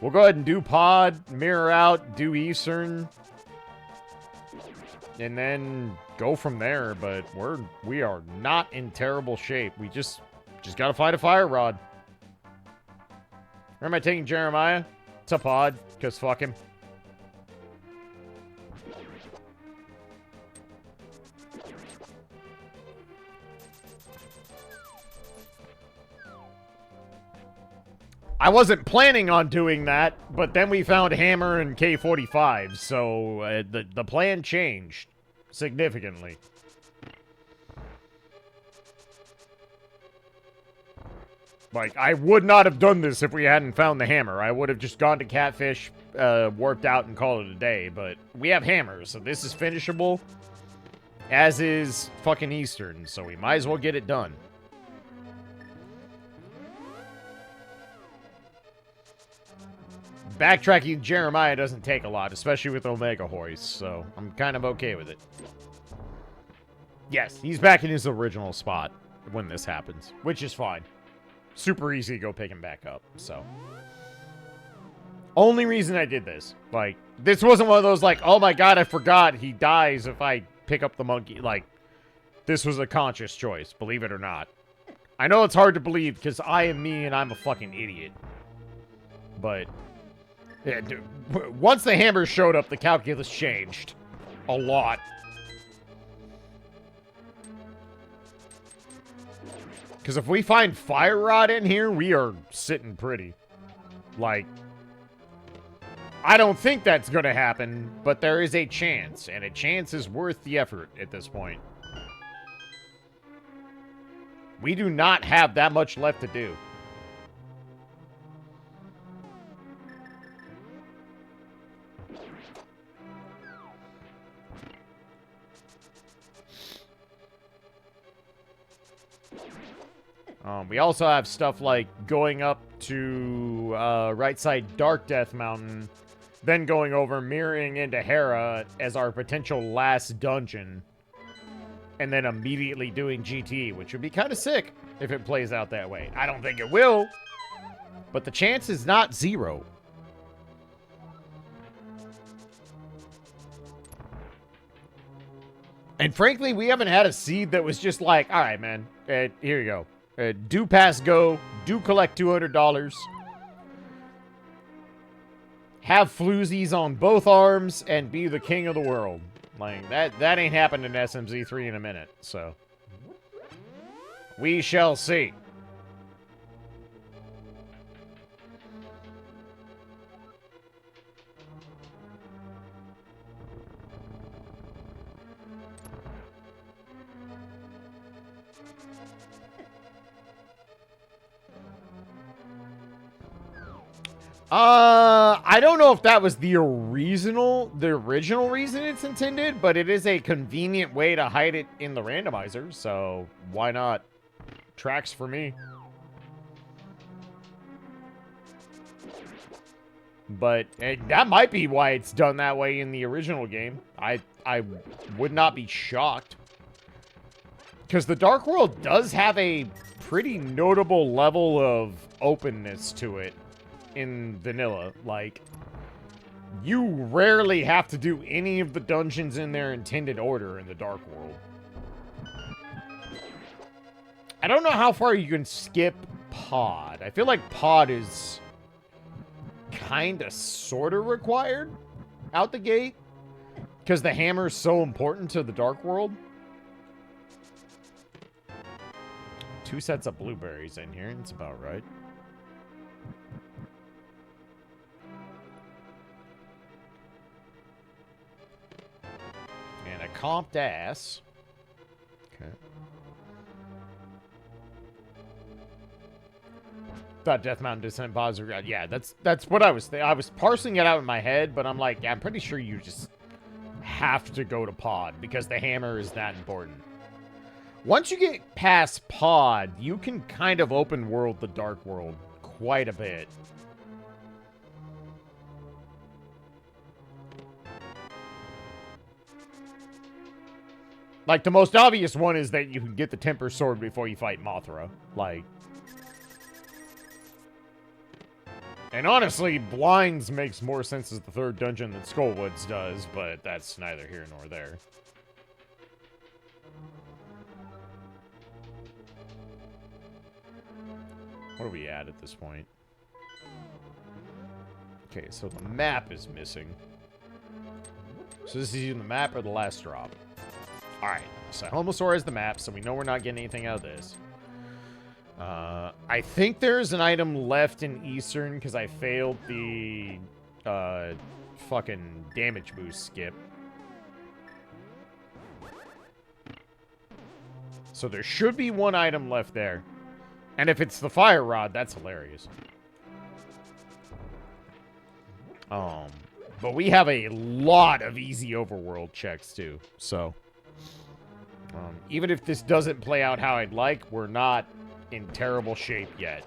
We'll go ahead and do Pod, Mirror Out, do Eastern, and then go from there, but we are not in terrible shape. We just gotta fight a Fire Rod. Where am I taking Jeremiah? To Pod, because fuck him. I wasn't planning on doing that, but then we found Hammer and K-45, so the plan changed significantly. Like, I would not have done this if we hadn't found the Hammer. I would have just gone to Catfish, warped out, and called it a day, but we have Hammers, so this is finishable, as is fucking Eastern, so we might as well get it done. Backtracking Jeremiah doesn't take a lot, especially with Omega Hoist, so I'm kind of okay with it. Yes, he's back in his original spot when this happens, which is fine. Super easy to go pick him back up, so. Only reason I did this. Like, this wasn't one of those, like, oh my god, I forgot he dies if I pick up the monkey. Like, this was a conscious choice, believe it or not. I know it's hard to believe because I am me and I'm a fucking idiot. But... yeah, dude, once the Hammer showed up, the calculus changed. A lot. Because if we find Fire Rod in here, we are sitting pretty. Like, I don't think that's going to happen, but there is a chance, and a chance is worth the effort at this point. We do not have that much left to do. We also have stuff like going up to right side Dark Death Mountain, then going over mirroring into Hera as our potential last dungeon, and then immediately doing GT, which would be kind of sick if it plays out that way. I don't think it will, but the chance is not zero. And frankly, we haven't had a seed that was just like, all right, man, here you go. Do pass go, do collect $200, have floozies on both arms, and be the king of the world. Like, that ain't happened in SMZ3 in a minute, so. We shall see. I don't know if that was the original reason it's intended, but it is a convenient way to hide it in the randomizer, so why not? Tracks for me. But that might be why it's done that way in the original game. I would not be shocked. Because the Dark World does have a pretty notable level of openness to it in vanilla. Like, you rarely have to do any of the dungeons in their intended order in the Dark World. I don't know how far you can skip Pod. I feel like Pod is kinda sorta required out the gate because the hammer is so important to the Dark World. 2 sets of blueberries in here. That's about right. And a comped ass. Okay. Thought Death Mountain Descent Pods were... Yeah, that's what I was thinking. I was parsing it out in my head, but I'm like, yeah, I'm pretty sure you just have to go to Pod because the hammer is that important. Once you get past Pod, you can kind of open world the Dark World quite a bit. Like, the most obvious one is that you can get the Temper Sword before you fight Mothra. Like... And honestly, Blinds makes more sense as the third dungeon than Skullwoods does, but that's neither here nor there. What are we at this point? Okay, so the map is missing. So this is either the map or the last drop. Alright, so Homosaur is the map, so we know we're not getting anything out of this. I think there's an item left in Eastern because I failed the fucking damage boost skip. So there should be one item left there. And if it's the fire rod, that's hilarious. But we have a lot of easy overworld checks too. So even if this doesn't play out how I'd like, we're not in terrible shape yet.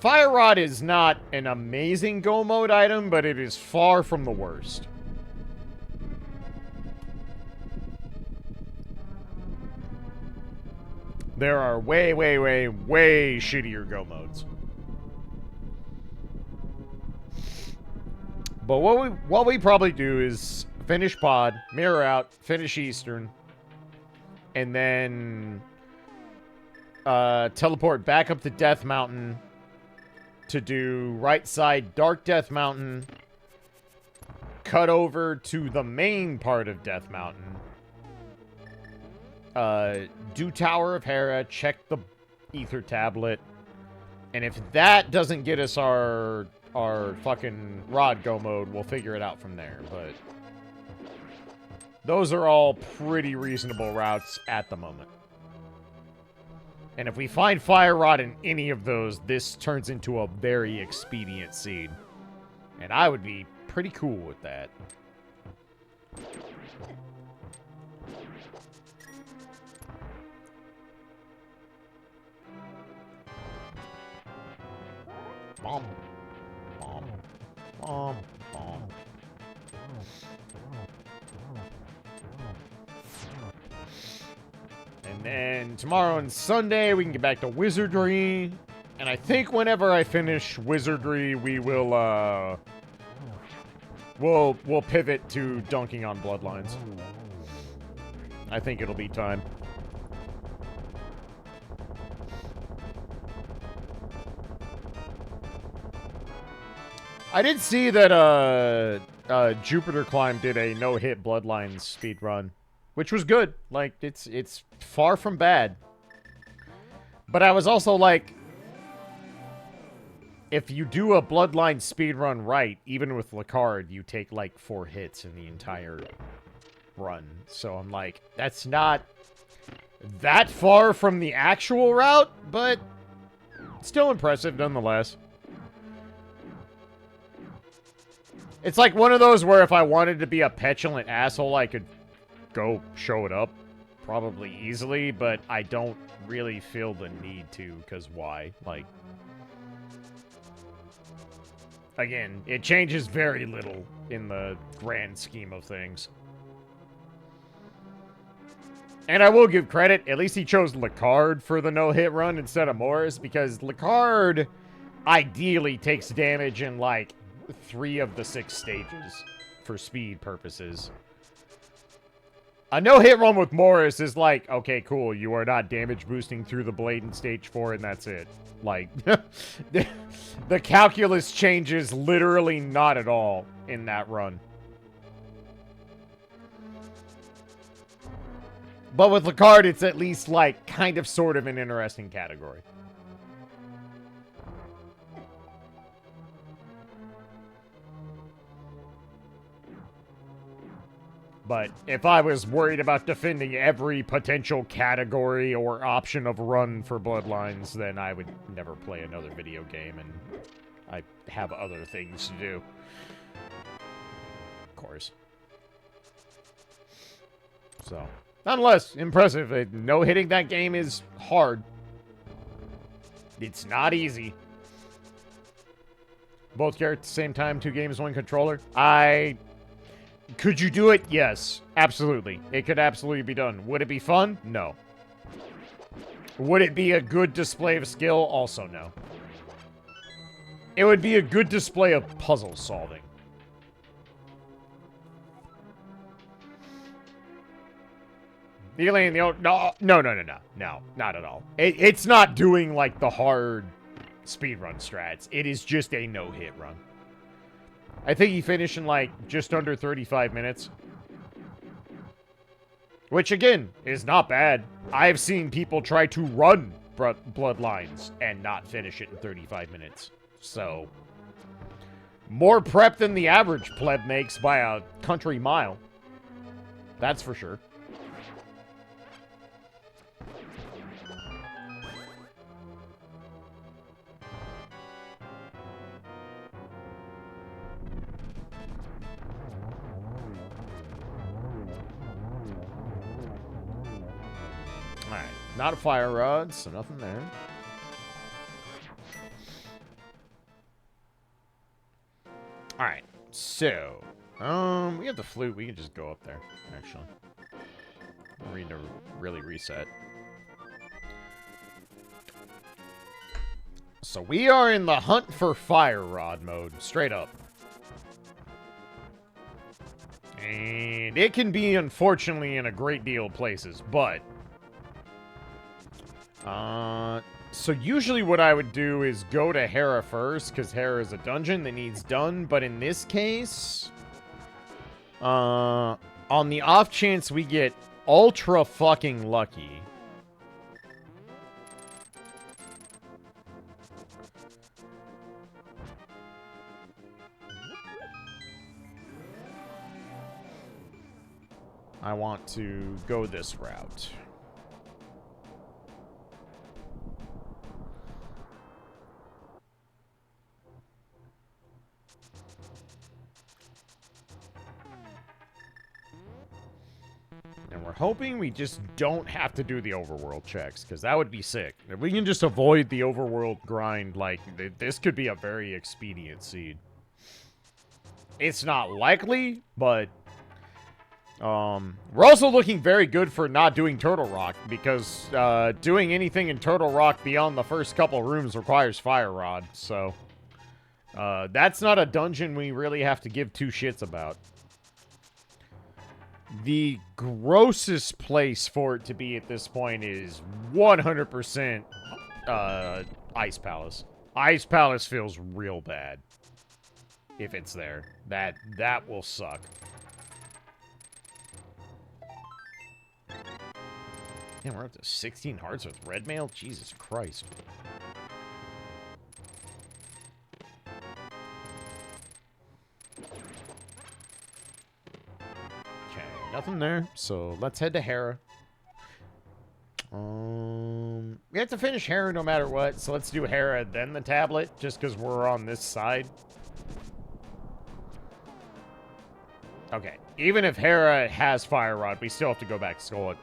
Fire Rod is not an amazing go mode item, but it is far from the worst. There are way, way, way, way shittier go modes. But what we probably do is finish Pod, mirror out, finish Eastern, and then teleport back up to Death Mountain to do right side Dark Death Mountain, cut over to the main part of Death Mountain, do Tower of Hera, check the Ether Tablet, and if that doesn't get us our fucking Rod Go mode, we'll figure it out from there, but those are all pretty reasonable routes at the moment. And if we find Fire Rod in any of those, this turns into a very expedient seed. And I would be pretty cool with that. Bomb. Bomb. Bomb. Bomb. And then tomorrow and Sunday, we can get back to Wizardry. And I think whenever I finish Wizardry, we will, we'll pivot to dunking on Bloodlines. I think it'll be time. I did see that, Jupiter Climb did a no-hit Bloodlines speedrun, which was good. Like, it's far from bad. But I was also like, if you do a Bloodline speedrun right, even with Lacard, you take like 4 hits in the entire run. So I'm like, that's not that far from the actual route, but still impressive nonetheless. It's like one of those where if I wanted to be a petulant asshole, I could go show it up probably easily, but I don't really feel the need to, because why? Like, again, it changes very little in the grand scheme of things. And I will give credit, at least he chose Lecard for the no-hit run instead of Morris, because Lecard ideally takes damage in, like, 3 of the 6 stages for speed purposes. A no-hit run with Morris is like, okay, cool, you are not damage boosting through the blade in stage 4, and that's it. Like, the calculus changes literally not at all in that run. But with Lecard, it's at least, like, kind of sort of an interesting category. But if I was worried about defending every potential category or option of run for Bloodlines, then I would never play another video game, and I have other things to do. Of course. So, nonetheless, impressive. No-hitting that game is hard. It's not easy. Both characters at the same time, 2 games, 1 controller. Could you do it? Yes, absolutely. It could absolutely be done. Would it be fun? No. Would it be a good display of skill? Also, no. It would be a good display of puzzle solving. The alien, no, not at all. It's not doing, like, the hard speedrun strats. It is just a no-hit run. I think he finished in, like, just under 35 minutes. Which, again, is not bad. I've seen people try to run Bloodlines and not finish it in 35 minutes. So, more prep than the average pleb makes by a country mile. That's for sure. Alright, not a fire rod, so nothing there. Alright, so, we have the flute, we can just go up there, actually. We need to really reset. So we are in the hunt for fire rod mode, straight up. And it can be, unfortunately, in a great deal of places, but so usually what I would do is go to Hera first, because Hera is a dungeon that needs done, but in this case, on the off chance we get ultra fucking lucky, I want to go this route. And we're hoping we just don't have to do the overworld checks, because that would be sick. If we can just avoid the overworld grind, like, this could be a very expedient seed. It's not likely, but we're also looking very good for not doing Turtle Rock, because doing anything in Turtle Rock beyond the first couple rooms requires Fire Rod, so that's not a dungeon we really have to give 2 shits about. The grossest place for it to be at this point is 100% Ice Palace. Ice Palace feels real bad if it's there. That will suck. Man, we're up to 16 hearts with red mail? Jesus Christ. Okay, nothing there. So let's head to Hera. We have to finish Hera no matter what, so let's do Hera then the tablet, just because we're on this side. Okay, even if Hera has Fire Rod, we still have to go back to Skull.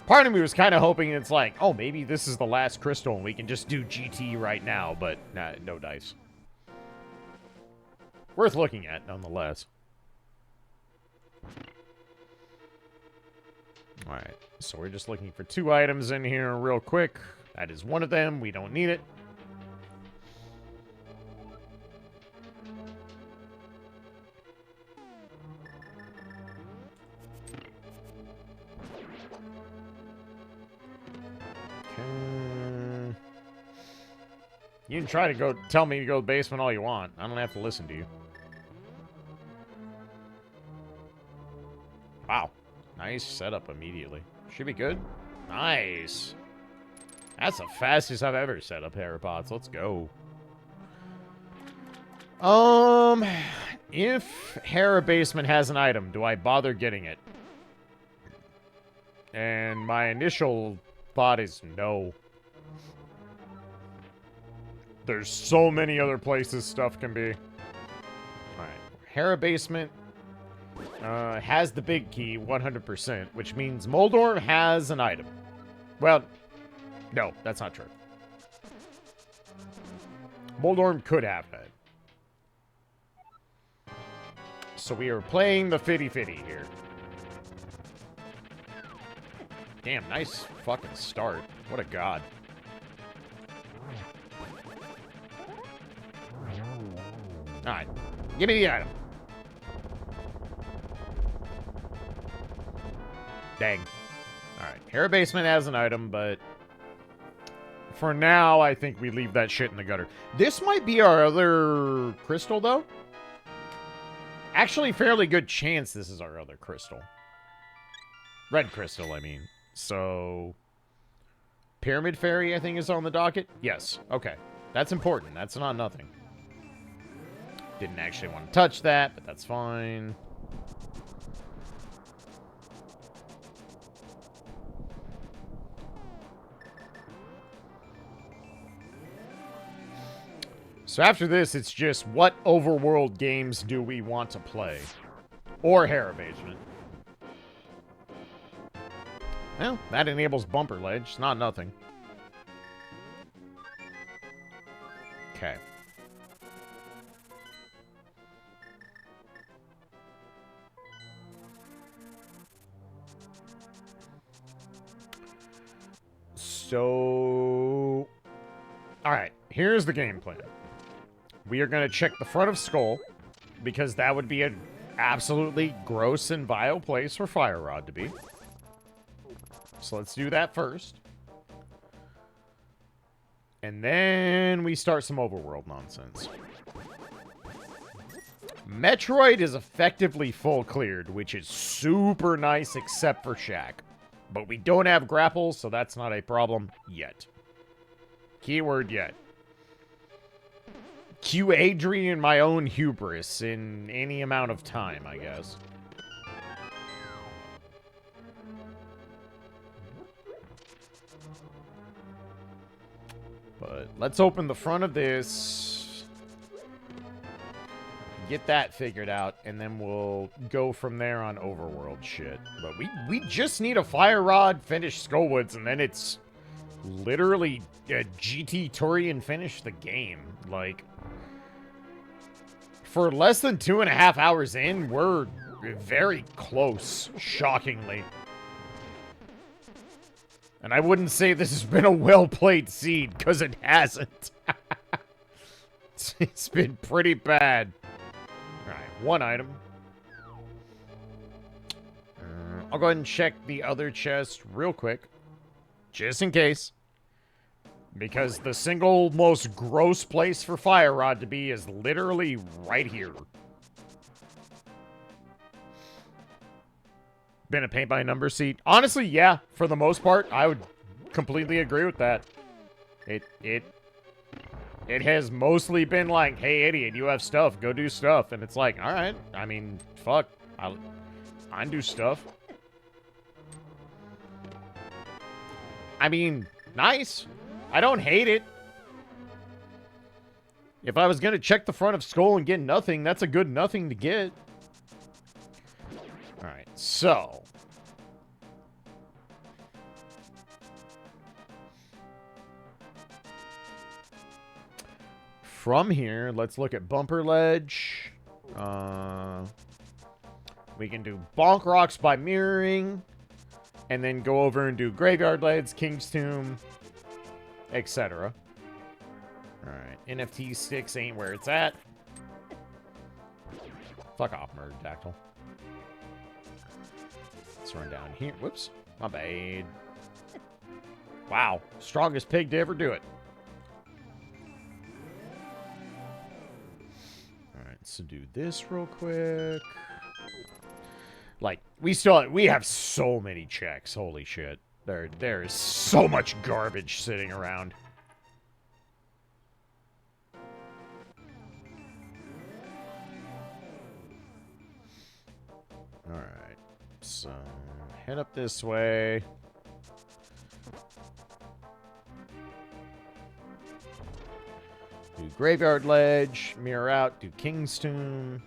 Part of me was kind of hoping it's like, oh, maybe this is the last crystal and we can just do GT right now, but nah, no dice. Worth looking at, nonetheless. Alright, so we're just looking for 2 items in here real quick. That is one of them. We don't need it. Okay. You can try to go tell me to go to the basement all you want. I don't have to listen to you. Wow. Nice setup immediately. Should be good. Nice. That's the fastest I've ever set up Herapods. Let's go. If Hera Basement has an item, do I bother getting it? And my initial thought is no. There's so many other places stuff can be. Alright. Hera Basement has the big key, 100%, which means Moldorm has an item. Well, no, that's not true. Moldorm could have that. So we are playing the fitty-fitty here. Damn, nice fucking start. What a god. Alright, give me the item. Dang. Alright, Hera Basement has an item, but for now, I think we leave that shit in the gutter. This might be our other crystal, though. Actually, fairly good chance this is our other crystal. Red crystal, I mean. So, Pyramid Fairy, I think, is on the docket? Yes. Okay. That's important. That's not nothing. Didn't actually want to touch that, but that's fine. So after this, it's just what overworld games do we want to play? Or Hera Basement. Well, that enables bumper ledge. It's not nothing. Okay. So... Alright, here's the game plan. We are going to check the front of Skull, because that would be an absolutely gross and vile place for Fire Rod to be. So let's do that first. And then we start some overworld nonsense. Metroid is effectively full cleared, which is super nice except for Shack. But we don't have grapples, so that's not a problem yet. Keyword yet. Cue Adrian my own hubris in any amount of time, I guess. But let's open the front of this. Get that figured out, and then we'll go from there on overworld shit. But we just need a Fire Rod, finish Skullwoods, and then it's literally a GT Turian finish the game. Like, for less than 2.5 hours in, we're very close, shockingly. And I wouldn't say this has been a well-played seed, because it hasn't. It's been pretty bad. Alright, one item. I'll go ahead and check the other chest real quick. Just in case. Because the single most gross place for Fire Rod to be is literally right here. Been a paint-by-number seat? Honestly, yeah. For the most part, I would completely agree with that. It has mostly been like, hey, idiot, you have stuff. Go do stuff. And it's like, alright. I mean, fuck. I do stuff. I mean, nice. I don't hate it. If I was going to check the front of Skull and get nothing, that's a good nothing to get. Alright, so... From here, let's look at Bumper Ledge. We can do Bonk Rocks by mirroring. And then go over and do Graveyard Ledge, King's Tomb, etc. Alright, NFT sticks ain't where it's at. Fuck off, Murdactyl. Let's run down here. Whoops. My bad. Wow. Strongest pig to ever do it. Alright, so do this real quick. Like, we have so many checks. Holy shit. There is so much garbage sitting around. Alright. So, head up this way. Do Graveyard Ledge, mirror out, do King's Tomb.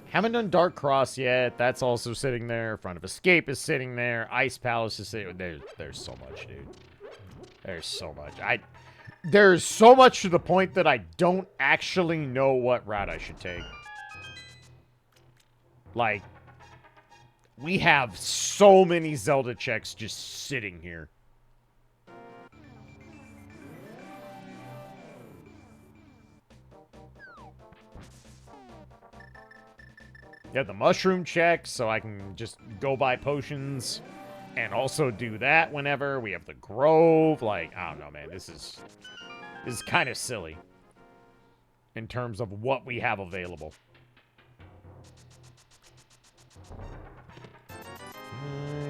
Haven't done Dark Cross yet. That's also sitting there. Front of Escape is sitting there. Ice Palace is sitting there. There's so much, dude. There's so much. There's so much to the point that I don't actually know what route I should take. Like, we have so many Zelda checks just sitting here. Yeah, the mushroom check, so I can just go buy potions and also do that whenever. We have the Grove. Like, I don't know, man. This is kind of silly in terms of what we have available.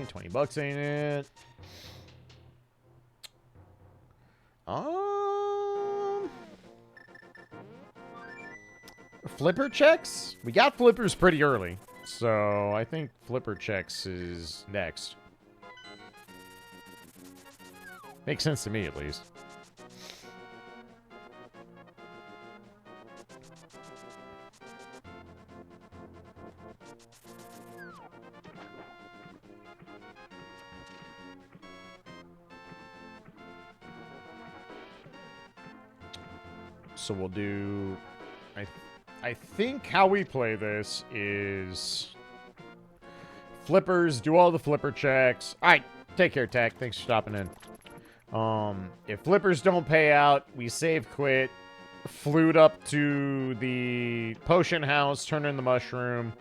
20 bucks, ain't it? Flipper checks? We got flippers pretty early, so I think flipper checks is next. Makes sense to me, at least. So we'll do... I think how we play this is... Flippers, do all the flipper checks. Alright, take care, Tech. Thanks for stopping in. If flippers don't pay out, we save quit. Flute up to the potion house, turn in the mushroom.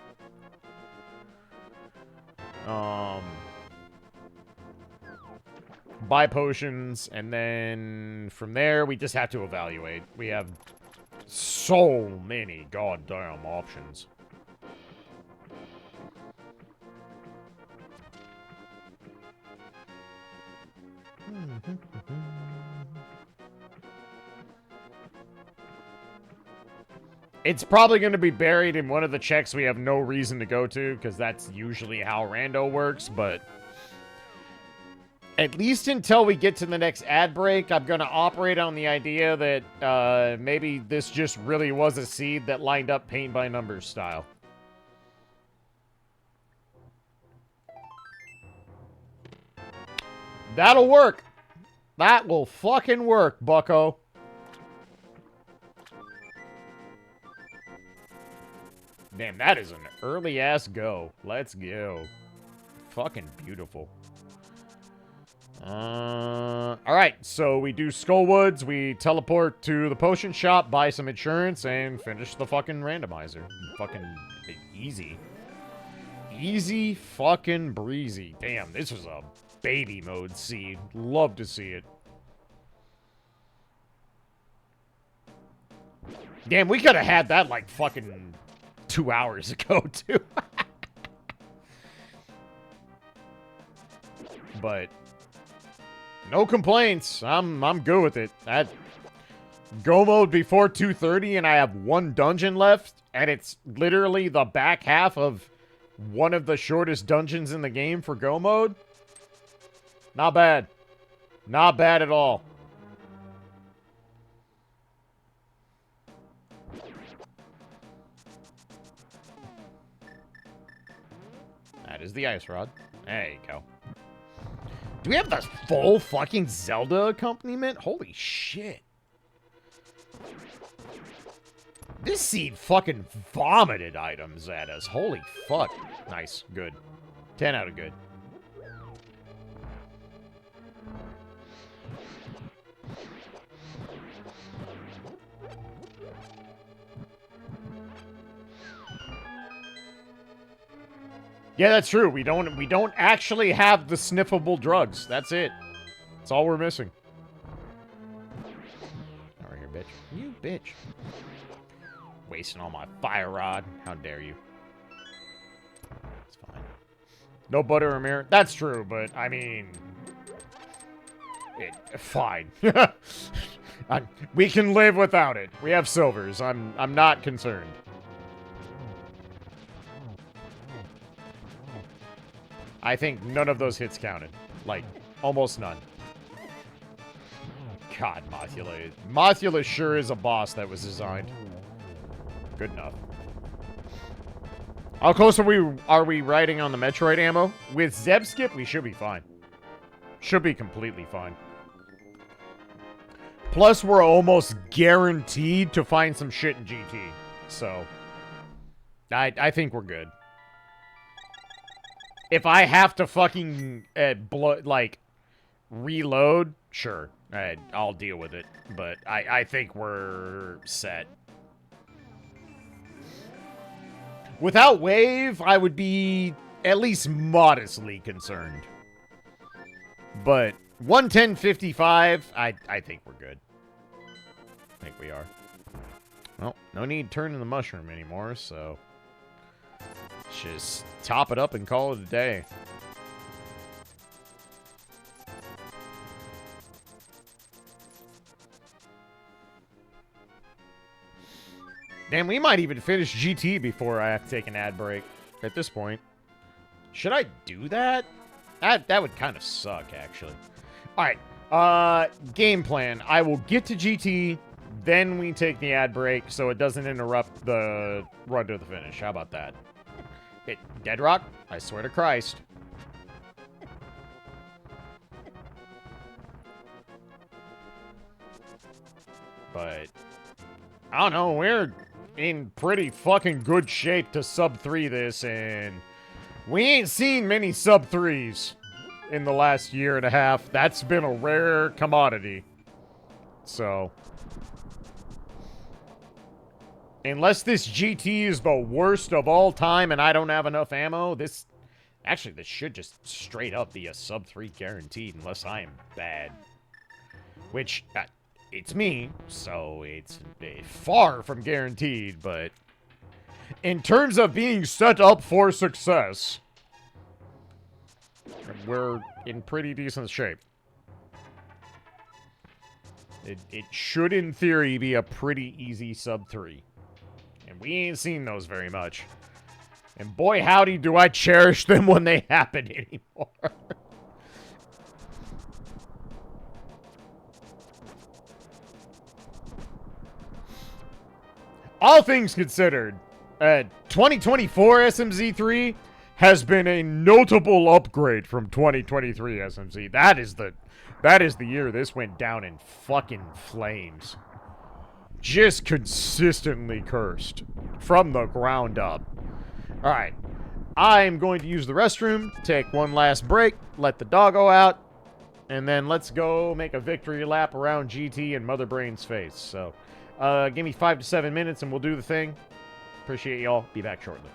Buy potions, and then from there, we just have to evaluate. We have so many goddamn options. It's probably going to be buried in one of the checks we have no reason to go to, because that's usually how rando works, but... At least until we get to the next ad break, I'm going to operate on the idea that maybe this just really was a seed that lined up paint by numbers style. That'll work. That will fucking work, bucko. Damn, that is an early-ass go. Let's go. Fucking beautiful. Alright, so we do Skullwoods, we teleport to the potion shop, buy some insurance, and finish the fucking randomizer. Fucking easy. Easy fucking breezy. Damn, this was a baby mode seed. Love to see it. Damn, we could have had that like fucking 2 hours ago, too. But... no complaints. I'm good with it. That go mode before 2:30 and I have one dungeon left and it's literally the back half of one of the shortest dungeons in the game for go mode. Not bad. Not bad at all. That is the ice rod. There you go. Do we have the full fucking Zelda accompaniment? Holy shit. This seed fucking vomited items at us. Holy fuck. Nice. Good. 10 out of good. Yeah, that's true. We don't actually have the sniffable drugs. That's it. That's all we're missing. Over here, bitch. You bitch. Wasting all my fire rod. How dare you? It's fine. No butter or mirror. That's true, but I mean, fine. We can live without it. We have silvers. I'm not concerned. I think none of those hits counted. Like, almost none. God, Mothula. Mothula sure is a boss that was designed. Good enough. How close are we riding on the Metroid ammo? With Zeb Skip, we should be fine. Should be completely fine. Plus, we're almost guaranteed to find some shit in GT. So, I think we're good. If I have to fucking reload, sure, I'll deal with it. But I think we're set. Without wave, I would be at least modestly concerned. But 110.55, I think we're good. I think we are. Well, no need turning the mushroom anymore, so just top it up and call it a day. Damn, we might even finish GT before I have to take an ad break at this point. Should I do that? That would kind of suck, actually. Alright, game plan. I will get to GT, then we take the ad break so it doesn't interrupt the run to the finish. How about that? Deadrock? I swear to Christ. But I don't know, we're in pretty fucking good shape to sub 3 this, and we ain't seen many sub 3s in the last year and a half. That's been a rare commodity. So, unless this GT is the worst of all time and I don't have enough ammo, this should just straight up be a sub 3 guaranteed, unless I am bad. Which, it's me, so it's far from guaranteed, but in terms of being set up for success, we're in pretty decent shape. It should, in theory, be a pretty easy sub 3. And we ain't seen those very much. And boy, howdy, do I cherish them when they happen anymore. All things considered, 2024 SMZ3 has been a notable upgrade from 2023 SMZ. That is the year this went down in fucking flames. Just consistently cursed from the ground up. Alright, I'm going to use the restroom, take one last break, let the doggo out, and then let's go make a victory lap around GT and Mother Brain's face. So, give me 5 to 7 minutes and we'll do the thing. Appreciate y'all. Be back shortly.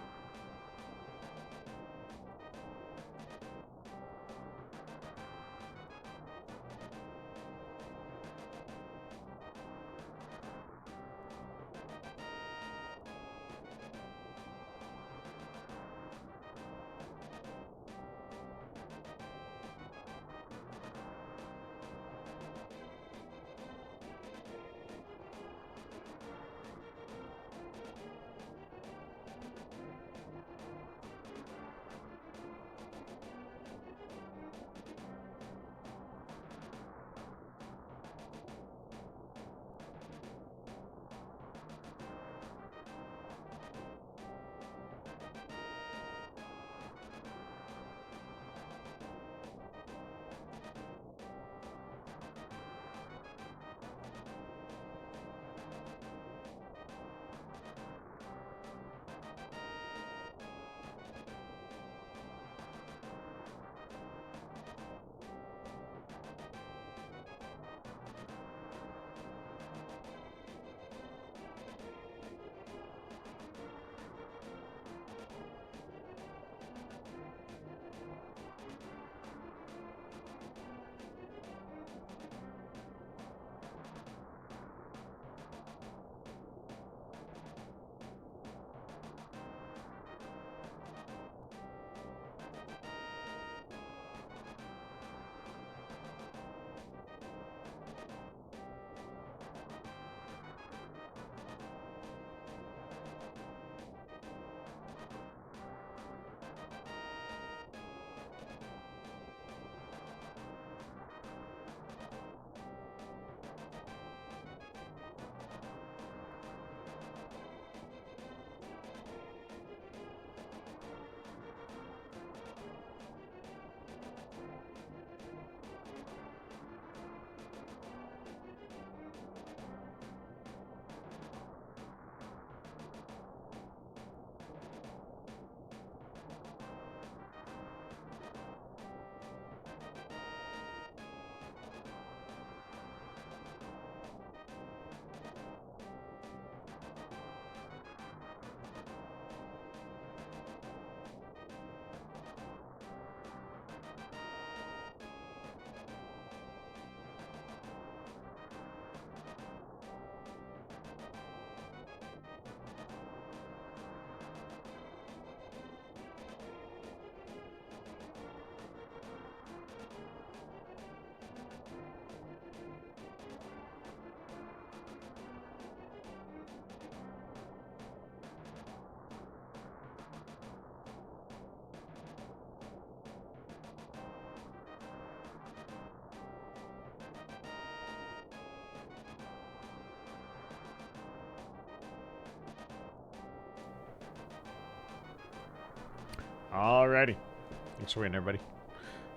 Alrighty. Thanks for waiting, everybody.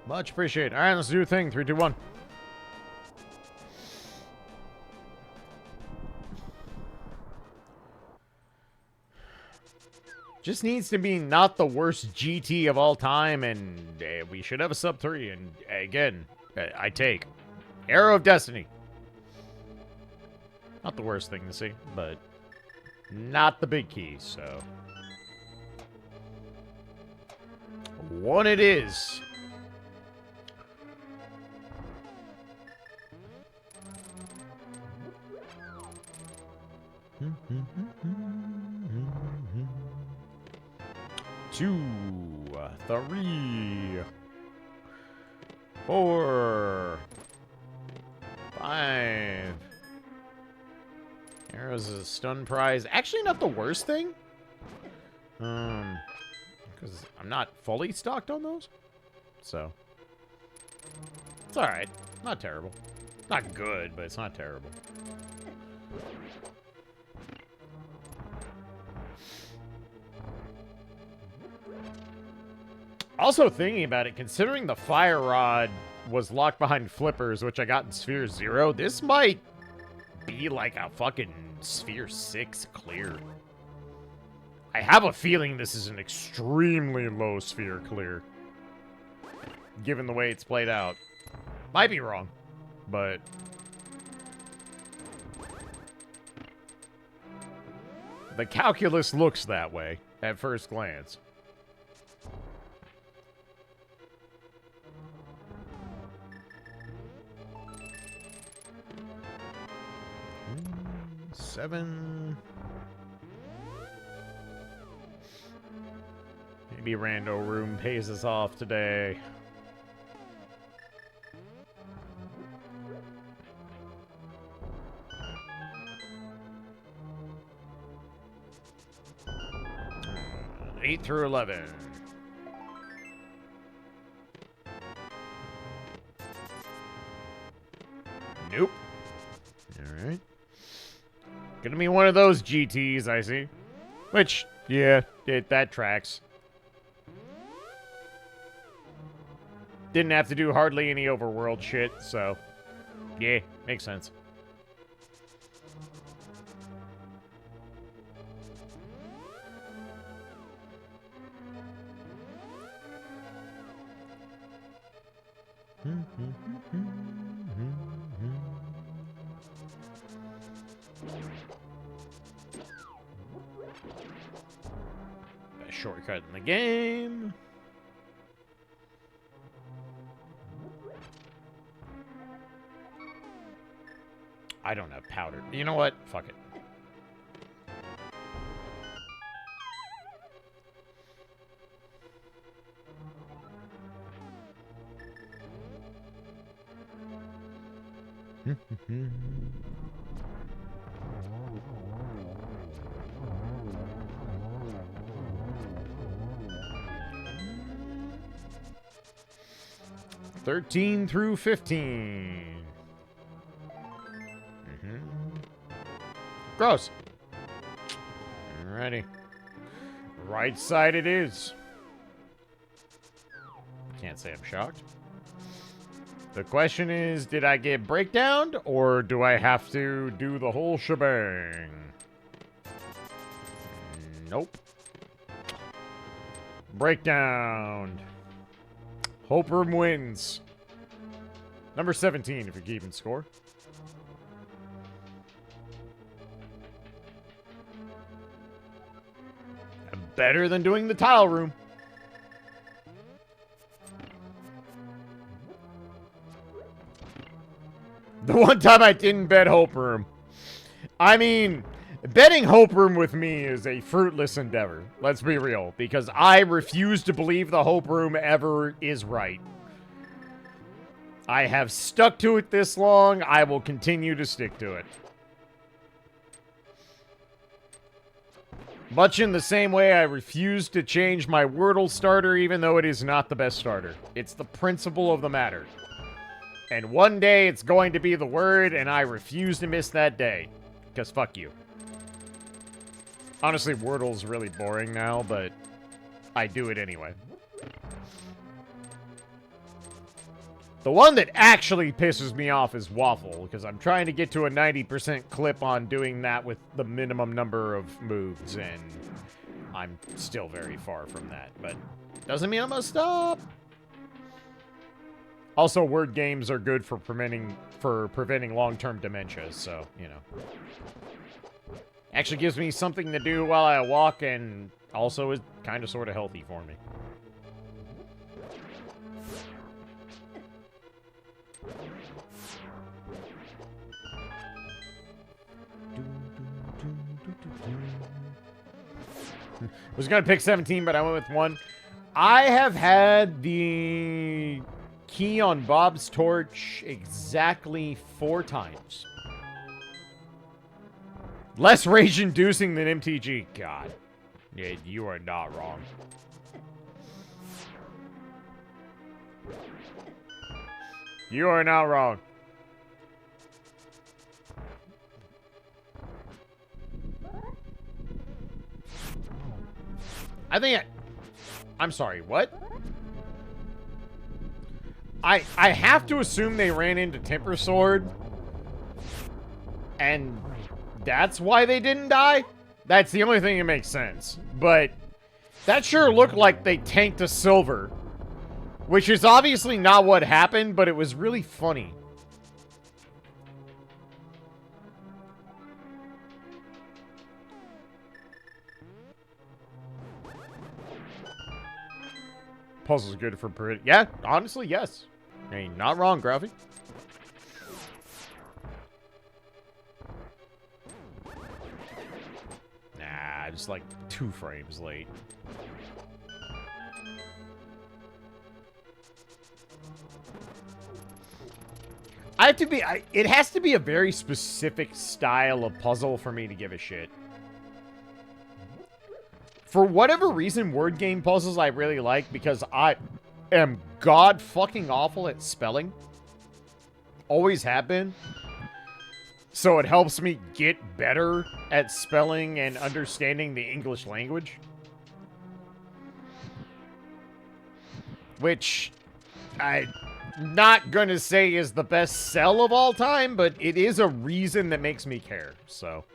Much appreciated. Alright, let's do a thing. 3, 2, 1. Just needs to be not the worst GT of all time, and we should have a sub 3. And again, I take Arrow of Destiny. Not the worst thing to see, but not the big key, so. 1 it is. Two, 3, 4, 5. Arrows is a stun prize. Actually, not the worst thing. Because I'm not fully stocked on those. So. It's alright. Not terrible. Not good, but it's not terrible. Also thinking about it, considering the fire rod was locked behind flippers, which I got in Sphere 0, this might be like a fucking Sphere 6 clear. I have a feeling this is an extremely low Sphere clear, given the way it's played out. Might be wrong, but the calculus looks that way at first glance. Seven. Maybe Rando Room pays us off today. Eight through 11. Nope. All right. Gonna be one of those GTs, I see. Which, yeah, that tracks. Didn't have to do hardly any overworld shit, so... yeah, makes sense. Best shortcut in the game. I don't have powder. You know what? Fuck it. Thirteen through 15. Gross. Alrighty. Right side it is. Can't say I'm shocked. The question is, did I get breakdowned, or do I have to do the whole shebang? Nope. Breakdown. Hope Room wins. Number 17, if you're keeping score. Better than doing the tile room. The one time I didn't bet Hope Room. I mean, betting Hope Room with me is a fruitless endeavor. Let's be real. Because I refuse to believe the Hope Room ever is right. I have stuck to it this long. I will continue to stick to it. Much in the same way I refuse to change my Wordle starter even though it is not the best starter. It's the principle of the matter. And one day it's going to be the word, and I refuse to miss that day. Because fuck you. Honestly, Wordle's really boring now, but I do it anyway. The one that actually pisses me off is Waffle, because I'm trying to get to a 90% clip on doing that with the minimum number of moves, and I'm still very far from that, but doesn't mean I'm gonna stop. Also, word games are good for preventing long-term dementia, so, you know. Actually gives me something to do while I walk, and also is kind of sort of healthy for me. Was gonna pick 17, but I went with 1. I have had the key on Bob's torch exactly 4 times. Less rage-inducing than MTG. God. Yeah, you are not wrong. You are not wrong. I'm sorry, what? I have to assume they ran into Temper Sword. And that's why they didn't die? That's the only thing that makes sense. But that sure looked like they tanked a silver. Which is obviously not what happened, but it was really funny. Puzzle's good for pretty. Yeah, honestly, yes. Ain't not wrong, Gruffy. Nah, just like 2 frames late. It has to be a very specific style of puzzle for me to give a shit. For whatever reason, word game puzzles I really like because I am god fucking awful at spelling. Always have been. So it helps me get better at spelling and understanding the English language. Which I'm not gonna say is the best sell of all time, but it is a reason that makes me care, so.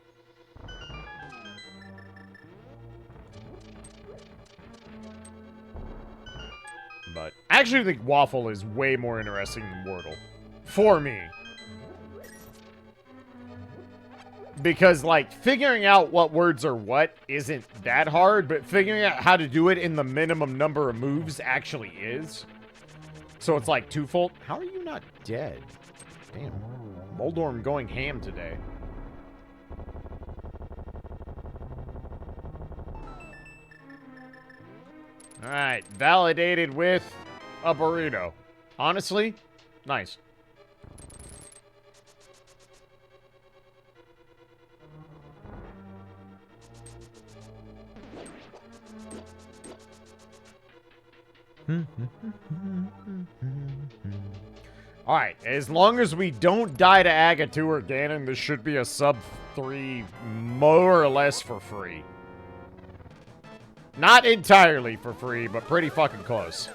But I actually think Waffle is way more interesting than Wordle. For me. Because, like, figuring out what words are what isn't that hard, but figuring out how to do it in the minimum number of moves actually is. So it's like twofold. How are you not dead? Damn. Moldorm going ham today. Alright, validated with a burrito. Honestly, nice. Alright, as long as we don't die to Agatu or Ganon, this should be a sub 3 more or less for free. Not entirely for free, but pretty fucking close.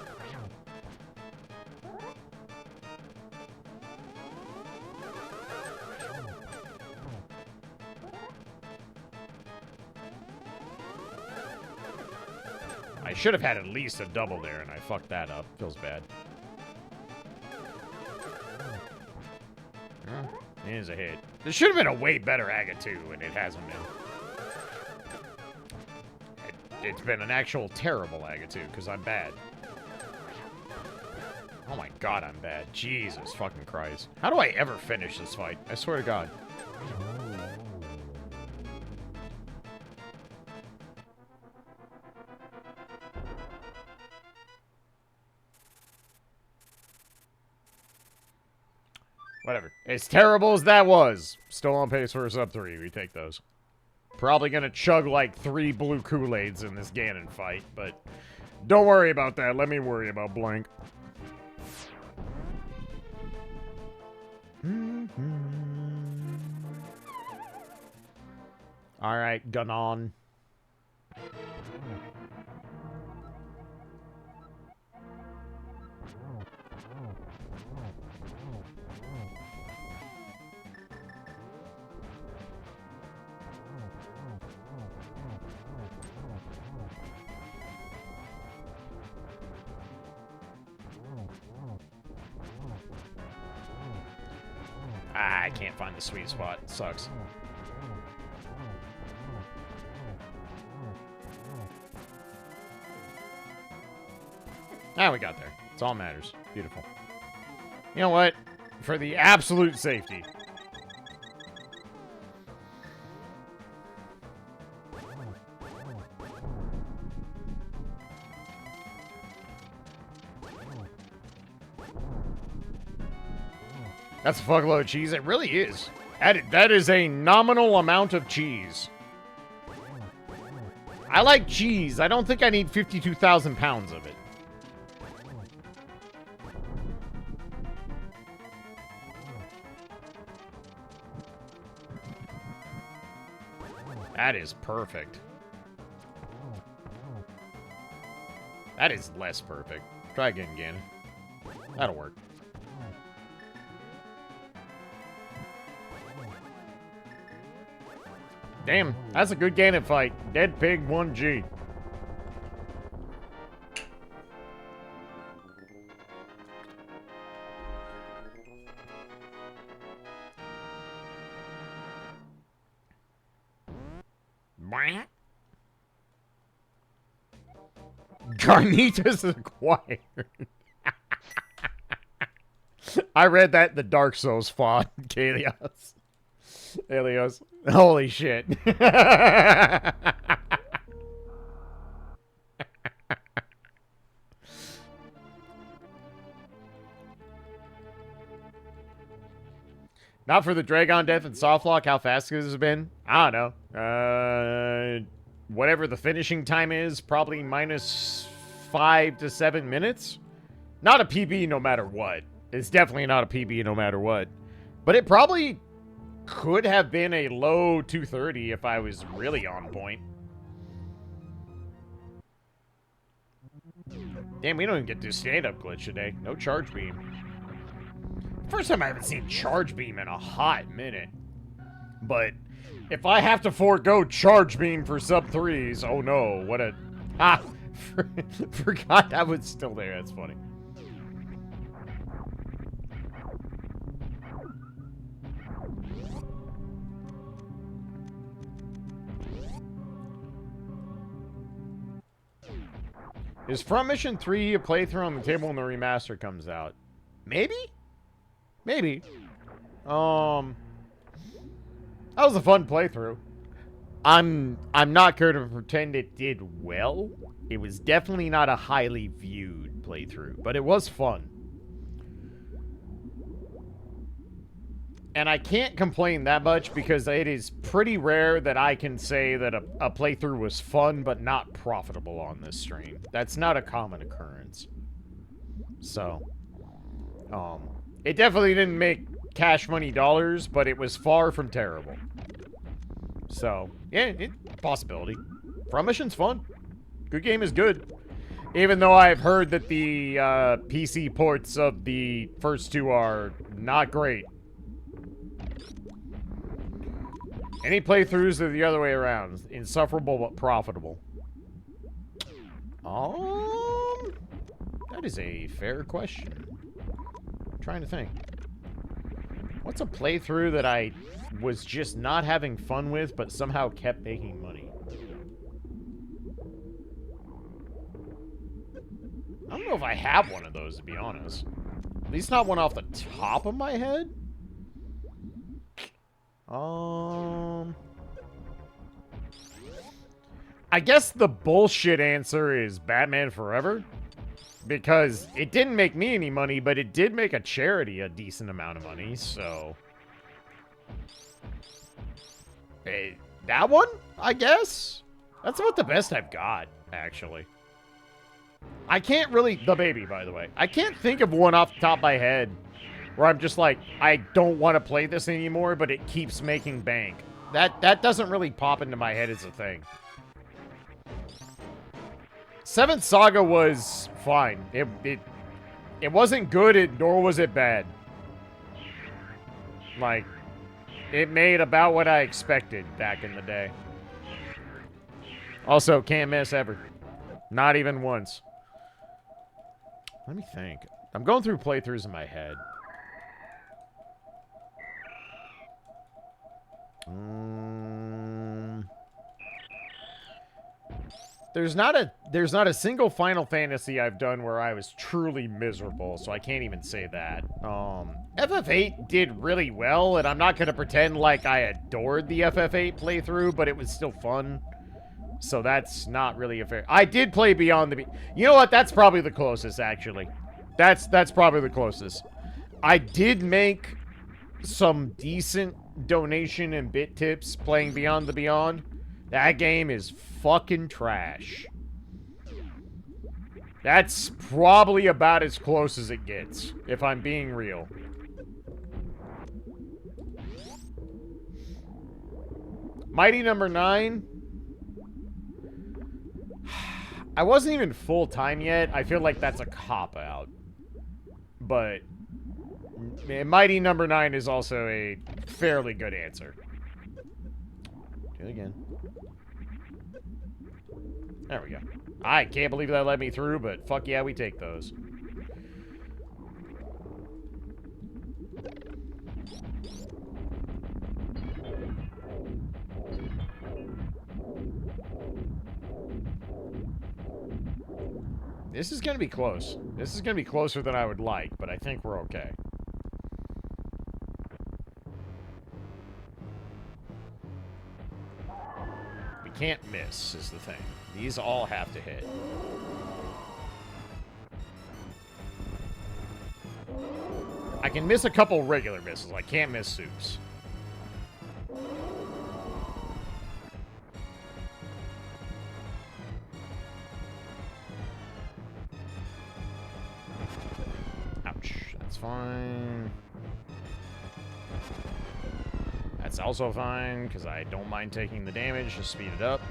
I should have had at least a double there, and I fucked that up. Feels bad. It is a hit. This should have been a way better Agatu, and it hasn't been. It's been an actual terrible Agatu, because I'm bad. Oh my god, I'm bad. Jesus fucking Christ. How do I ever finish this fight? I swear to God. Whatever. As terrible as that was, still on pace for a sub 3. We take those. Probably gonna chug like 3 blue Kool-Aids in this Ganon fight, but don't worry about that. Let me worry about blank. Alright, Ganon. Ah, I can't find the sweet spot. It sucks. Ah, we got there. It's all matters. Beautiful. You know what? For the absolute safety. That's a fuckload of cheese. It really is. That is a nominal amount of cheese. I like cheese. I don't think I need 52,000 pounds of it. That is perfect. That is less perfect. Try again, Gannon. That'll work. Damn, that's a good Ganon fight. Dead pig 1G. Garnitas acquired. I read that in the Dark Souls font, Kalios. Helios. Holy shit. Not for the Dragon Death and Softlock, how fast this has been? I don't know. Whatever the finishing time is, probably minus 5 to 7 minutes. Not a PB no matter what. It's definitely not a PB no matter what. But it probably could have been a low 230 if I was really on point. Damn, we don't even get to stand-up glitch today. No charge beam. First time I haven't seen charge beam in a hot minute. But if I have to forego charge beam for sub 3s, oh no, what a... Ah! Forgot that was still there, that's funny. Is Front Mission 3 a playthrough on the table when the remaster comes out? Maybe? Maybe. That was a fun playthrough. I'm not going to pretend it did well. It was definitely not a highly viewed playthrough, but it was fun. And I can't complain that much because it is pretty rare that I can say that a playthrough was fun but not profitable on this stream. That's not a common occurrence. So, it definitely didn't make cash money dollars, but it was far from terrible. So, yeah, possibility. Front Mission's fun. Good game is good. Even though I've heard that the PC ports of the first two are not great. Any playthroughs are the other way around. Insufferable but profitable. That is a fair question. I'm trying to think. What's a playthrough that I was just not having fun with, but somehow kept making money? I don't know if I have one of those, to be honest. At least not one off the top of my head. I guess the bullshit answer is Batman Forever. Because it didn't make me any money, but it did make a charity a decent amount of money, so... that one, I guess? That's about the best I've got, actually. I can't really... The baby, by the way. I can't think of one off the top of my head where I'm just like, I don't want to play this anymore, but it keeps making bank. That doesn't really pop into my head as a thing. Seventh Saga was fine. It wasn't good, nor was it bad. Like, it made about what I expected back in the day. Also, can't miss ever. Not even once. Let me think. I'm going through playthroughs in my head. There's not a single Final Fantasy I've done where I was truly miserable, so I can't even say that. FF8 did really well, and I'm not gonna pretend like I adored the FF8 playthrough, but it was still fun. So that's not really a fair... I did play Beyond the... You know what? That's probably the closest, actually. That's probably the closest. I did make some decent donation and bit tips playing Beyond the Beyond. That game is fucking trash. That's probably about as close as it gets, if I'm being real. Mighty number 9... I wasn't even full-time yet. I feel like that's a cop-out. But Mighty number 9 is also a fairly good answer. Do it again. There we go. I can't believe that let me through, but fuck yeah, we take those. This is going to be close. This is going to be closer than I would like, but I think we're okay. We can't miss, is the thing. These all have to hit. I can miss a couple regular misses. I can't miss Soups. Fine. That's also fine, because I don't mind taking the damage to speed it up.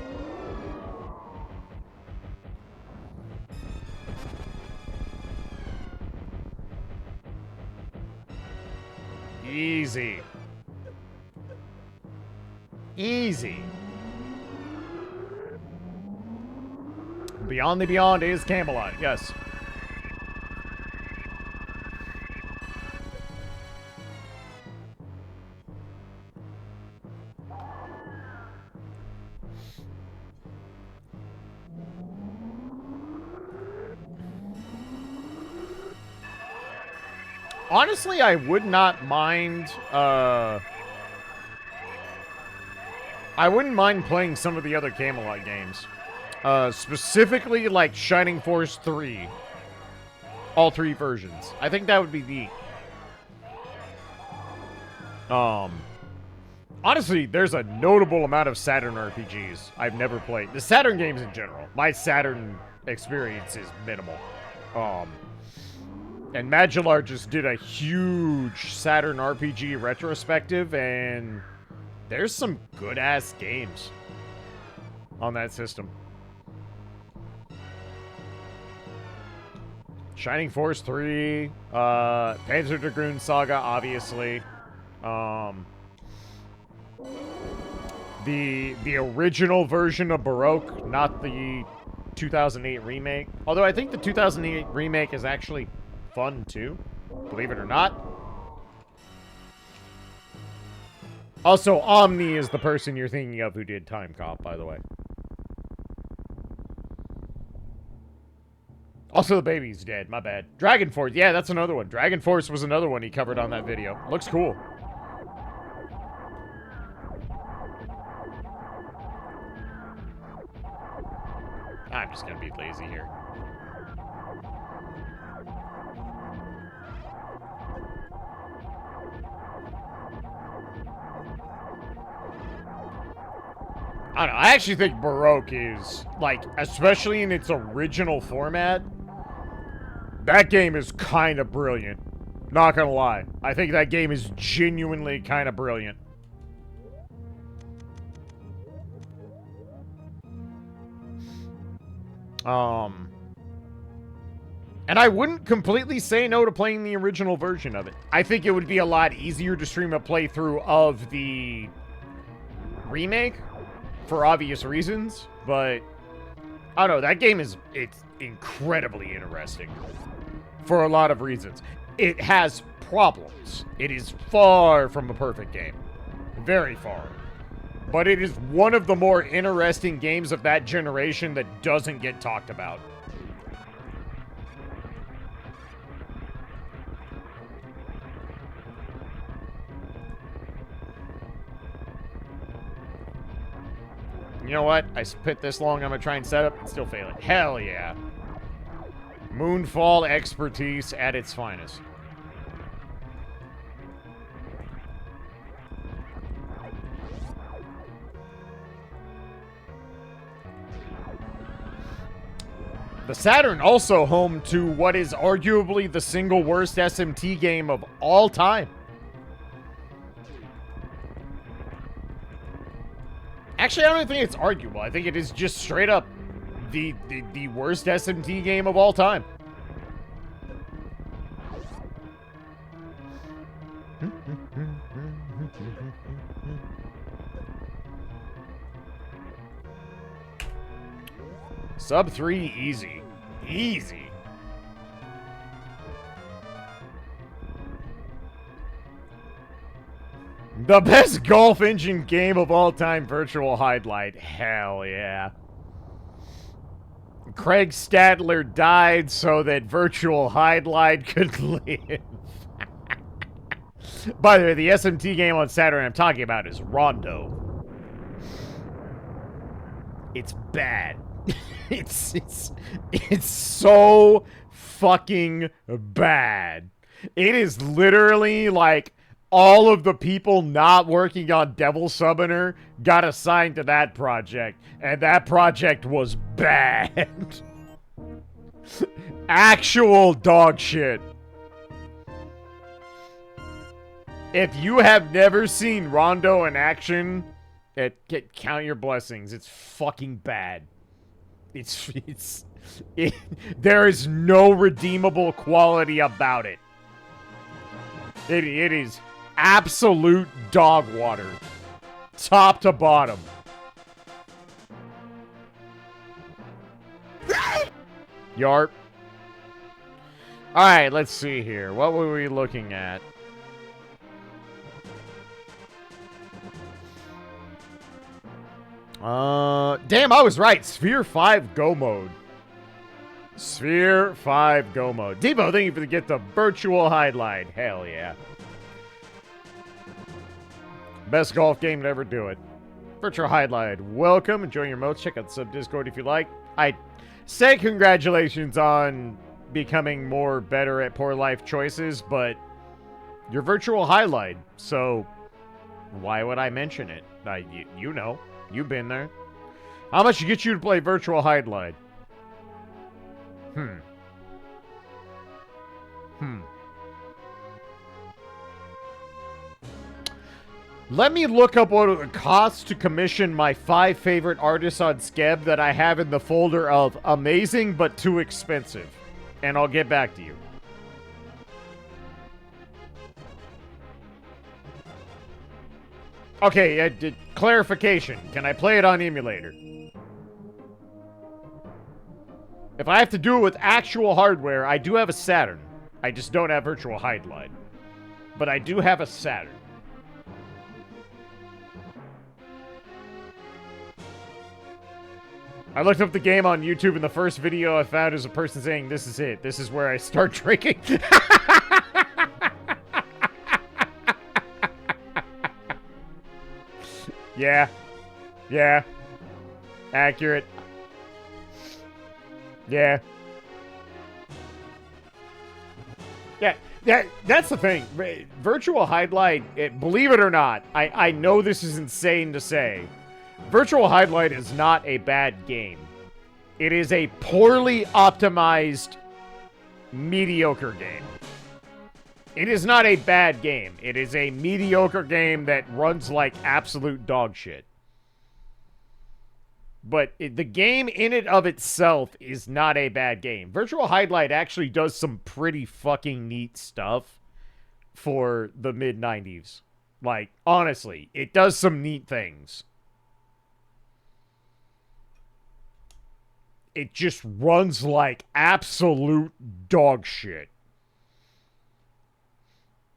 Easy. Easy. Beyond the Beyond is Camelot, yes. Honestly, I would not mind, I wouldn't mind playing some of the other Camelot games. Specifically, like, Shining Force 3. All 3 versions. I think that would be neat. Honestly, there's a notable amount of Saturn RPGs I've never played. The Saturn games in general. My Saturn experience is minimal. And Magellar just did a huge Saturn RPG retrospective, and there's some good-ass games on that system. Shining Force 3, Panzer Dragoon Saga, obviously. The original version of Baroque, not the 2008 remake. Although I think the 2008 remake is actually fun too, believe it or not. Also, Omni is the person you're thinking of who did Time Cop, by the way. Also, the baby's dead, my bad. Dragon Force, yeah, that's another one. Dragon Force was another one he covered on that video. Looks cool. I'm just gonna be lazy here. I don't know, I actually think Baroque is, like, especially in its original format, that game is kind of brilliant. Not gonna lie. I think that game is genuinely kind of brilliant. And I wouldn't completely say no to playing the original version of it. I think it would be a lot easier to stream a playthrough of the remake, for obvious reasons, but I don't know, that game it's incredibly interesting for a lot of reasons. It has problems. It is far from a perfect game. Very far. but it is one of the more interesting games of that generation that doesn't get talked about. You know what? I spit this long, I'm gonna try and set up and still fail it. Hell yeah. Moonfall expertise at its finest. The Saturn also home to what is arguably the single worst SMT game of all time. Actually, I don't think it's arguable. I think it is just straight up the worst SMT game of all time. Sub 3 easy. Easy. The best golf engine game of all time, Virtual Highlight. Hell yeah. Craig Stadler died so that Virtual Highlight could live. By the way, the SMT game on Saturn I'm talking about is Rondo. It's bad. It's so fucking bad. It is literally like all of the people not working on Devil Summoner got assigned to that project, and that project was bad. Actual dog shit. If you have never seen Rondo in action, count your blessings. It's fucking bad. There is no redeemable quality about it. It is absolute dog water. Top to bottom. Yarp. Alright, let's see here. What were we looking at? Damn, I was right. Sphere 5 Go Mode. Sphere 5 Go Mode. Debo, thank you for the gift of Virtual Highlight. Hell yeah. Best golf game to ever do it. Virtual Highlight. Welcome. Enjoy your modes. Check out the sub-Discord if you like. I say congratulations on becoming better at poor life choices, but you're Virtual Highlight, so why would I mention it? You know. You've been there. How much get you to play Virtual Highlight? Let me look up what it would cost to commission my 5 favorite artists on Skeb that I have in the folder of amazing but too expensive. And I'll get back to you. Okay, clarification. Can I play it on emulator? If I have to do it with actual hardware, I do have a Saturn. I just don't have Virtual Highlight. But I do have a Saturn. I looked up the game on YouTube, and the first video I found is a person saying, "This is it. This is where I start drinking." Yeah. Yeah. Accurate. Yeah. Yeah, that's the thing. Virtual Highlight, believe it or not, I know this is insane to say. Virtual Highlight is not a bad game. It is a poorly optimized, mediocre game. It is not a bad game. It is a mediocre game that runs like absolute dog shit. But the game in and of itself is not a bad game. Virtual Highlight actually does some pretty fucking neat stuff for the mid-90s. Like, honestly, it does some neat things. It just runs like absolute dog shit.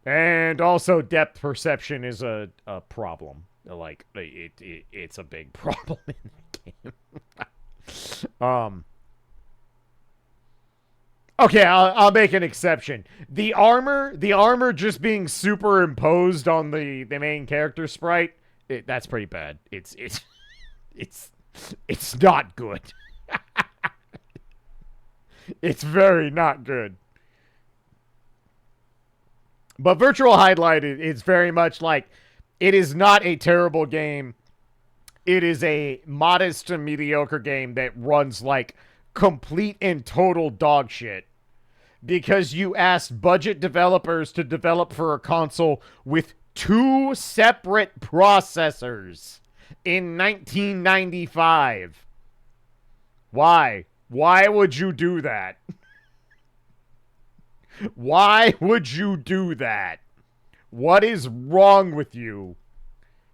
And also depth perception is a problem. Like, it's a big problem in the game. Okay, I'll make an exception. The armor just being superimposed on the main character sprite, that's pretty bad. It's it's not good. It's very not good. But Virtual Highlight is very much like, it is not a terrible game. It is a modest to mediocre game that runs like complete and total dog shit. Because you asked budget developers to develop for a console with 2 separate processors in 1995. Why? Why would you do that? Why would you do that? What is wrong with you?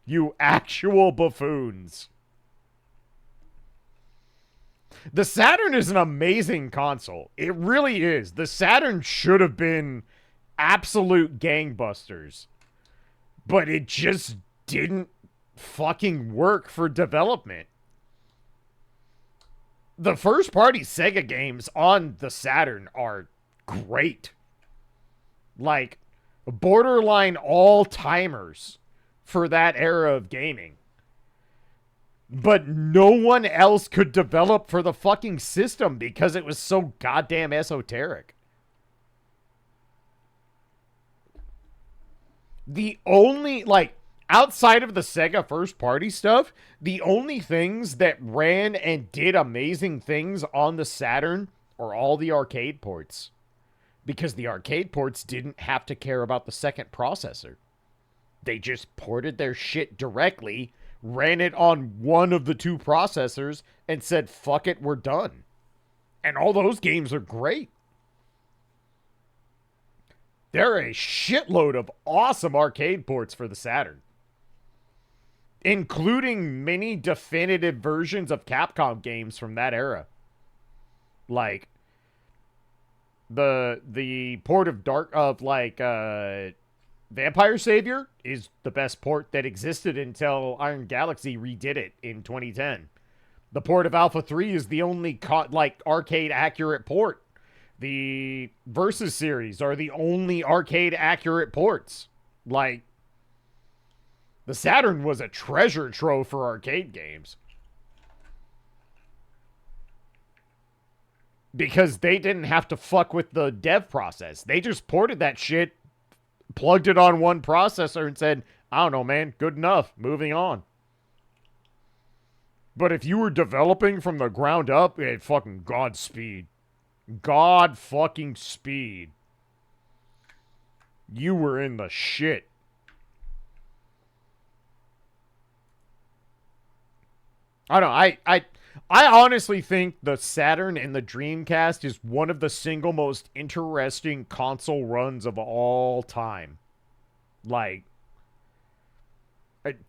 You actual buffoons. The Saturn is an amazing console. It really is. The Saturn should have been absolute gangbusters. But it just didn't fucking work for development. The first party Sega games on the Saturn are great. Like, borderline all-timers for that era of gaming. But no one else could develop for the fucking system because it was so goddamn esoteric. The only, like, outside of the Sega first party stuff, the only things that ran and did amazing things on the Saturn are all the arcade ports. Because the arcade ports didn't have to care about the second processor. They just ported their shit directly, ran it on one of the 2 processors, and said, fuck it, we're done. And all those games are great. There are a shitload of awesome arcade ports for the Saturn. Including many definitive versions of Capcom games from that era. Like, the port of Vampire Savior is the best port that existed until Iron Galaxy redid it in 2010. The port of Alpha 3 is the only arcade accurate port. The Versus series are the only arcade accurate ports. Like, the Saturn was a treasure trove for arcade games. Because they didn't have to fuck with the dev process. They just ported that shit, plugged it on one processor, and said, I don't know, man, good enough, moving on. But if you were developing from the ground up, fucking Godspeed. God fucking speed. You were in the shit. I don't know, I honestly think the Saturn and the Dreamcast is one of the single most interesting console runs of all time. Like,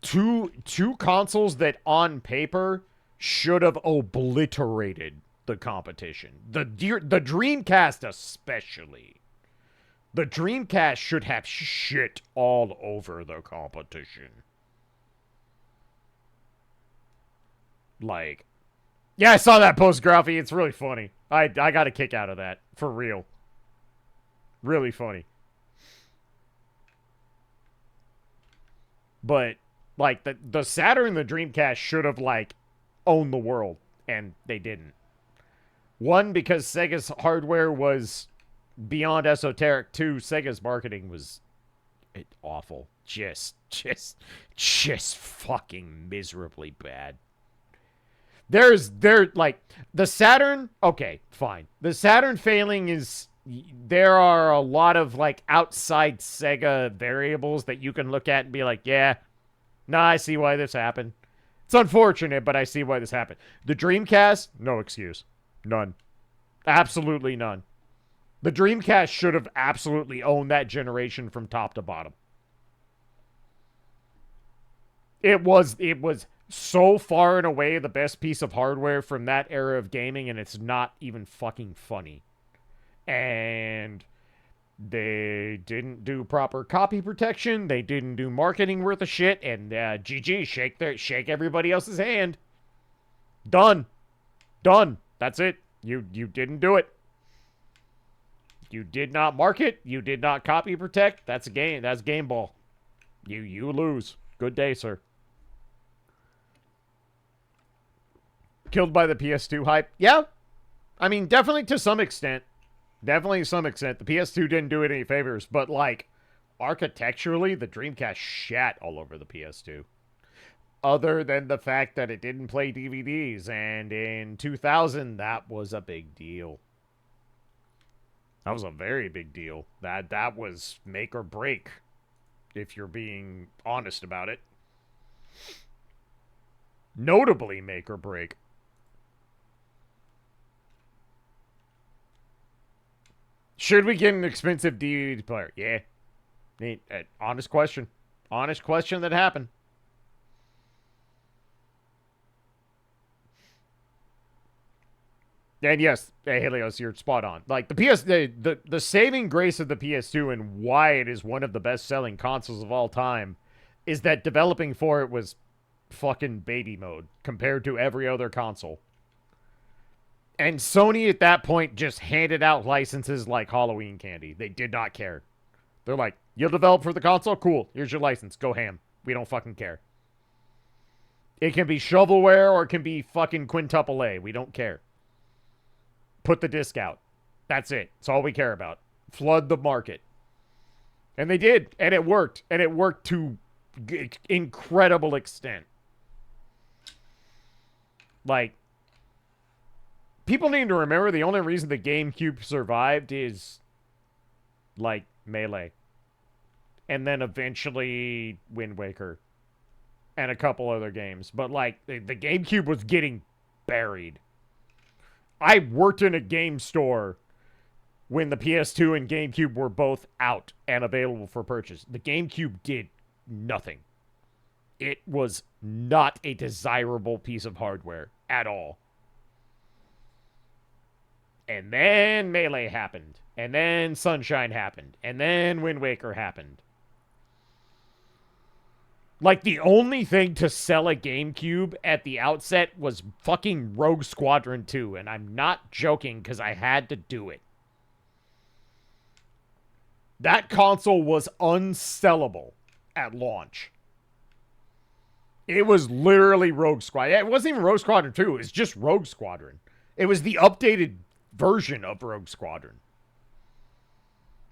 two consoles that on paper should have obliterated the competition. The Dreamcast especially. The Dreamcast should have shit all over the competition. Like, yeah, I saw that post, Gruffy. It's really funny. I got a kick out of that. For real. Really funny. But, like, the Saturn and the Dreamcast should have, like, owned the world. And they didn't. One, because Sega's hardware was beyond esoteric. Two, Sega's marketing was awful. Just fucking miserably bad. Like, the Saturn, okay, fine. The Saturn failing is, there are a lot of, like, outside Sega variables that you can look at and be like, yeah, nah, I see why this happened. It's unfortunate, but I see why this happened. The Dreamcast, no excuse. None. Absolutely none. The Dreamcast should have absolutely owned that generation from top to bottom. It was so far and away the best piece of hardware from that era of gaming, and it's not even fucking funny. And They didn't do proper copy protection. They didn't do marketing worth a shit. And GG, shake everybody else's hand. Done. Done. That's it. You didn't do it. You did not market. You did not copy protect. That's a game. That's game ball. You lose. Good day, sir. Killed by the PS2 hype. Yeah. I mean, definitely to some extent. Definitely to some extent. The PS2 didn't do it any favors, but like architecturally, the Dreamcast shat all over the PS2. Other than the fact that it didn't play DVDs, and in 2000, that was a big deal. That was a very big deal. That was make or break, if you're being honest about it. Notably make or break. Should we get an expensive DVD player? Yeah. Honest question. Honest question that happened. And yes, hey, Helios, you're spot on. Like the saving grace of the PS2 and why it is one of the best-selling consoles of all time is that developing for it was fucking baby mode compared to every other console. And Sony at that point just handed out licenses like Halloween candy. They did not care. They're like, you'll develop for the console? Cool. Here's your license. Go ham. We don't fucking care. It can be shovelware or it can be fucking quintuple A. We don't care. Put the disc out. That's it. That's all we care about. Flood the market. And they did. And it worked. And it worked to incredible extent. Like, people need to remember the only reason the GameCube survived is, like, Melee. And then eventually Wind Waker. And a couple other games. But, like, the GameCube was getting buried. I worked in a game store when the PS2 and GameCube were both out and available for purchase. The GameCube did nothing. It was not a desirable piece of hardware at all. And then Melee happened. And then Sunshine happened. And then Wind Waker happened. Like, the only thing to sell a GameCube at the outset was fucking Rogue Squadron 2. And I'm not joking because I had to do it. That console was unsellable at launch. It was literally Rogue Squadron. It wasn't even Rogue Squadron 2. It was just Rogue Squadron. It was the updated version of Rogue Squadron.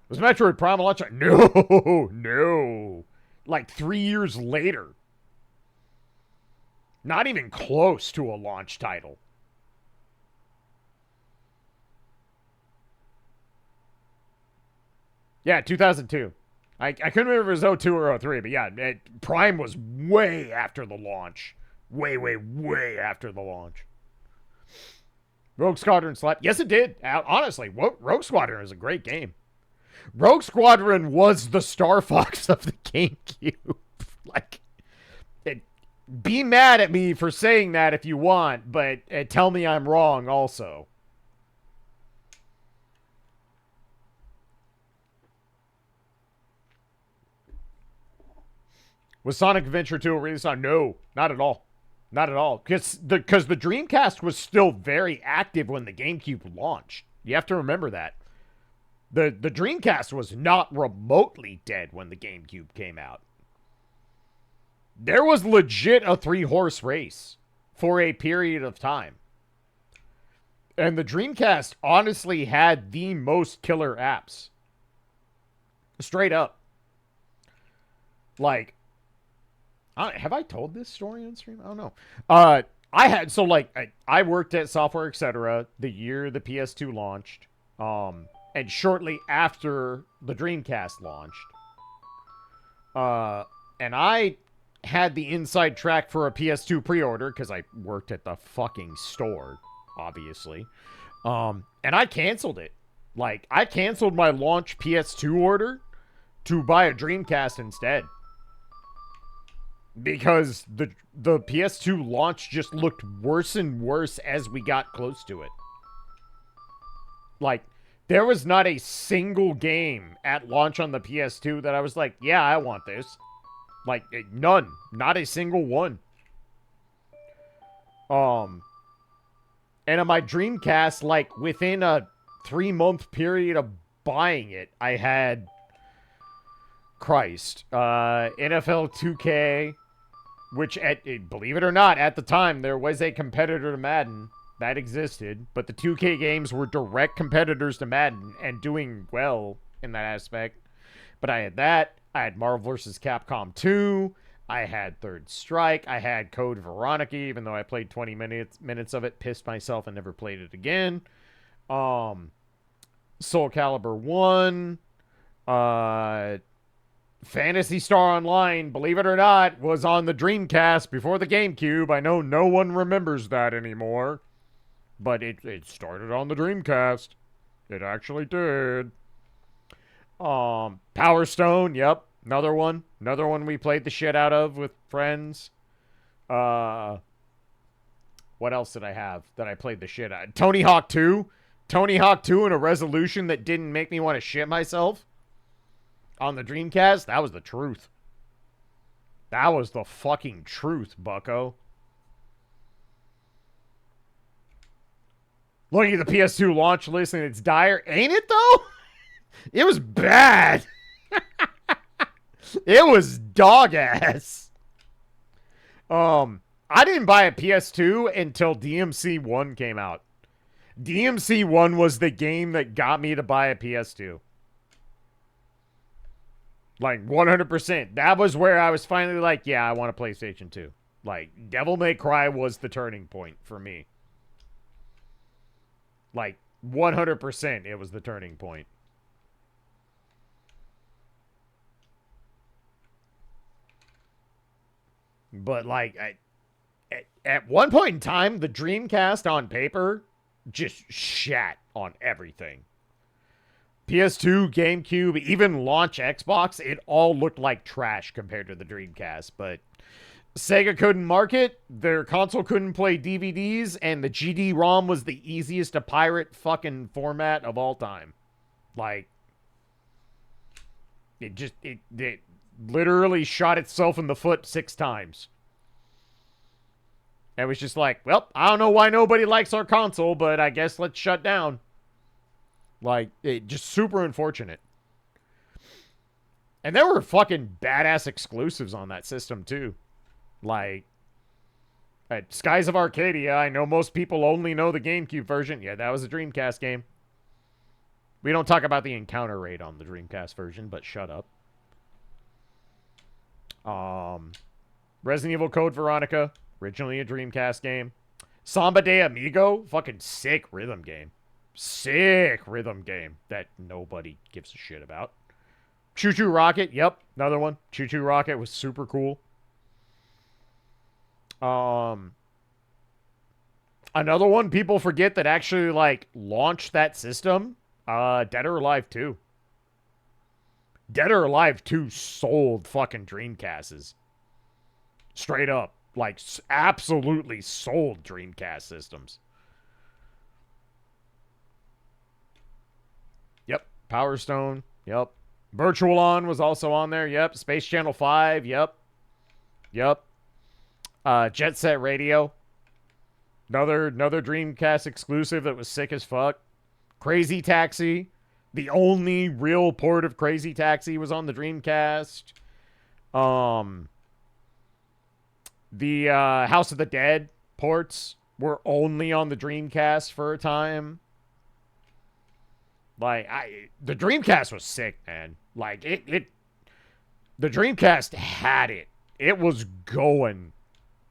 Was Metroid Prime launch? No. Like 3 years later. Not even close to a launch title. Yeah, 2002. I couldn't remember if it was 02 or 03, but yeah, Prime was way after the launch. Way after the launch. Rogue Squadron slapped. Yes, it did. Honestly, Rogue Squadron is a great game. Rogue Squadron was the Star Fox of the GameCube. Like, be mad at me for saying that if you want, but tell me I'm wrong also. Was Sonic Adventure 2 a release on? No, not at all. Not at all. Because the Dreamcast was still very active when the GameCube launched. You have to remember that. The Dreamcast was not remotely dead when the GameCube came out. There was legit a 3-horse race for a period of time. And the Dreamcast honestly had the most killer apps. Straight up. Like, have I told this story on stream? I don't know. I worked at Software Etc. the year the PS2 launched. And shortly after the Dreamcast launched. And I had the inside track for a PS2 pre-order because I worked at the fucking store, obviously. And I canceled it. Like, I canceled my launch PS2 order to buy a Dreamcast instead. Because the PS2 launch just looked worse and worse as we got close to it. Like, There was not a single game at launch on the PS2 that I was like, yeah, I want this. Like, none. Not a single one. And on my Dreamcast, like, within a 3-month period of buying it, I had... Christ. NFL 2K, which, believe it or not, at the time, there was a competitor to Madden. That existed, but the 2K games were direct competitors to Madden and doing well in that aspect. But I had that. I had Marvel vs. Capcom 2. I had Third Strike. I had Code Veronica, even though I played 20 minutes of it, pissed myself and never played it again. Soul Calibur 1. Phantasy Star Online, believe it or not, was on the Dreamcast before the GameCube. I know no one remembers that anymore. But it started on the Dreamcast. It actually did. Power Stone, yep. Another one. Another one we played the shit out of with friends. What else did I have that I played the shit out of? Tony Hawk 2. Tony Hawk 2 in a resolution that didn't make me want to shit myself. On the Dreamcast, that was the truth. That was the fucking truth, bucko. Looking at the PS2 launch list and it's dire. Ain't it, though? It was bad. It was dog ass. I didn't buy a PS2 until DMC1 came out. DMC1 was the game that got me to buy a PS2. Like, 100%. That was where I was finally like, yeah, I want a PlayStation 2. Like, Devil May Cry was the turning point for me. Like, 100% it was the turning point. But, like, at one point in time, the Dreamcast on paper just shat on everything. PS2, GameCube, even launch Xbox, it all looked like trash compared to the Dreamcast. But Sega couldn't market, their console couldn't play DVDs, and the GD-ROM was the easiest to pirate fucking format of all time. Like, it literally shot itself in the foot 6 times. And it was just like, well, I don't know why nobody likes our console, but I guess let's shut down. Like, just super unfortunate. And there were fucking badass exclusives on that system, too. Like, at Skies of Arcadia, I know most people only know the GameCube version. Yeah, that was a Dreamcast game. We don't talk about the encounter rate on the Dreamcast version, but shut up. Resident Evil Code Veronica, originally a Dreamcast game. Samba de Amigo, fucking sick rhythm game. Sick rhythm game that nobody gives a shit about. Choo Choo Rocket, yep, another one. Choo Choo Rocket was super cool. Another one people forget that actually, like, launched that system, Dead or Alive 2. Dead or Alive 2 sold fucking Dreamcasts. Straight up. Like, absolutely sold Dreamcast systems. Yep. Power Stone. Yep. Virtual On was also on there. Yep. Space Channel 5. Yep. Yep. Jet Set Radio. Another Dreamcast exclusive that was sick as fuck. Crazy Taxi. The only real port of Crazy Taxi was on the Dreamcast. The House of the Dead ports were only on the Dreamcast for a time. Like, the Dreamcast was sick, man. Like, the Dreamcast had it. It was going.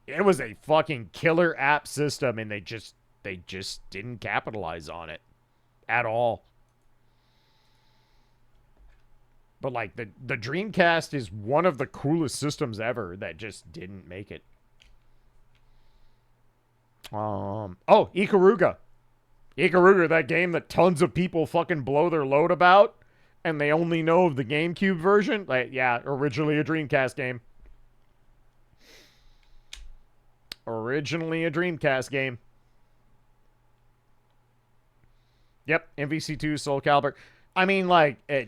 It was a fucking killer app system, and they just didn't capitalize on it at all. But, like, the Dreamcast is one of the coolest systems ever that just didn't make it. Oh, Ikaruga. Ikaruga, that game that tons of people fucking blow their load about, and they only know of the GameCube version. Like, yeah, originally a Dreamcast game. Originally a Dreamcast game. Yep, MVC2, Soul Calibur. I mean, like, I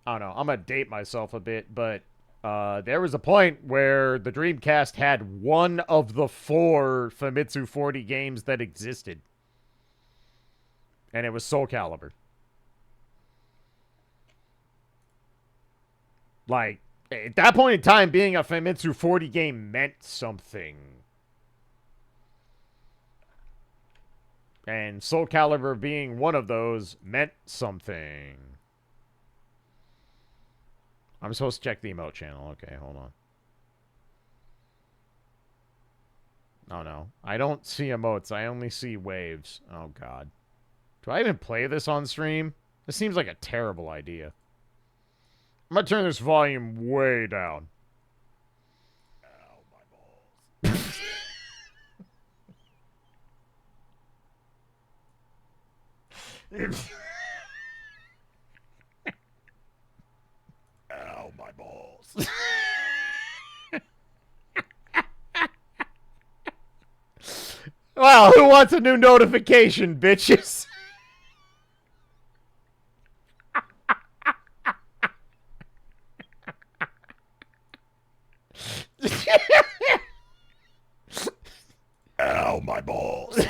don't know. I'm going to date myself a bit, but there was a point where the Dreamcast had one of the 4 Famitsu 40 games that existed. And it was Soul Calibur. Like, at that point in time, being a Famitsu 40 game meant something. And Soul Calibur being one of those meant something. I'm supposed to check the emote channel. Okay, hold on. Oh, no. I don't see emotes. I only see waves. Oh, God. Do I even play this on stream? This seems like a terrible idea. I'm going to turn this volume way down. Ow, my balls. Ow, my balls. Well, who wants a new notification, bitches? Ow, my balls.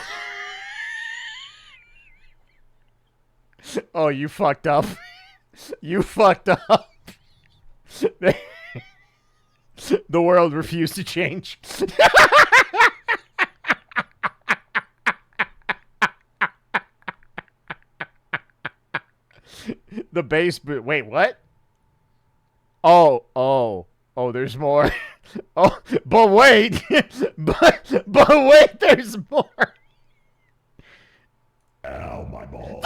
Oh, you fucked up. You fucked up. The world refused to change. The bass. Wait, what? Oh, there's more. Oh, but wait. but wait, there's more. Ow, my balls.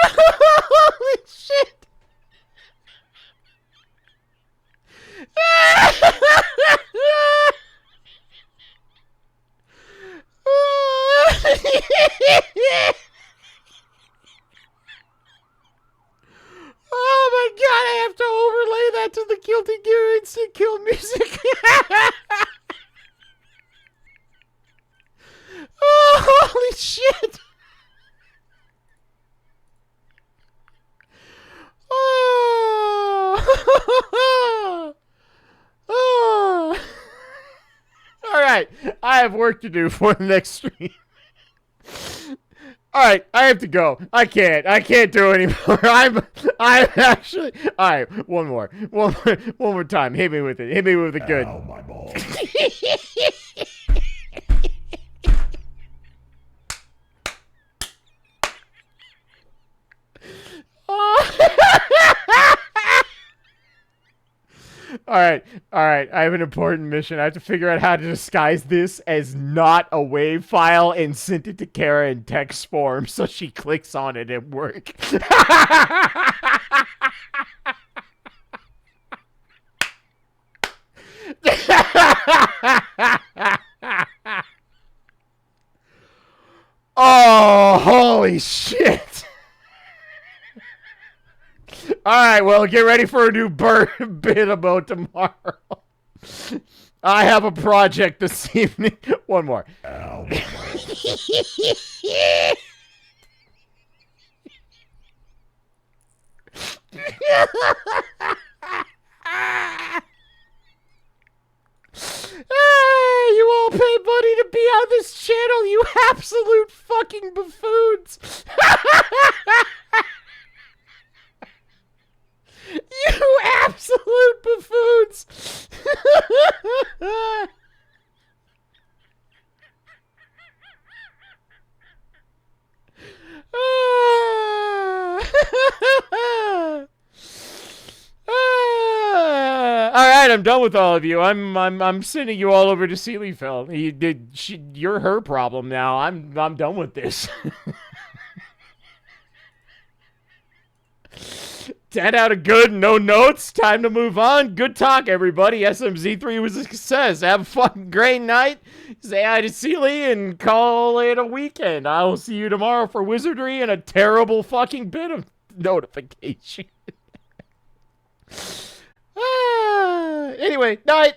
Holy shit. Oh my god, I have to overlay that to the Guilty Gear Instant Kill music. Oh, holy shit. Oh. Oh. All right, I have work to do for the next stream. All right, I have to go. I can't do it anymore. I'm actually. All right, one more time. Hit me with it. Hit me with it good. Ow, my balls. All right. I have an important mission. I have to figure out how to disguise this as not a WAV file and send it to Kara in text form so she clicks on it at work. Oh, holy shit. Alright, well, get ready for a new bit about tomorrow. I have a project this evening. One more. Ow. You all pay money to be on this channel, you absolute fucking buffoons. You absolute buffoons! I'm done with all of you. I'm sending you all over to Sealyfell. You're her problem now. I'm done with this. 10 out of good, no notes. Time to move on. Good talk, everybody. SMZ3 was a success. Have a fucking great night. Say hi to Sealy and call it a weekend. I will see you tomorrow for wizardry and a terrible fucking bit of notification. Anyway, night.